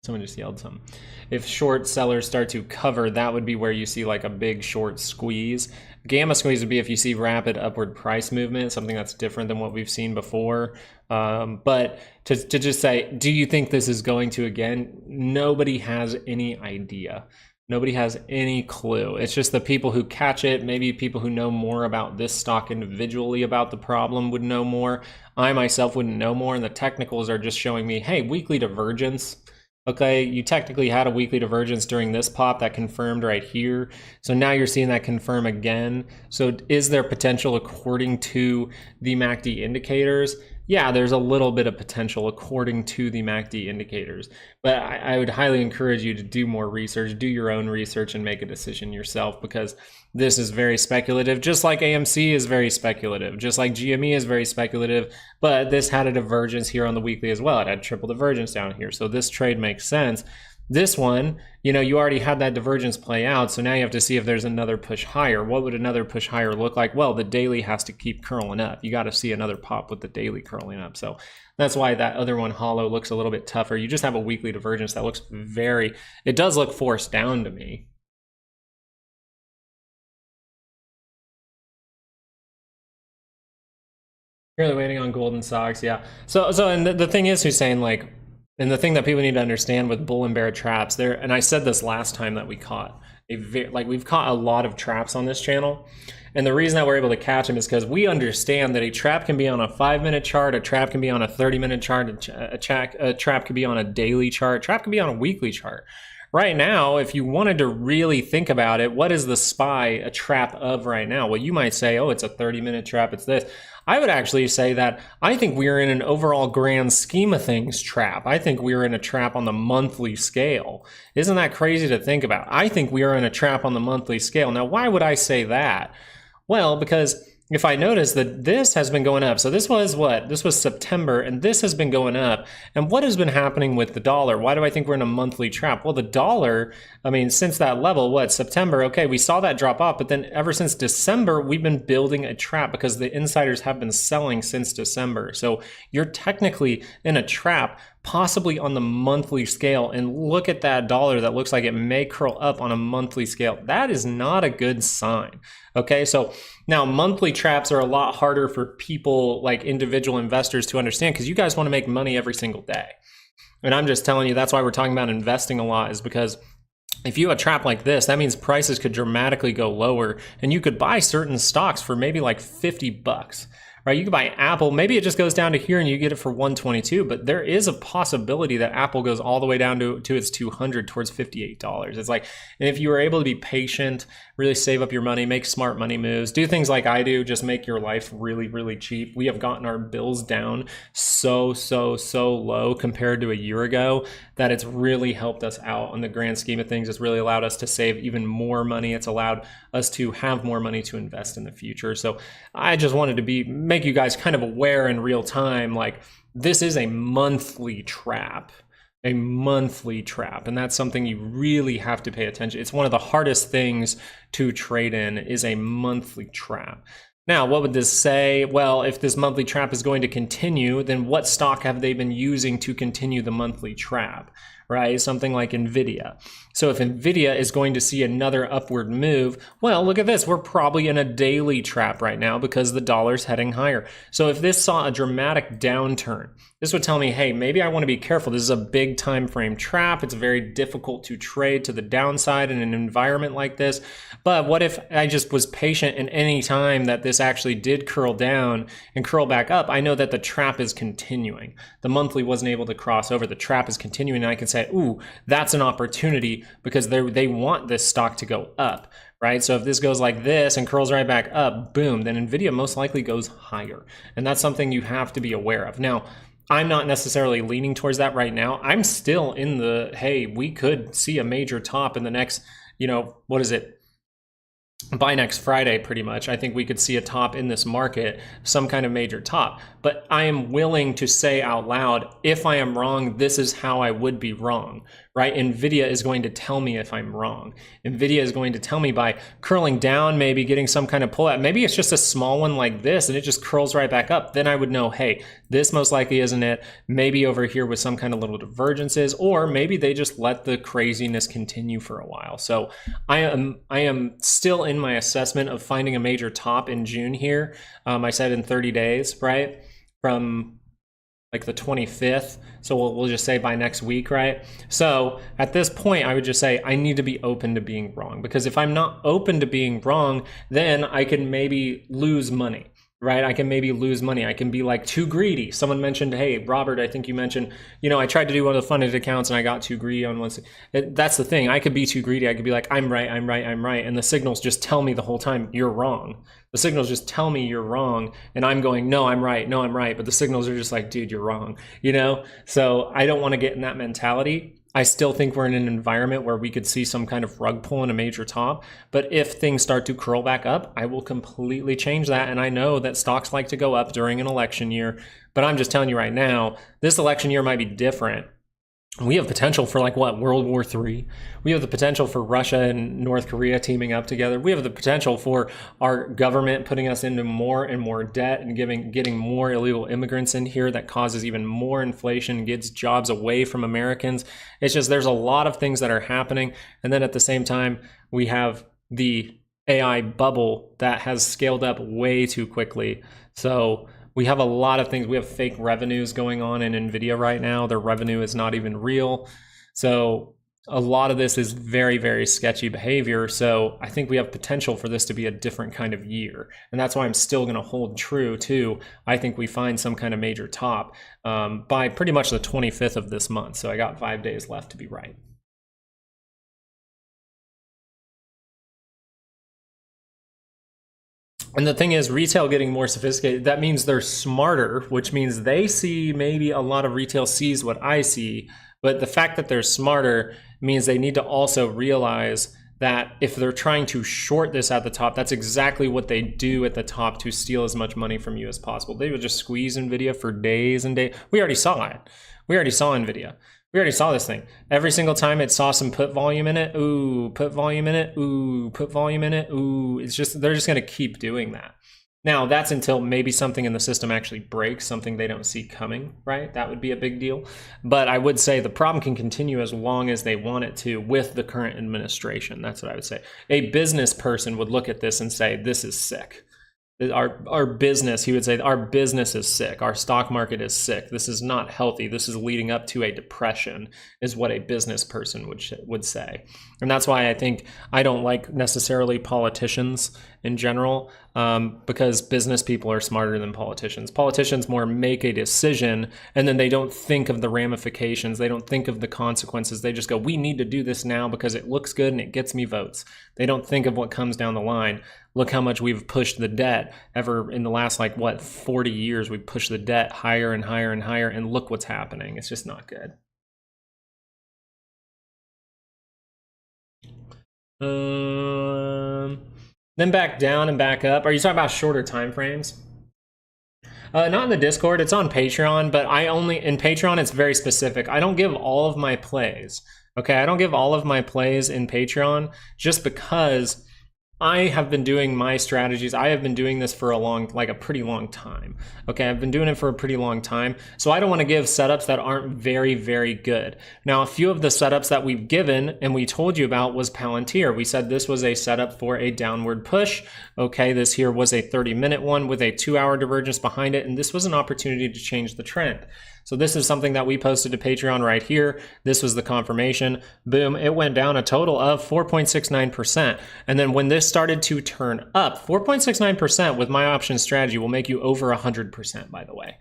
Someone just yelled something. If short sellers start to cover, that would be where you see like a big short squeeze. Gamma squeeze would be if you see rapid upward price movement, something that's different than what we've seen before. But to just say, do you think this is going to again? Nobody has any idea. Nobody has any clue. It's just the people who catch it, maybe people who know more about this stock individually about the problem would know more. I myself wouldn't know more, and the technicals are just showing me, hey, weekly divergence. Okay, you technically had a weekly divergence during this pop that confirmed right here. So now you're seeing that confirm again. So is there potential according to the MACD indicators? Yeah, there's a little bit of potential according to the MACD indicators, but I would highly encourage you to do more research, do your own research and make a decision yourself, because this is very speculative, just like AMC is very speculative, just like GME is very speculative, but this had a divergence here on the weekly as well. It had triple divergence down here, so this trade makes sense. This one, you know, you already had that divergence play out, so now you have to see if there's another push higher. What would another push higher look like? Well, the daily has to keep curling up. You got to see another pop with the daily curling up. So that's why that other one, hollow, looks a little bit tougher. You just have a weekly divergence that looks it does look forced down to me. Really waiting on golden socks, yeah. So and the thing is, Hussein, like, and the thing that people need to understand with bull and bear traps there, and I said this last time that we caught, we've caught a lot of traps on this channel. And the reason that we're able to catch them is because we understand that a trap can be on a 5-minute chart, a trap can be on a 30-minute chart, a trap can be on a daily chart, a trap can be on a weekly chart. Right now, if you wanted to really think about it, what is the SPY a trap of right now? Well, you might say, oh, it's a 30-minute trap, it's this. I would actually say that I think we're in an overall grand scheme of things trap. I think we're in a trap on the monthly scale. Isn't that crazy to think about? I think we are in a trap on the monthly scale. Now, why would I say that? Well, because if I notice that this has been going up, so this was what? This was September, and this has been going up. And what has been happening with the dollar? Why do I think we're in a monthly trap? Well, the dollar, I mean, since that level, what, September, okay, we saw that drop off, but then ever since December, we've been building a trap because the insiders have been selling since December. So you're technically in a trap, possibly on the monthly scale, and look at that dollar that looks like it may curl up on a monthly scale. That is not a good sign. Okay, so now monthly traps are a lot harder for people like individual investors to understand, because you guys want to make money every single day. And I'm just telling you, that's why we're talking about investing a lot, is because if you have a trap like this, that means prices could dramatically go lower, and you could buy certain stocks for maybe like 50 bucks. Right, you could buy Apple, maybe it just goes down to here and you get it for 122, but there is a possibility that Apple goes all the way down to its 200 towards $58. It's like, and if you were able to be patient, really save up your money, make smart money moves, do things like I do, just make your life really, really cheap. We have gotten our bills down so low compared to a year ago that it's really helped us out on the grand scheme of things. It's really allowed us to save even more money. It's allowed us to have more money to invest in the future. So I just wanted to make you guys kind of aware in real time, like this is a monthly trap. A monthly trap, and that's something you really have to pay attention. It's one of the hardest things to trade in, is a monthly trap. Now, what would this say? Well, if this monthly trap is going to continue, then what stock have they been using to continue the monthly trap, right? Something like NVDA. So if NVIDIA is going to see another upward move, well, look at this. We're probably in a daily trap right now because the dollar's heading higher. So if this saw a dramatic downturn, this would tell me, hey, maybe I want to be careful. This is a big time frame trap. It's very difficult to trade to the downside in an environment like this. But what if I just was patient, and any time that this actually did curl down and curl back up, I know that the trap is continuing. The monthly wasn't able to cross over. The trap is continuing, and I can say, ooh, that's an opportunity, because they want this stock to go up, right? So if this goes like this and curls right back up, boom, then NVIDIA most likely goes higher. And that's something you have to be aware of. Now, I'm not necessarily leaning towards that right now. I'm still in the, hey, we could see a major top in the next, what is it? By next Friday, pretty much. I think we could see a top in this market, some kind of major top. But I am willing to say out loud, if I am wrong, this is how I would be wrong, right? NVIDIA is going to tell me if I'm wrong. NVIDIA is going to tell me by curling down, maybe getting some kind of pullout. Maybe it's just a small one like this and it just curls right back up. Then I would know, hey, this most likely isn't it. Maybe over here with some kind of little divergences, or maybe they just let the craziness continue for a while. So I am still in my assessment of finding a major top in June here. I said in 30 days, right? From like the 25th. So we'll just say by next week, right? So at this point, I would just say I need to be open to being wrong, because if I'm not open to being wrong, then I can maybe lose money, right? I can maybe lose money. I can be like too greedy. Someone mentioned, hey, Robert, I think you mentioned, I tried to do one of the funded accounts and I got too greedy on one. That's the thing. I could be too greedy. I could be like, I'm right. And the signals just tell me the whole time, you're wrong. The signals just tell me you're wrong. And I'm going, no, I'm right. No, I'm right. But the signals are just like, dude, you're wrong. So I don't want to get in that mentality. I still think we're in an environment where we could see some kind of rug pull in a major top. But if things start to curl back up, I will completely change that. And I know that stocks like to go up during an election year. But I'm just telling you right now, this election year might be different. We have potential for World War III. We have the potential for Russia and North Korea teaming up together. We have the potential for our government putting us into more and more debt and getting more illegal immigrants in here that causes even more inflation, gets jobs away from Americans. It's just, there's a lot of things that are happening. And then at the same time, we have the AI bubble that has scaled up way too quickly. So we have a lot of things. We have fake revenues going on in NVIDIA right now. Their revenue is not even real. So a lot of this is very, very sketchy behavior. So I think we have potential for this to be a different kind of year. And that's why I'm still going to hold true to, I think we find some kind of major top by pretty much the 25th of this month. So I got 5 days left to be right. And the thing is, retail getting more sophisticated, that means they're smarter, which means they see, maybe a lot of retail sees what I see, but the fact that they're smarter means they need to also realize that if they're trying to short this at the top, that's exactly what they do at the top to steal as much money from you as possible. They would just squeeze NVIDIA for days and days. We already saw it. We already saw NVIDIA. We already saw this thing. Every single time it saw some put volume in it, ooh, put volume in it, ooh, put volume in it, ooh. It's just, they're just going to keep doing that. Now, that's until maybe something in the system actually breaks, something they don't see coming, right? That would be a big deal. But I would say the problem can continue as long as they want it to with the current administration. That's what I would say. A business person would look at this and say, this is sick. Our business, he would say, our business is sick. Our stock market is sick. This is not healthy. This is leading up to a depression, is what a business person would say. And that's why I think I don't like necessarily politicians in general, because business people are smarter than politicians. Politicians more make a decision and then they don't think of the ramifications. They don't think of the consequences. They just go, we need to do this now because it looks good and it gets me votes. They don't think of what comes down the line. Look how much we've pushed the debt ever in the last, 40 years. We've pushed the debt higher and higher and higher, and look what's happening. It's just not good. Then back down and back up. Are you talking about shorter time frames? Not in the Discord, it's on Patreon, but in Patreon, it's very specific. I don't give all of my plays, okay? I don't give all of my plays in Patreon just because I have been doing my strategies. I have been doing this for a pretty long time. Okay, I've been doing it for a pretty long time. So I don't want to give setups that aren't very, very good. Now, a few of the setups that we've given and we told you about was Palantir. We said this was a setup for a downward push. Okay, this here was a 30-minute one with a 2-hour divergence behind it. And this was an opportunity to change the trend. So this is something that we posted to Patreon right here. This was the confirmation. Boom, it went down a total of 4.69%. And then when this started to turn up, 4.69% with my option strategy will make you over 100%, by the way.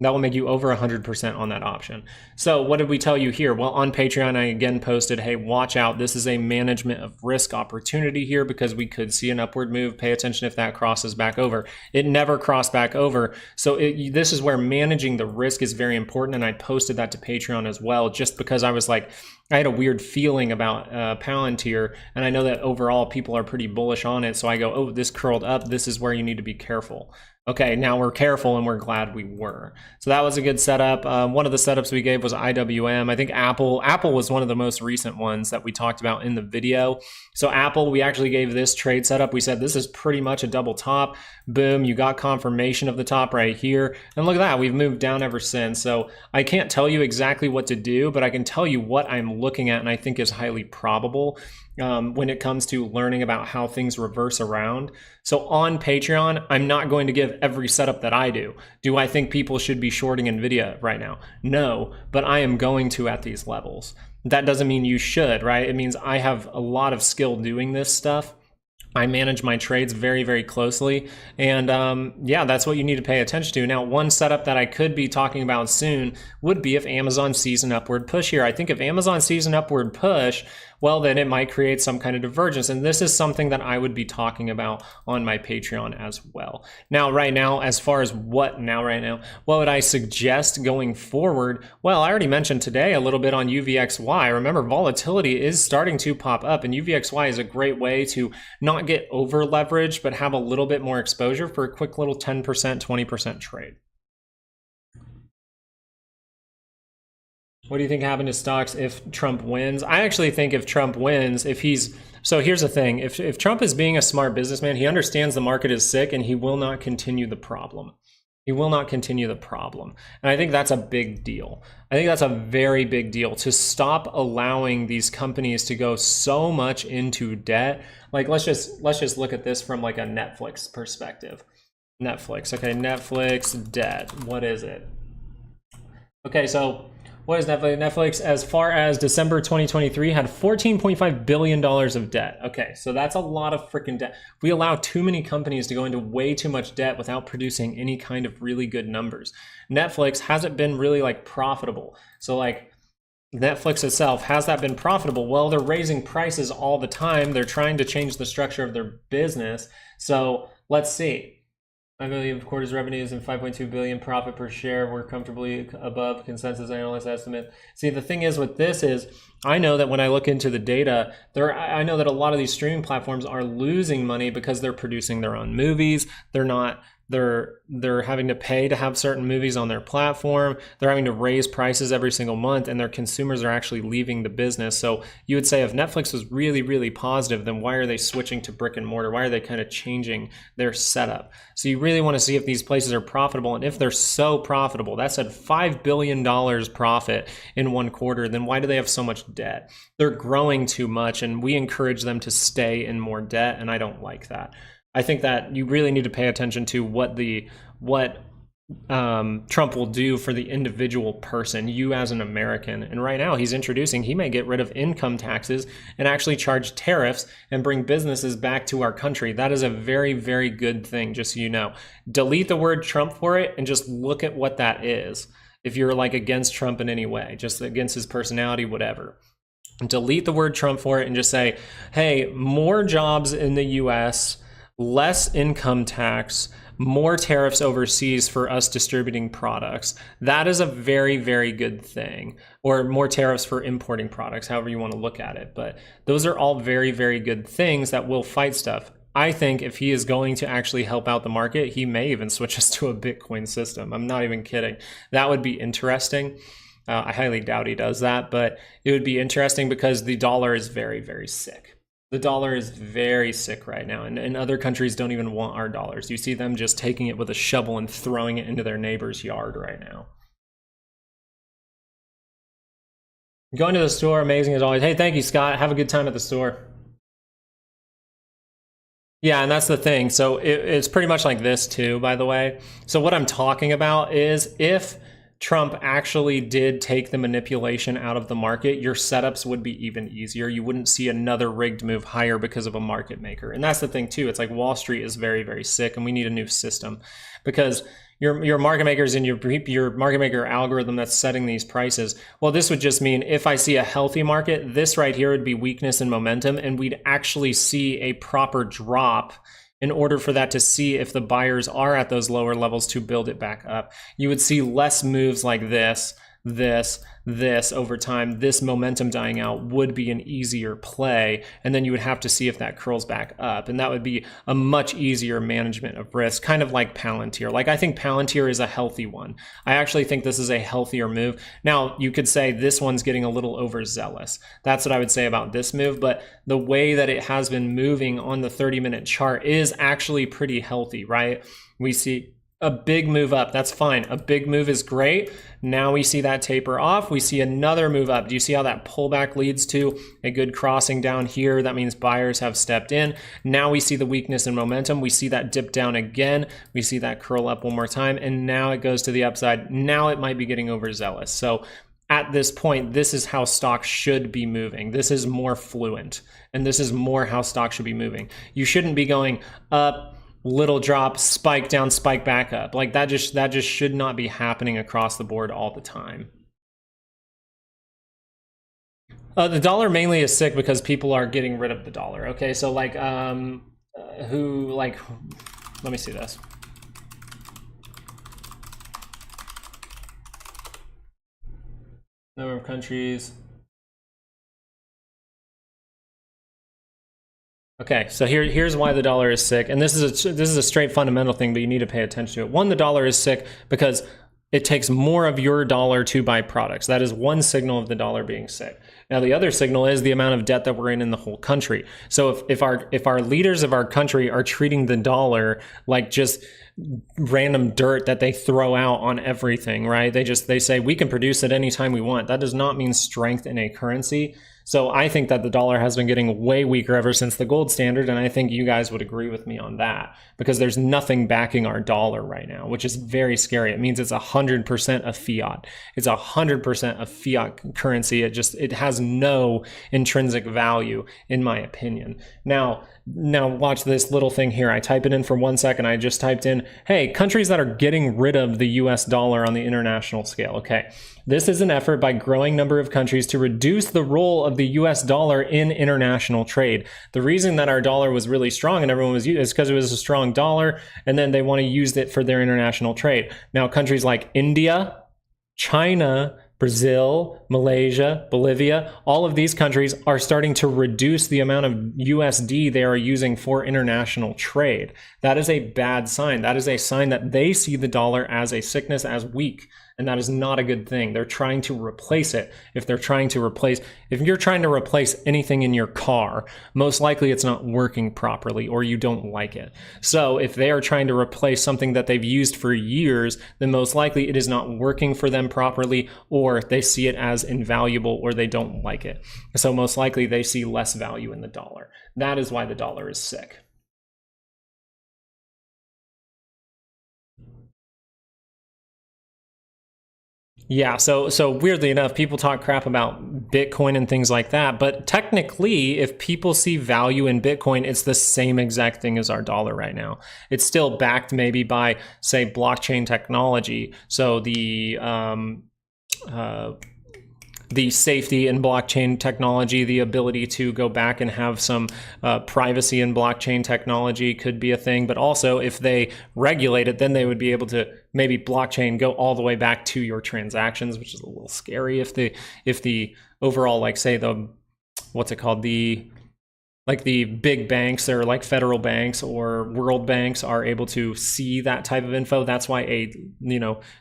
That will make you over 100% on that option. So what did we tell you here? Well, on Patreon, I again posted, hey, watch out. This is a management of risk opportunity here because we could see an upward move. Pay attention if that crosses back over. It never crossed back over. So this is where managing the risk is very important. And I posted that to Patreon as well, just because I was like, I had a weird feeling about Palantir, and I know that overall people are pretty bullish on it. So I go, oh, this curled up. This is where you need to be careful. Okay, now we're careful and we're glad we were. So that was a good setup. One of the setups we gave was IWM. I think Apple was one of the most recent ones that we talked about in the video. So Apple, we actually gave this trade setup. We said this is pretty much a double top. Boom, you got confirmation of the top right here. And look at that, we've moved down ever since. So I can't tell you exactly what to do, but I can tell you what I'm looking at and I think is highly probable when it comes to learning about how things reverse around. So on Patreon, I'm not going to give every setup that I do. Do I think people should be shorting NVIDIA right now? No, but I am going to at these levels. That doesn't mean you should, right? It means I have a lot of skill doing this stuff. I manage my trades very, very closely. And yeah, that's what you need to pay attention to. Now, one setup that I could be talking about soon would be if Amazon sees an upward push here. I think if Amazon sees an upward push, well, then it might create some kind of divergence. And this is something that I would be talking about on my Patreon as well. Now, right now, as far as what would I suggest going forward? Well, I already mentioned today a little bit on UVXY. Remember, volatility is starting to pop up, and UVXY is a great way to not get over leveraged, but have a little bit more exposure for a quick little 10%, 20% trade. What do you think happened to stocks if Trump wins? I actually think if Trump wins, so here's the thing. If Trump is being a smart businessman, he understands the market is sick and he will not continue the problem. He will not continue the problem. And I think that's a big deal. I think that's a very big deal to stop allowing these companies to go so much into debt. Like, let's just look at this from like a Netflix perspective. Netflix, okay, Netflix debt, what is it? Okay, so what is Netflix? Netflix, as far as December 2023, had $14.5 billion of debt. Okay, so that's a lot of freaking debt. We allow too many companies to go into way too much debt without producing any kind of really good numbers. Netflix hasn't been really like profitable. So like Netflix itself, has that been profitable? Well, they're raising prices all the time. They're trying to change the structure of their business. So let's see. $5 billion of quarters revenues and $5.2 billion profit per share. We're comfortably above consensus analyst estimate. See, the thing is with this is, I know that when I look into the data, I know that a lot of these streaming platforms are losing money because they're producing their own movies. They're having to pay to have certain movies on their platform. They're having to raise prices every single month, and their consumers are actually leaving the business. So you would say if Netflix was really, really positive, then why are they switching to brick and mortar? Why are they kind of changing their setup? So you really want to see if these places are profitable. And if they're so profitable, that said $5 billion profit in one quarter, then why do they have so much debt? They're growing too much, and we encourage them to stay in more debt, and I don't like that. I think that you really need to pay attention to what Trump will do for the individual person, you as an American. And right now he may get rid of income taxes and actually charge tariffs and bring businesses back to our country. That is a very, very good thing, just so you know. Delete the word Trump for it and just look at what that is. If you're like against Trump in any way, just against his personality, whatever. Delete the word Trump for it and just say, hey, more jobs in the US, less income tax, more tariffs overseas for us distributing products. That is a very, very good thing. Or more tariffs for importing products, however you want to look at it. But those are all very, very good things that will fight stuff. I think if he is going to actually help out the market, he may even switch us to a Bitcoin system. I'm not even kidding. That would be interesting. I highly doubt he does that, but it would be interesting because the dollar is very, very sick. The dollar is very sick right now, and other countries don't even want our dollars. You see them just taking it with a shovel and throwing it into their neighbor's yard right now. Going to the store, amazing as always. Hey, thank you, Scott. Have a good time at the store. Yeah, and that's the thing. So it's pretty much like this too, by the way. So what I'm talking about is if Trump actually did take the manipulation out of the market, your setups would be even easier. You wouldn't see another rigged move higher because of a market maker. And that's the thing too. It's like Wall Street is very, very sick, and we need a new system because your market makers and your market maker algorithm that's setting these prices. Well, this would just mean if I see a healthy market, this right here would be weakness and momentum, and we'd actually see a proper drop in order for that to see if the buyers are at those lower levels to build it back up. You would see less moves like this over time. This momentum dying out would be an easier play, and then you would have to see if that curls back up, and that would be a much easier management of risk, kind of like Palantir. Like, I think Palantir is a healthy one. I actually think this is a healthier move. Now, you could say this one's getting a little overzealous. That's what I would say about this move, but the way that it has been moving on the 30-minute chart is actually pretty healthy, right? We see a big move up. That's fine. A big move is great. Now we see that taper off. We see another move up. Do you see how that pullback leads to a good crossing down here? That means buyers have stepped in. Now we see the weakness in momentum. We see that dip down again. We see that curl up one more time. And now it goes to the upside. Now it might be getting overzealous. So at this point, this is how stock should be moving. This is more fluent. And this is more how stock should be moving. You shouldn't be going up, little drop, spike down, spike back up. Like that just should not be happening across the board all the time. The dollar mainly is sick because people are getting rid of the dollar. Okay, so like let me see this. Number of countries. Okay, so here's why the dollar is sick, and this is a straight fundamental thing, but you need to pay attention to it. One, the dollar is sick because it takes more of your dollar to buy products. That is one signal of the dollar being sick. Now, the other signal is the amount of debt that we're in the whole country. So if our leaders of our country are treating the dollar like just random dirt that they throw out on everything, right? They say we can produce it anytime we want. That does not mean strength in a currency. So I think that the dollar has been getting way weaker ever since the gold standard, and I think you guys would agree with me on that because there's nothing backing our dollar right now, which is very scary. It means it's 100% a fiat. It's 100% a fiat currency. It has no intrinsic value, in my opinion. Now watch this little thing here. I type it in for 1 second. I just typed in, hey, countries that are getting rid of the US dollar on the international scale. Okay. This is an effort by growing number of countries to reduce the role of the US dollar in international trade. The reason that our dollar was really strong and everyone was using it is because it was a strong dollar, and then they want to use it for their international trade. Now, countries like India, China, Brazil, Malaysia, Bolivia, all of these countries are starting to reduce the amount of USD they are using for international trade. That is a bad sign. That is a sign that they see the dollar as a sickness, as weak. And that is not a good thing. They're trying to replace it. If you're trying to replace anything in your car, most likely it's not working properly or you don't like it. So if they are trying to replace something that they've used for years, then most likely it is not working for them properly, or they see it as invaluable, or they don't like it. So most likely they see less value in the dollar. That is why the dollar is sick. Yeah, so weirdly enough, people talk crap about Bitcoin and things like that, but technically, if people see value in Bitcoin, it's the same exact thing as our dollar right now. It's still backed maybe by, say, blockchain technology. So the safety in blockchain technology, the ability to go back and have some privacy in blockchain technology could be a thing. But also, if they regulate it, then they would be able to maybe blockchain go all the way back to your transactions, which is a little scary if the overall, like, say, the what's it called, the big banks or like federal banks or world banks are able to see that type of info. That's why a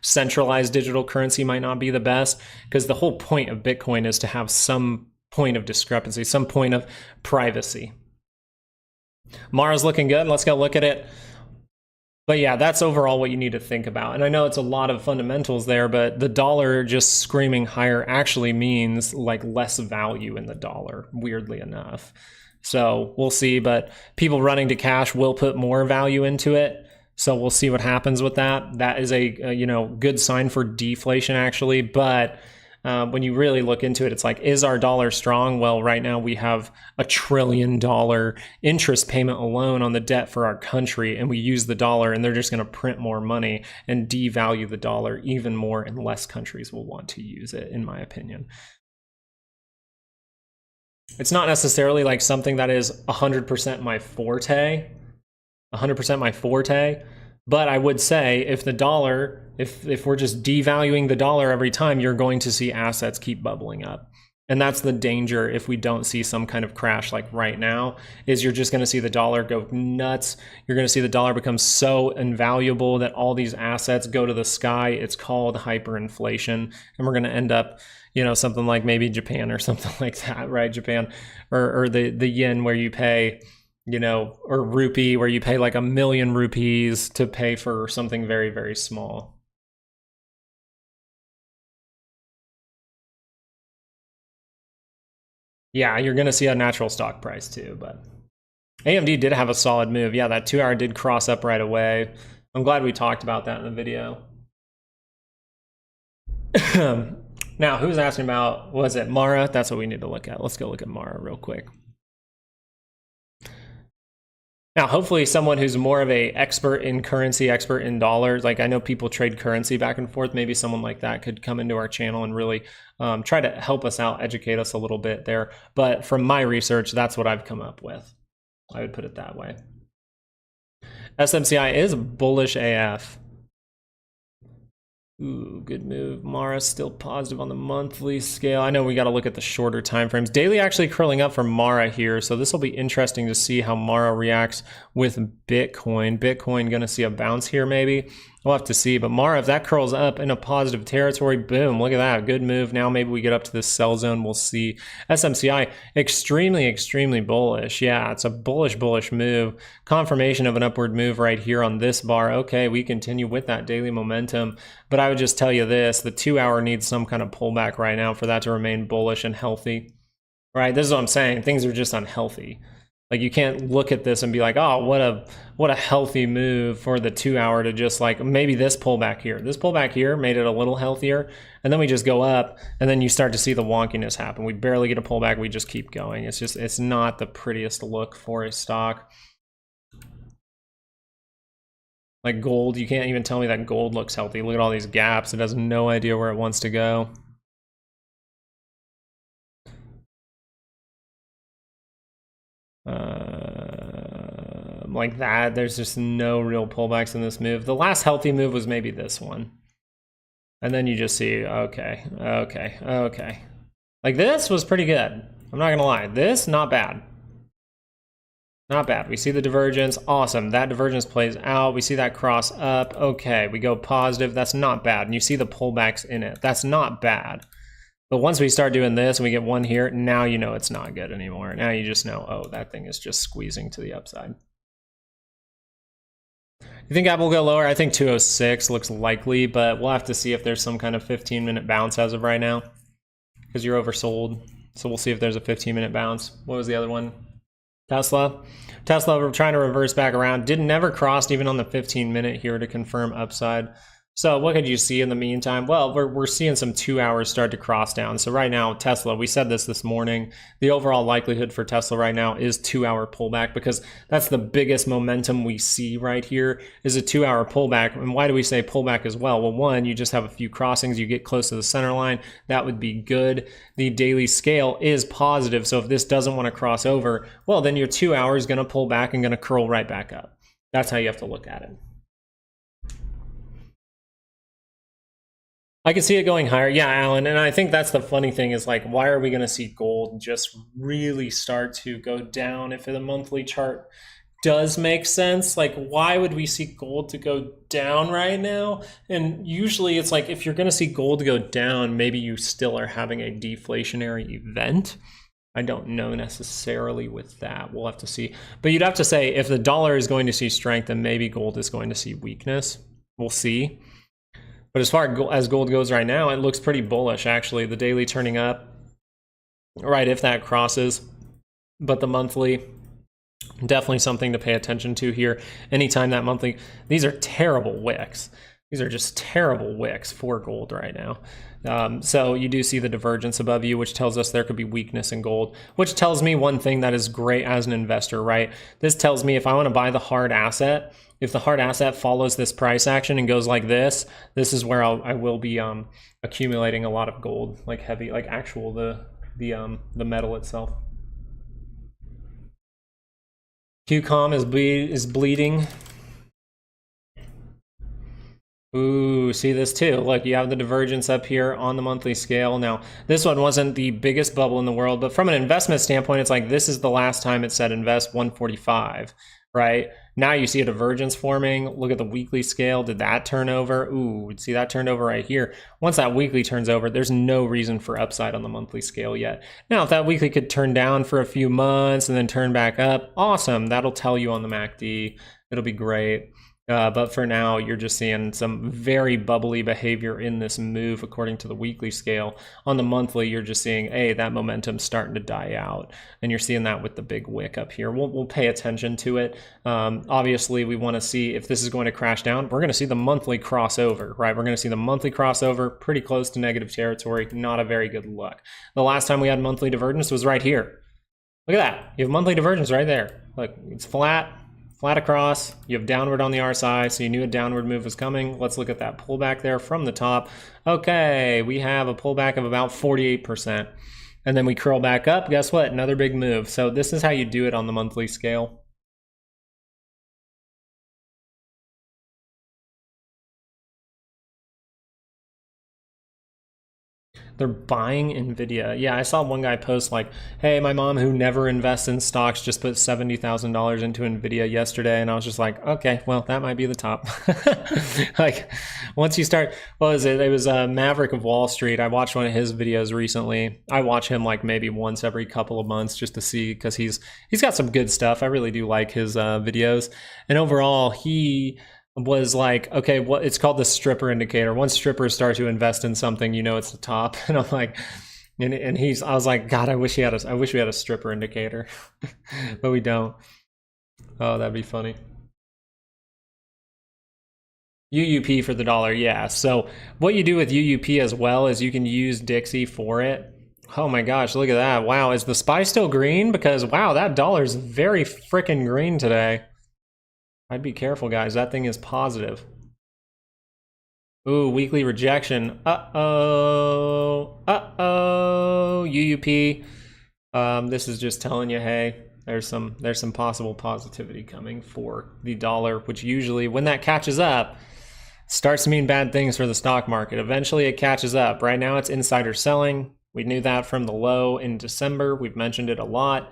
centralized digital currency might not be the best, because the whole point of Bitcoin is to have some point of discrepancy, some point of privacy. Mara's looking good. Let's go look at it. But yeah, that's overall what you need to think about. And I know it's a lot of fundamentals there, but the dollar just screaming higher actually means like less value in the dollar, weirdly enough. So we'll see, but people running to cash will put more value into it. So we'll see what happens with that. That is a good sign for deflation, actually. But when you really look into it, it's like, is our dollar strong? Well, right now we have $1 trillion interest payment alone on the debt for our country, and we use the dollar, and they're just going to print more money and devalue the dollar even more, and less countries will want to use it, in my opinion. It's not necessarily like something that is 100% my forte, but I would say if the dollar, if we're just devaluing the dollar every time, you're going to see assets keep bubbling up. And that's the danger if we don't see some kind of crash like right now, is you're just going to see the dollar go nuts. You're going to see the dollar become so invaluable that all these assets go to the sky. It's called hyperinflation, and we're going to end up something like maybe Japan or something like that, right? Japan or the yen, where you pay, or rupee, where you pay like 1 million rupees to pay for something very, very small. Yeah, you're going to see a natural stock price too, but AMD did have a solid move. Yeah, that 2 hour did cross up right away. I'm glad we talked about that in the video. Now, who's asking about, was it Mara? That's what we need to look at. Let's go look at Mara real quick. Now, hopefully someone who's more of a expert in currency, expert in dollars, like I know people trade currency back and forth, maybe someone like that could come into our channel and really try to help us out, educate us a little bit there. But from my research, that's what I've come up with. I would put it that way. SMCI is bullish AF. Ooh, good move. Mara's still positive on the monthly scale. I know we got to look at the shorter time frames. Daily actually curling up for Mara here, so this will be interesting to see how Mara reacts with Bitcoin. Bitcoin going to see a bounce here maybe. We'll have to see, but Mara, if that curls up in a positive territory, boom, look at that, good move. Now maybe we get up to this sell zone, we'll see. SMCI, extremely bullish. Yeah, it's a bullish move. Confirmation of an upward move right here on this bar. Okay, we continue with that daily momentum, but I would just tell you this, the 2 hour needs some kind of pullback right now for that to remain bullish and healthy, right? This is what I'm saying, things are just unhealthy. Like, you can't look at this and be like, oh, what a healthy move for the 2 hour to just like, maybe this pullback here. This pullback here made it a little healthier, and then we just go up, and then you start to see the wonkiness happen. We barely get a pullback, we just keep going. It's not the prettiest look for a stock. Like gold, you can't even tell me that gold looks healthy. Look at all these gaps. It has no idea where it wants to go. Like that, there's just no real pullbacks in this move. The last healthy move was maybe this one, and then you just see, okay. Like, this was pretty good, I'm not gonna lie. This, not bad. We see the divergence, awesome. That divergence plays out, we see that cross up, okay, we go positive, that's not bad. And you see the pullbacks in it, that's not bad. But once we start doing this and we get one here, now you know it's not good anymore. Now you just know, oh, that thing is just squeezing to the upside. You think Apple will go lower? I think 206 looks likely, but we'll have to see if there's some kind of 15-minute bounce as of right now, because you're oversold. So we'll see if there's a 15-minute bounce. What was the other one? Tesla, we're trying to reverse back around. Never crossed even on the 15-minute here to confirm upside. So what could you see in the meantime? Well, we're seeing some 2 hours start to cross down. So right now, Tesla, we said this morning, the overall likelihood for Tesla right now is 2 hour pullback, because that's the biggest momentum we see right here is a 2 hour pullback. And why do we say pullback as well? Well, one, you just have a few crossings, you get close to the center line. That would be good. The daily scale is positive. So if this doesn't want to cross over, well, then your 2 hours is going to pull back and going to curl right back up. That's how you have to look at it. I can see it going higher. Yeah, Alan. And I think that's the funny thing is, like, why are we going to see gold just really start to go down if the monthly chart does make sense? Like, why would we see gold to go down right now? And usually it's like, if you're going to see gold go down, maybe you still are having a deflationary event. I don't know necessarily with that. We'll have to see. But you'd have to say, if the dollar is going to see strength, then maybe gold is going to see weakness. We'll see. But as far as gold goes right now, it looks pretty bullish, actually. The daily turning up, right, if that crosses. But the monthly, definitely something to pay attention to here. Anytime that monthly, these are terrible wicks. These are just terrible wicks for gold right now. So you do see the divergence above you, which tells us there could be weakness in gold, which tells me one thing that is great as an investor, right? This tells me if I want to buy the hard asset, if the hard asset follows this price action and goes like this is where I will be accumulating a lot of gold, like heavy, like actual the metal itself. QCOM is bleeding. Ooh, see this too. Look, you have the divergence up here on the monthly scale. Now, this one wasn't the biggest bubble in the world, but from an investment standpoint, it's like this is the last time it said invest 145, right? Now you see a divergence forming. Look at the weekly scale. Did that turn over? Ooh, see that turned over right here. Once that weekly turns over, there's no reason for upside on the monthly scale yet. Now, if that weekly could turn down for a few months and then turn back up, awesome. That'll tell you on the MACD. It'll be great. But for now, you're just seeing some very bubbly behavior in this move according to the weekly scale. On the monthly, you're just seeing, hey, that momentum's starting to die out. And you're seeing that with the big wick up here. We'll pay attention to it. Obviously, we want to see if this is going to crash down. We're going to see the monthly crossover, right? We're going to see the monthly crossover pretty close to negative territory. Not a very good look. The last time we had monthly divergence was right here. Look at that. You have monthly divergence right there. Look, it's flat across, you have downward on the RSI, so you knew a downward move was coming. Let's look at that pullback there from the top. Okay, we have a pullback of about 48%. And then we curl back up, guess what? Another big move. So this is how you do it on the monthly scale. They're buying NVIDIA. Yeah, I saw one guy post like, hey, my mom who never invests in stocks just put $70,000 into NVIDIA yesterday. And I was just like, okay, well, that might be the top. Like, once you start, what was it? It was Maverick of Wall Street. I watched one of his videos recently. I watch him like maybe once every couple of months just to see, because he's got some good stuff. I really do like his videos. And overall, he was like, okay, what it's called the stripper indicator. Once strippers start to invest in something, you know it's the top. And I'm like, and I was like, God, I wish we had a stripper indicator, but we don't. Oh, that'd be funny. UUP for the dollar, yeah. So what you do with UUP as well is you can use Dixie for it. Oh my gosh, look at that. Wow, is the SPY still green? Because wow, that dollar's very freaking green today. I'd be careful, guys. That thing is positive. Ooh, weekly rejection. Uh-oh. Uh-oh. UUP. This is just telling you, hey, there's some possible positivity coming for the dollar, which usually, when that catches up, starts to mean bad things for the stock market. Eventually, it catches up. Right now, it's insider selling. We knew that from the low in December. We've mentioned it a lot.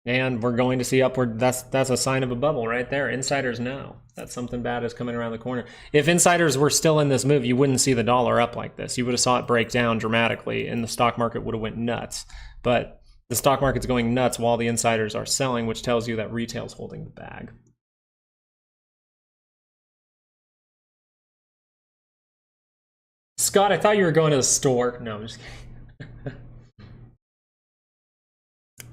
And we're going to see upward. That's a sign of a bubble right there. Insiders know that something bad is coming around the corner. If insiders were still in this move, you wouldn't see the dollar up like this. You would have saw it break down dramatically, and the stock market would have went nuts. But the stock market's going nuts while the insiders are selling, which tells you that retail's holding the bag. Scott, I thought you were going to the store. No, I'm just kidding.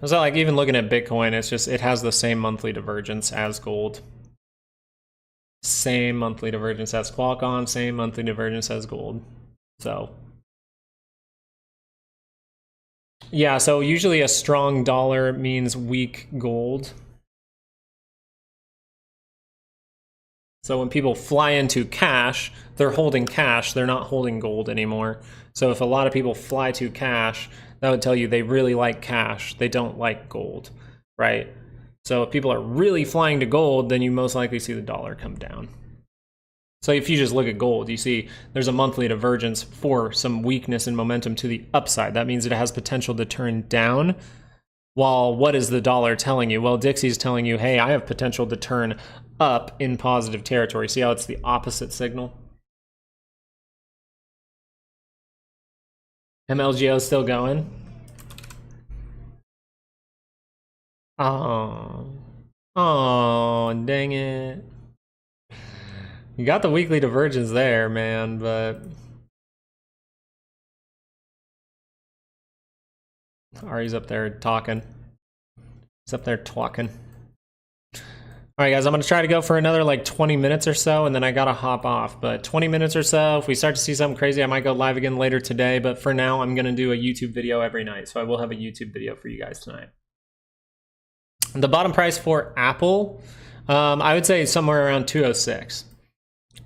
So like even looking at Bitcoin, it's just, it has the same monthly divergence as gold. same monthly divergence as Qualcomm, same monthly divergence as gold. So yeah, so usually a strong dollar means weak gold. So when people fly into cash, they're holding cash, they're not holding gold anymore. So if a lot of people fly to cash, that would tell you they really like cash, they don't like gold, right? So if people are really flying to gold, then you most likely see the dollar come down. So if you just look at gold, you see there's a monthly divergence for some weakness and momentum to the upside. That means it has potential to turn down. Well, what is the dollar telling you? Well, Dixie's telling you, hey, I have potential to turn up in positive territory. See how it's the opposite signal? MLGO is still going. Oh, dang it. You got the weekly divergence there, man, but Ari's up there talking. He's up there talking. All right, guys, I'm going to try to go for another like 20 minutes or so, and then I got to hop off. But 20 minutes or so, if we start to see something crazy, I might go live again later today. But for now, I'm going to do a YouTube video every night. So I will have a YouTube video for you guys tonight. The bottom price for Apple, I would say somewhere around 206.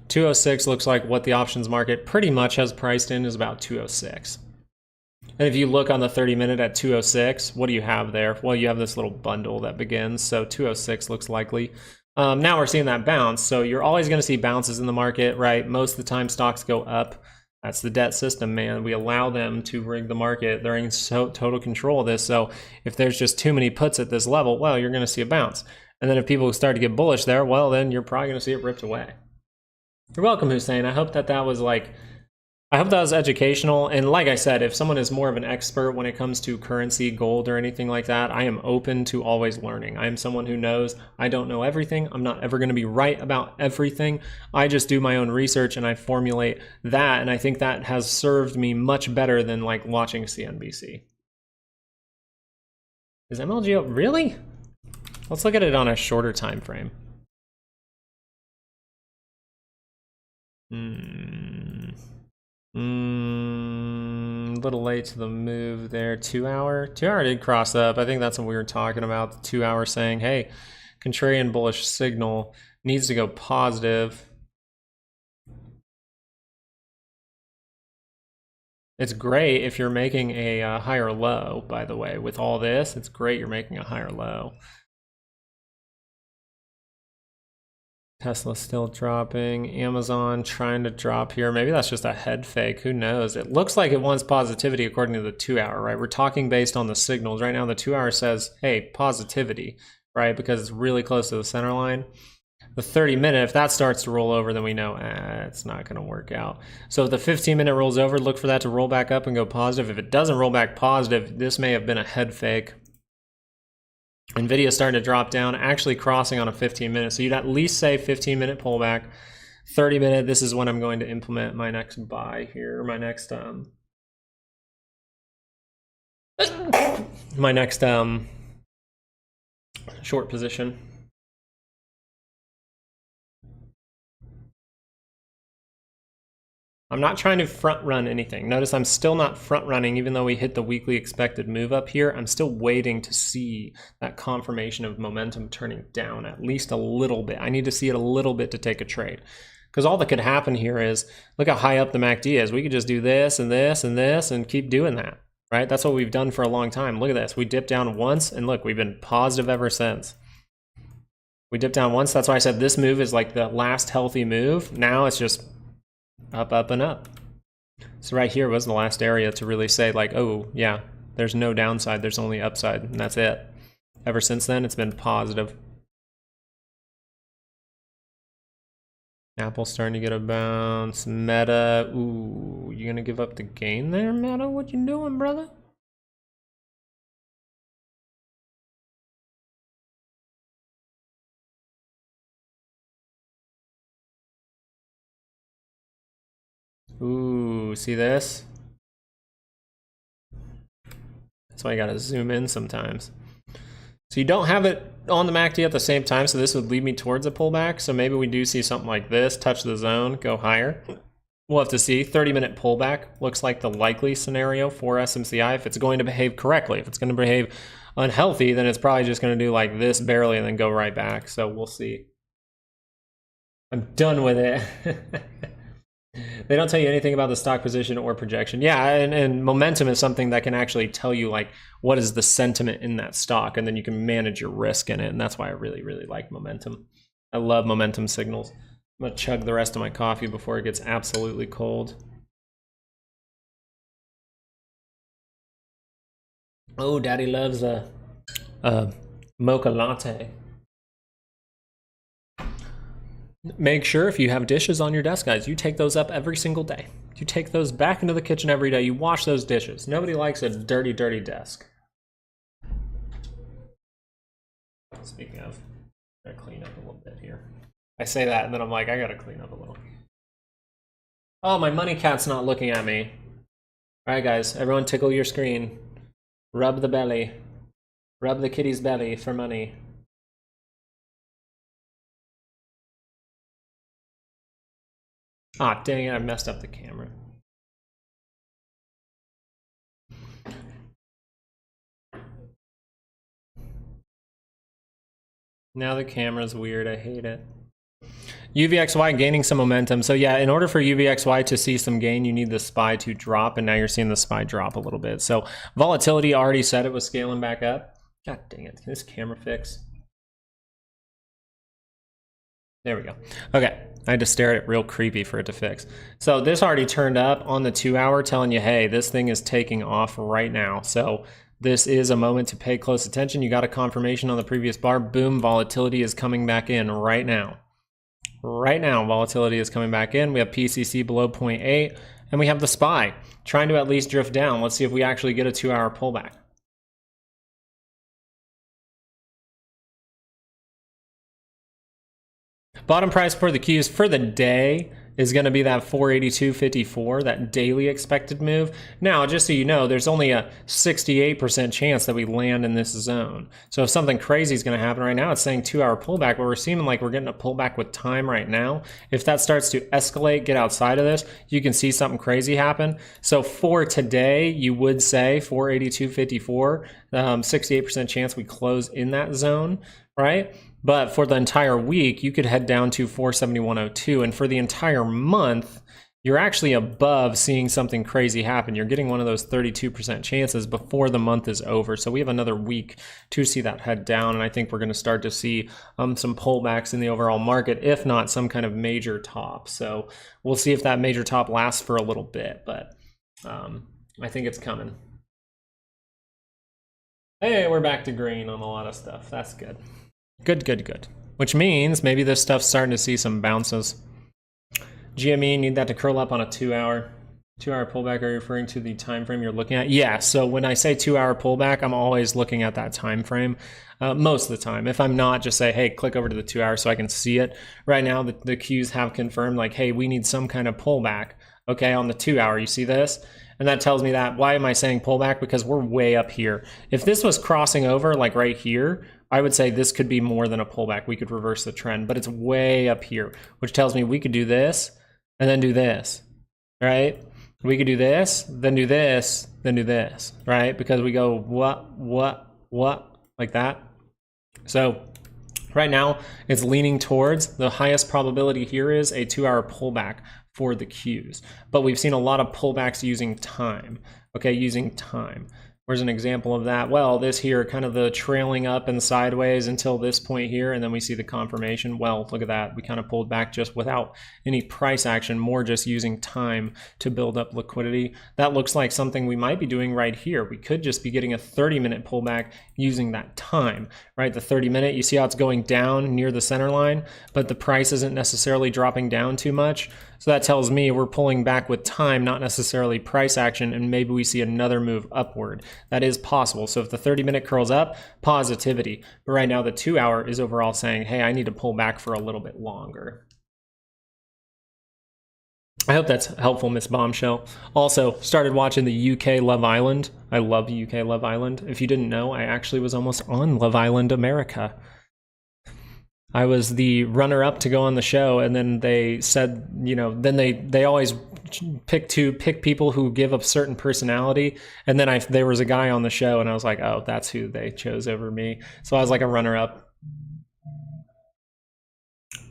206 looks like what the options market pretty much has priced in is about 206. And if you look on the 30-minute at 206, what do you have there? Well, you have this little bundle that begins, so 206 looks likely. Now we're seeing that bounce, so you're always going to see bounces in the market, right? Most of the time stocks go up. That's the debt system, man. We allow them to rig the market. They're in total control of this, so if there's just too many puts at this level, well, you're going to see a bounce. And then if people start to get bullish there, well, then you're probably going to see it ripped away. You're welcome, Hussein. I hope that was like... I hope that was educational, and like I said, if someone is more of an expert when it comes to currency, gold, or anything like that, I am open to always learning. I am someone who knows I don't know everything. I'm not ever going to be right about everything. I just do my own research and I formulate that, and I think that has served me much better than like watching CNBC. Is MLGO really? Let's look at it on a shorter time frame. A little late to the move there. 2 hour? 2 hour did cross up. I think that's what we were talking about. The 2 hour saying, hey, contrarian bullish signal needs to go positive. It's great if you're making a higher low, by the way. With all this, it's great you're making a higher low. Tesla still dropping. Amazon trying to drop here. Maybe that's just a head fake. Who knows? It looks like it wants positivity according to the 2 hour, right? We're talking based on the signals. Right now, the 2 hour says, hey, positivity, right? Because it's really close to the center line. The 30-minute, if that starts to roll over, then we know it's not going to work out. So if the 15-minute rolls over, look for that to roll back up and go positive. If it doesn't roll back positive, this may have been a head fake. NVIDIA starting to drop down, actually crossing on a 15-minute. So you'd at least say 15-minute pullback. 30-minute, this is when I'm going to implement my next buy here, my next short position. I'm not trying to front run anything. Notice I'm still not front running, even though we hit the weekly expected move up here. I'm still waiting to see that confirmation of momentum turning down at least a little bit. I need to see it a little bit to take a trade. Because all that could happen here is, look how high up the MACD is. We could just do this and this and this and keep doing that, right? That's what we've done for a long time. Look at this. We dipped down once, and look, we've been positive ever since. We dipped down once. That's why I said this move is like the last healthy move. Now it's just up, up, and up. So right here was the last area to really say like, oh yeah, there's no downside, there's only upside, and that's it. Ever since then, it's been positive. Apple's starting to get a bounce. Meta, ooh, you gonna give up the gain there, Meta? What you doing, brother? Ooh, see this? That's why you gotta zoom in sometimes. So you don't have it on the MACD at the same time, so this would lead me towards a pullback. So maybe we do see something like this, touch the zone, go higher. We'll have to see. 30-minute pullback looks like the likely scenario for SMCI if it's going to behave correctly. If it's going to behave unhealthy, then it's probably just going to do like this barely and then go right back. So we'll see. I'm done with it. They don't tell you anything about the stock position or projection. Yeah, and momentum is something that can actually tell you like what is the sentiment in that stock, and then you can manage your risk in it. And that's why I really, really like momentum. I love momentum signals. I'm gonna chug the rest of my coffee before it gets absolutely cold. Oh, Daddy loves a mocha latte. Make sure if you have dishes on your desk, guys, you take those up every single day. You take those back into the kitchen every day. You wash those dishes. Nobody likes a dirty, dirty desk. Speaking of, I gotta clean up a little bit here. I say that and then I'm like, I gotta clean up a little. Oh, my money cat's not looking at me. All right, guys, everyone tickle your screen. Rub the belly. Rub the kitty's belly for money. Ah, dang it, I messed up the camera. Now the camera's weird, I hate it. UVXY gaining some momentum. So yeah, in order for UVXY to see some gain, you need the SPY to drop, and now you're seeing the SPY drop a little bit. So volatility already said it was scaling back up. God dang it, can this camera fix? There we go. Okay, I had to stare at it real creepy for it to fix. So this already turned up on the 2 hour telling you, hey, this thing is taking off right now. So this is a moment to pay close attention. You got a confirmation on the previous bar. Boom, volatility is coming back in right now. Right now, volatility is coming back in. We have PCC below 0.8, and we have the SPY trying to at least drift down. Let's see if we actually get a 2 hour pullback. Bottom price for the Qs for the day is going to be that 482.54, that daily expected move. Now, just so you know, there's only a 68% chance that we land in this zone. So if something crazy is going to happen right now, it's saying 2 hour pullback, but we're seeming like we're getting a pullback with time right now. If that starts to escalate, get outside of this, you can see something crazy happen. So for today, you would say 482.54, 68% chance we close in that zone, right? But for the entire week, you could head down to 471.02. And for the entire month, you're actually above seeing something crazy happen. You're getting one of those 32% chances before the month is over. So we have another week to see that head down. And I think we're going to start to see some pullbacks in the overall market, if not some kind of major top. So we'll see if that major top lasts for a little bit. But I think it's coming. Hey, we're back to green on a lot of stuff. That's good. Good, good, good. Which means maybe this stuff's starting to see some bounces. GME, need that to curl up on a 2 hour. 2 hour pullback, are you referring to the time frame you're looking at? Yeah, so when I say 2 hour pullback, I'm always looking at that time frame most of the time. If I'm not, just say, hey, click over to the 2 hour so I can see it. Right now, the Qs have confirmed, like, hey, we need some kind of pullback, okay, on the 2 hour. You see this? And that tells me that. Why am I saying pullback? Because we're way up here. If this was crossing over, like right here, I would say this could be more than a pullback. We could reverse the trend, but it's way up here, which tells me we could do this and then do this, right? We could do this, then do this, then do this, right? Because we go what, like that. So right now it's leaning towards the highest probability here is a 2 hour pullback for the Qs. But we've seen a lot of pullbacks using time, okay, using time. Where's an example of that? Well, this here, kind of the trailing up and sideways until this point here, and then we see the confirmation. Well, look at that. We kind of pulled back just without any price action, more just using time to build up liquidity. That looks like something we might be doing right here. We could just be getting a 30-minute pullback using that time, right? The 30-minute, you see how it's going down near the center line, but the price isn't necessarily dropping down too much. So that tells me we're pulling back with time, not necessarily price action, and maybe we see another move upward. That is possible. So if the 30-minute curls up, positivity. But right now the 2 hour is overall saying, hey, I need to pull back for a little bit longer. I hope that's helpful, Miss Bombshell. Also, started watching the UK Love Island. I love UK Love Island. If you didn't know, I actually was almost on Love Island America. I was the runner-up to go on the show, and then they said, then they always pick people who give a certain personality, and then there was a guy on the show, and I was like, oh, that's who they chose over me. So I was like a runner-up.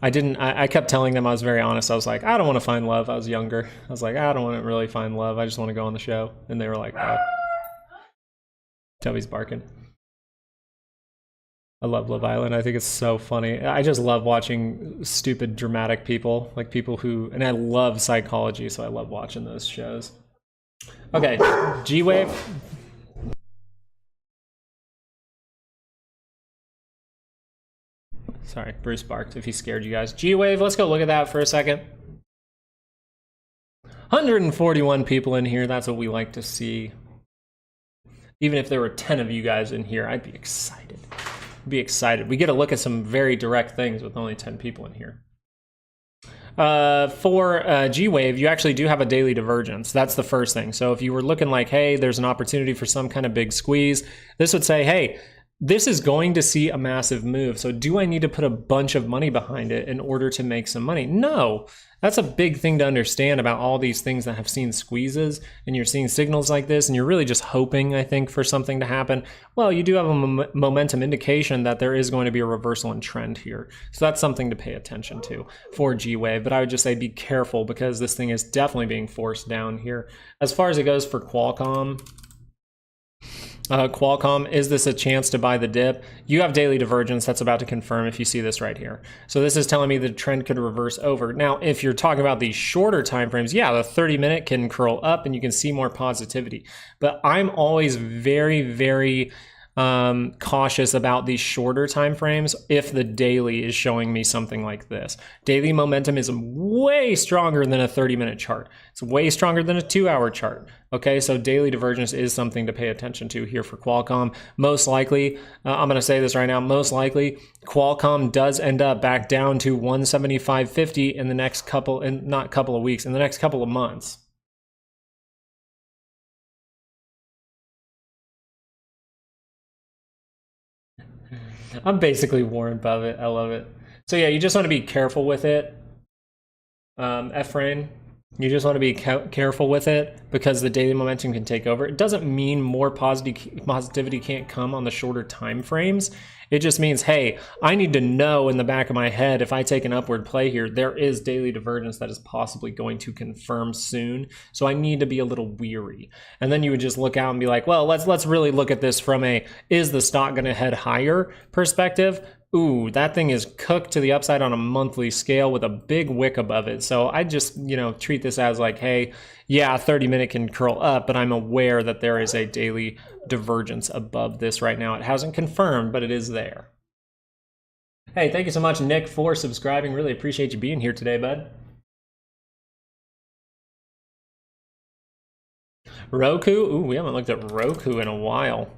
I kept telling them I was very honest. I was like, I don't want to find love. I was younger. I was like, I don't want to really find love. I just want to go on the show. And they were like, oh. Toby's barking. I love Love Island. I think it's so funny. I just love watching stupid, dramatic people, like people who, and I love psychology, so I love watching those shows. Okay, G-Wave. Sorry, Bruce barked if he scared you guys. G-Wave, let's go look at that for a second. 141 people in here. That's what we like to see. Even if there were 10 of you guys in here, I'd be excited. We get to look at some very direct things with only 10 people in here. For G-Wave, you actually do have a daily divergence. That's the first thing. So if you were looking like, hey, there's an opportunity for some kind of big squeeze, this would say, hey, this is going to see a massive move. So do I need to put a bunch of money behind it in order to make some money? No. That's a big thing to understand about all these things that have seen squeezes, and you're seeing signals like this, and you're really just hoping, I think, for something to happen. Well, you do have a momentum indication that there is going to be a reversal in trend here. So that's something to pay attention to for G-Wave. But I would just say be careful, because this thing is definitely being forced down here. As far as it goes for Qualcomm, is this a chance to buy the dip? You have daily divergence. That's about to confirm if you see this right here. So this is telling me the trend could reverse over. Now, if you're talking about these shorter time frames, yeah, the 30-minute can curl up and you can see more positivity. But I'm always very, very cautious about these shorter time frames if the daily is showing me something like this. Daily momentum is way stronger than a 30-minute chart. It's way stronger than a 2-hour chart. Okay, so daily divergence is something to pay attention to here for Qualcomm. Most likely, I'm going to say this right now, most likely Qualcomm does end up back down to 175.50 in the next couple, in the next couple of months. I'm basically Warren Buffett. I love it. So yeah, you just want to be careful with it. Efrain, you just want to be careful with it, because the daily momentum can take over. It doesn't mean more positivity can't come on the shorter time frames. It just means, hey, I need to know in the back of my head, if I take an upward play here, there is daily divergence that is possibly going to confirm soon. So I need to be a little weary. And then you would just look out and be like, well, let's really look at this from a, is the stock going to head higher perspective? Ooh, that thing is cooked to the upside on a monthly scale with a big wick above it. So I just, treat this as like, hey, yeah, 30-minute can curl up, but I'm aware that there is a daily divergence above this right now. It hasn't confirmed, but it is there. Hey, thank you so much, Nick, for subscribing. Really appreciate you being here today, bud. Roku? Ooh, we haven't looked at Roku in a while.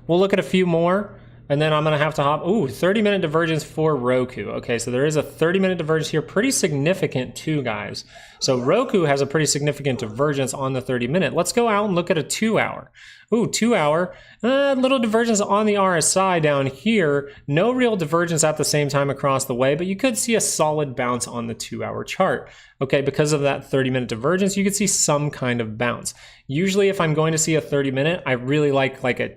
We'll look at a few more. And then I'm going to have to hop, 30-minute divergence for Roku. Okay, so there is a 30-minute divergence here, pretty significant too, guys. So Roku has a pretty significant divergence on the 30-minute. Let's go out and look at a 2-hour. 2-hour, little divergence on the RSI down here. No real divergence at the same time across the way, but you could see a solid bounce on the 2-hour chart. Okay, because of that 30-minute divergence, you could see some kind of bounce. Usually if I'm going to see a 30-minute, I really like a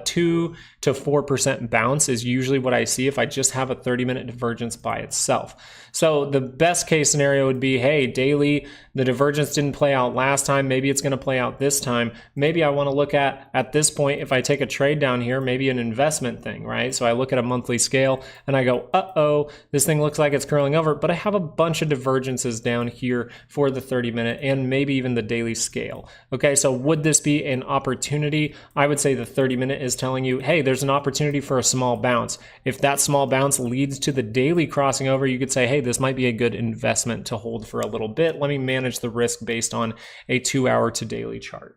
2 to 4% bounce is usually what I see if I just have a 30-minute divergence by itself. So the best case scenario would be, hey, daily, the divergence didn't play out last time. Maybe it's going to play out this time. Maybe I want to look at this point, if I take a trade down here, maybe an investment thing, right? So I look at a monthly scale and I go, uh-oh, this thing looks like it's curling over, but I have a bunch of divergences down here for the 30-minute and maybe even the daily scale. Okay, so would this be an opportunity? I would say the 30-minute is telling you, hey, there's an opportunity for a small bounce. If that small bounce leads to the daily crossing over, you could say, hey, this might be a good investment to hold for a little bit. Let me manage the risk based on a 2-hour to daily chart.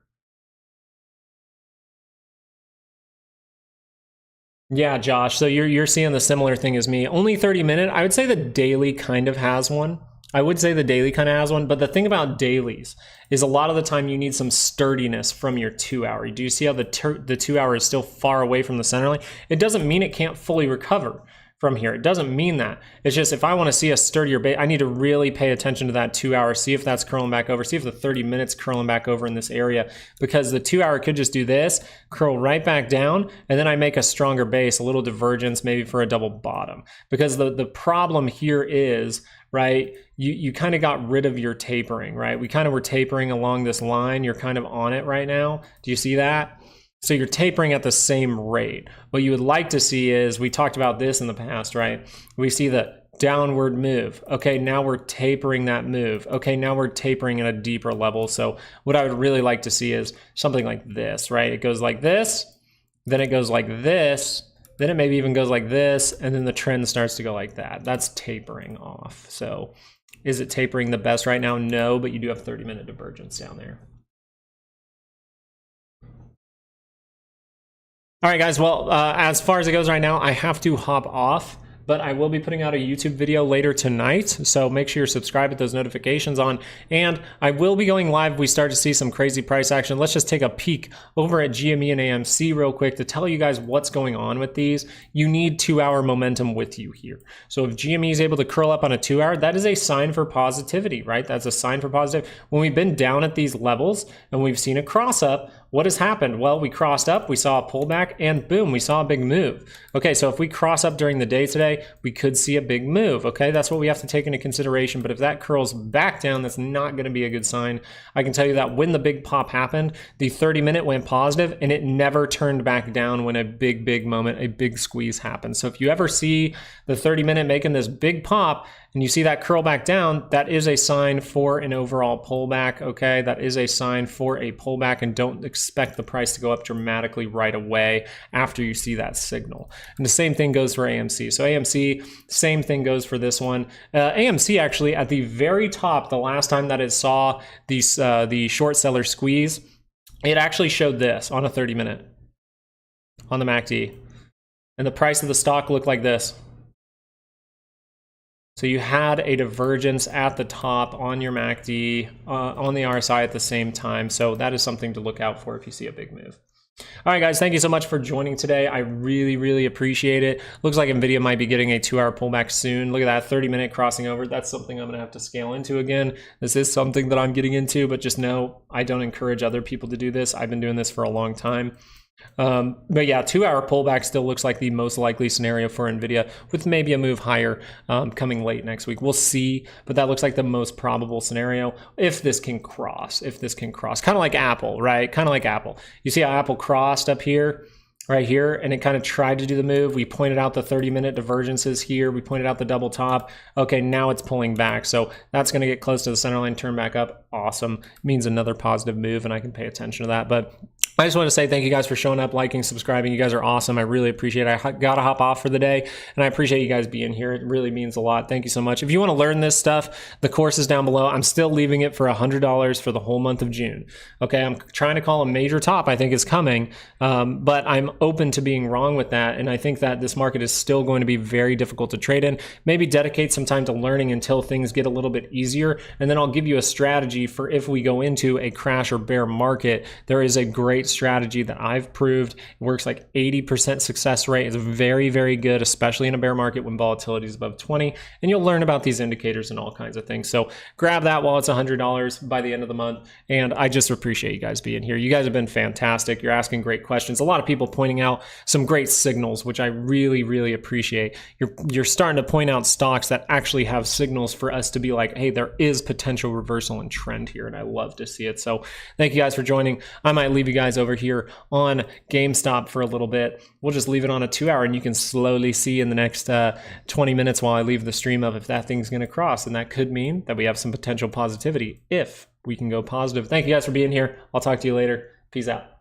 Yeah, Josh, so you're seeing the similar thing as me. Only 30-minute. I would say the daily kind of has one. I would say the daily kind of has one, but the thing about dailies is a lot of the time you need some sturdiness from your 2 hour. Do you see how the 2 hour is still far away from the center line? It doesn't mean it can't fully recover from here. It doesn't mean that. It's just if I want to see a sturdier base, I need to really pay attention to that 2 hour, see if that's curling back over, see if the 30 minutes curling back over in this area, because the 2 hour could just do this, curl right back down, and then I make a stronger base, a little divergence, maybe for a double bottom. Because the problem here is, right, you kind of got rid of your tapering, right? We kind of were tapering along this line. You're kind of on it right now. Do you see that? So you're tapering at the same rate. What you would like to see is, we talked about this in the past, right? We see the downward move. Okay, now we're tapering that move. Okay, now we're tapering at a deeper level. So what I would really like to see is something like this, right? It goes like this, then it goes like this, then it maybe even goes like this, and then the trend starts to go like that. That's tapering off. So is it tapering the best right now? No, but you do have 30-minute divergence down there. All right, guys, well, as far as it goes right now, I have to hop off, but I will be putting out a YouTube video later tonight, so make sure you're subscribed with those notifications on, and I will be going live if we start to see some crazy price action. Let's just take a peek over at GME and AMC real quick to tell you guys what's going on with these. You need 2 hour momentum with you here. So if GME is able to curl up on a 2 hour, that is a sign for positivity, right? That's a sign for positive. When we've been down at these levels and we've seen a cross up, what has happened? Well, we crossed up, we saw a pullback, and boom, we saw a big move. Okay, so if we cross up during the day today, we could see a big move, okay? That's what we have to take into consideration, but if that curls back down, that's not gonna be a good sign. I can tell you that when the big pop happened, the 30-minute went positive, and it never turned back down when a big moment, a big squeeze happened. So if you ever see the 30-minute making this big pop, and you see that curl back down, that is a sign for an overall pullback, okay? That is a sign for a pullback, and don't expect the price to go up dramatically right away after you see that signal. And the same thing goes for AMC. So AMC, same thing goes for this one. AMC actually at the very top, the last time that it saw these, the short seller squeeze, it actually showed this on a 30-minute on the MACD. And the price of the stock looked like this. So you had a divergence at the top on your MACD, on the RSI at the same time. So that is something to look out for if you see a big move. All right, guys, thank you so much for joining today. I really appreciate it. Looks like NVIDIA might be getting a 2 hour pullback soon. Look at that 30-minute crossing over. That's something I'm gonna have to scale into again. This is something that I'm getting into, but just know I don't encourage other people to do this. I've been doing this for a long time. But yeah, 2 hour pullback still looks like the most likely scenario for NVIDIA, with maybe a move higher coming late next week. We'll see, but that looks like the most probable scenario if this can cross, kind of like Apple, right? Kind of like Apple. You see how Apple crossed up here, right here, and it kind of tried to do the move. We pointed out the 30-minute divergences here. We pointed out the double top. Okay, now it's pulling back. So that's going to get close to the center line, turn back up. Awesome. Means another positive move, and I can pay attention to that. But I just want to say thank you guys for showing up, liking, subscribing. You guys are awesome. I really appreciate it. I got to hop off for the day, and I appreciate you guys being here. It really means a lot. Thank you so much. If you want to learn this stuff, the course is down below. I'm still leaving it for $100 for the whole month of June. Okay, I'm trying to call a major top. I think is coming, but I'm open to being wrong with that, and I think that this market is still going to be very difficult to trade in. Maybe dedicate some time to learning until things get a little bit easier, and then I'll give you a strategy for if we go into a crash or bear market. There is a great strategy that I've proved. It works like 80% success rate. It's very good, especially in a bear market when volatility is above 20, and you'll learn about these indicators and all kinds of things. So grab that while it's $100 by the end of the month, and I just appreciate you guys being here. You guys have been fantastic. You're asking great questions. A lot of people pointing out some great signals, which I really appreciate. You're starting to point out stocks that actually have signals for us to be like, hey, there is potential reversal in trend here, and I love to see it. So thank you guys for joining. I might leave you guys over here on GameStop for a little bit. We'll just leave it on a 2 hour, and you can slowly see in the next 20 minutes while I leave the stream of if that thing's going to cross, and that could mean that we have some potential positivity if we can go positive. Thank you guys for being here. I'll talk to you later. Peace out.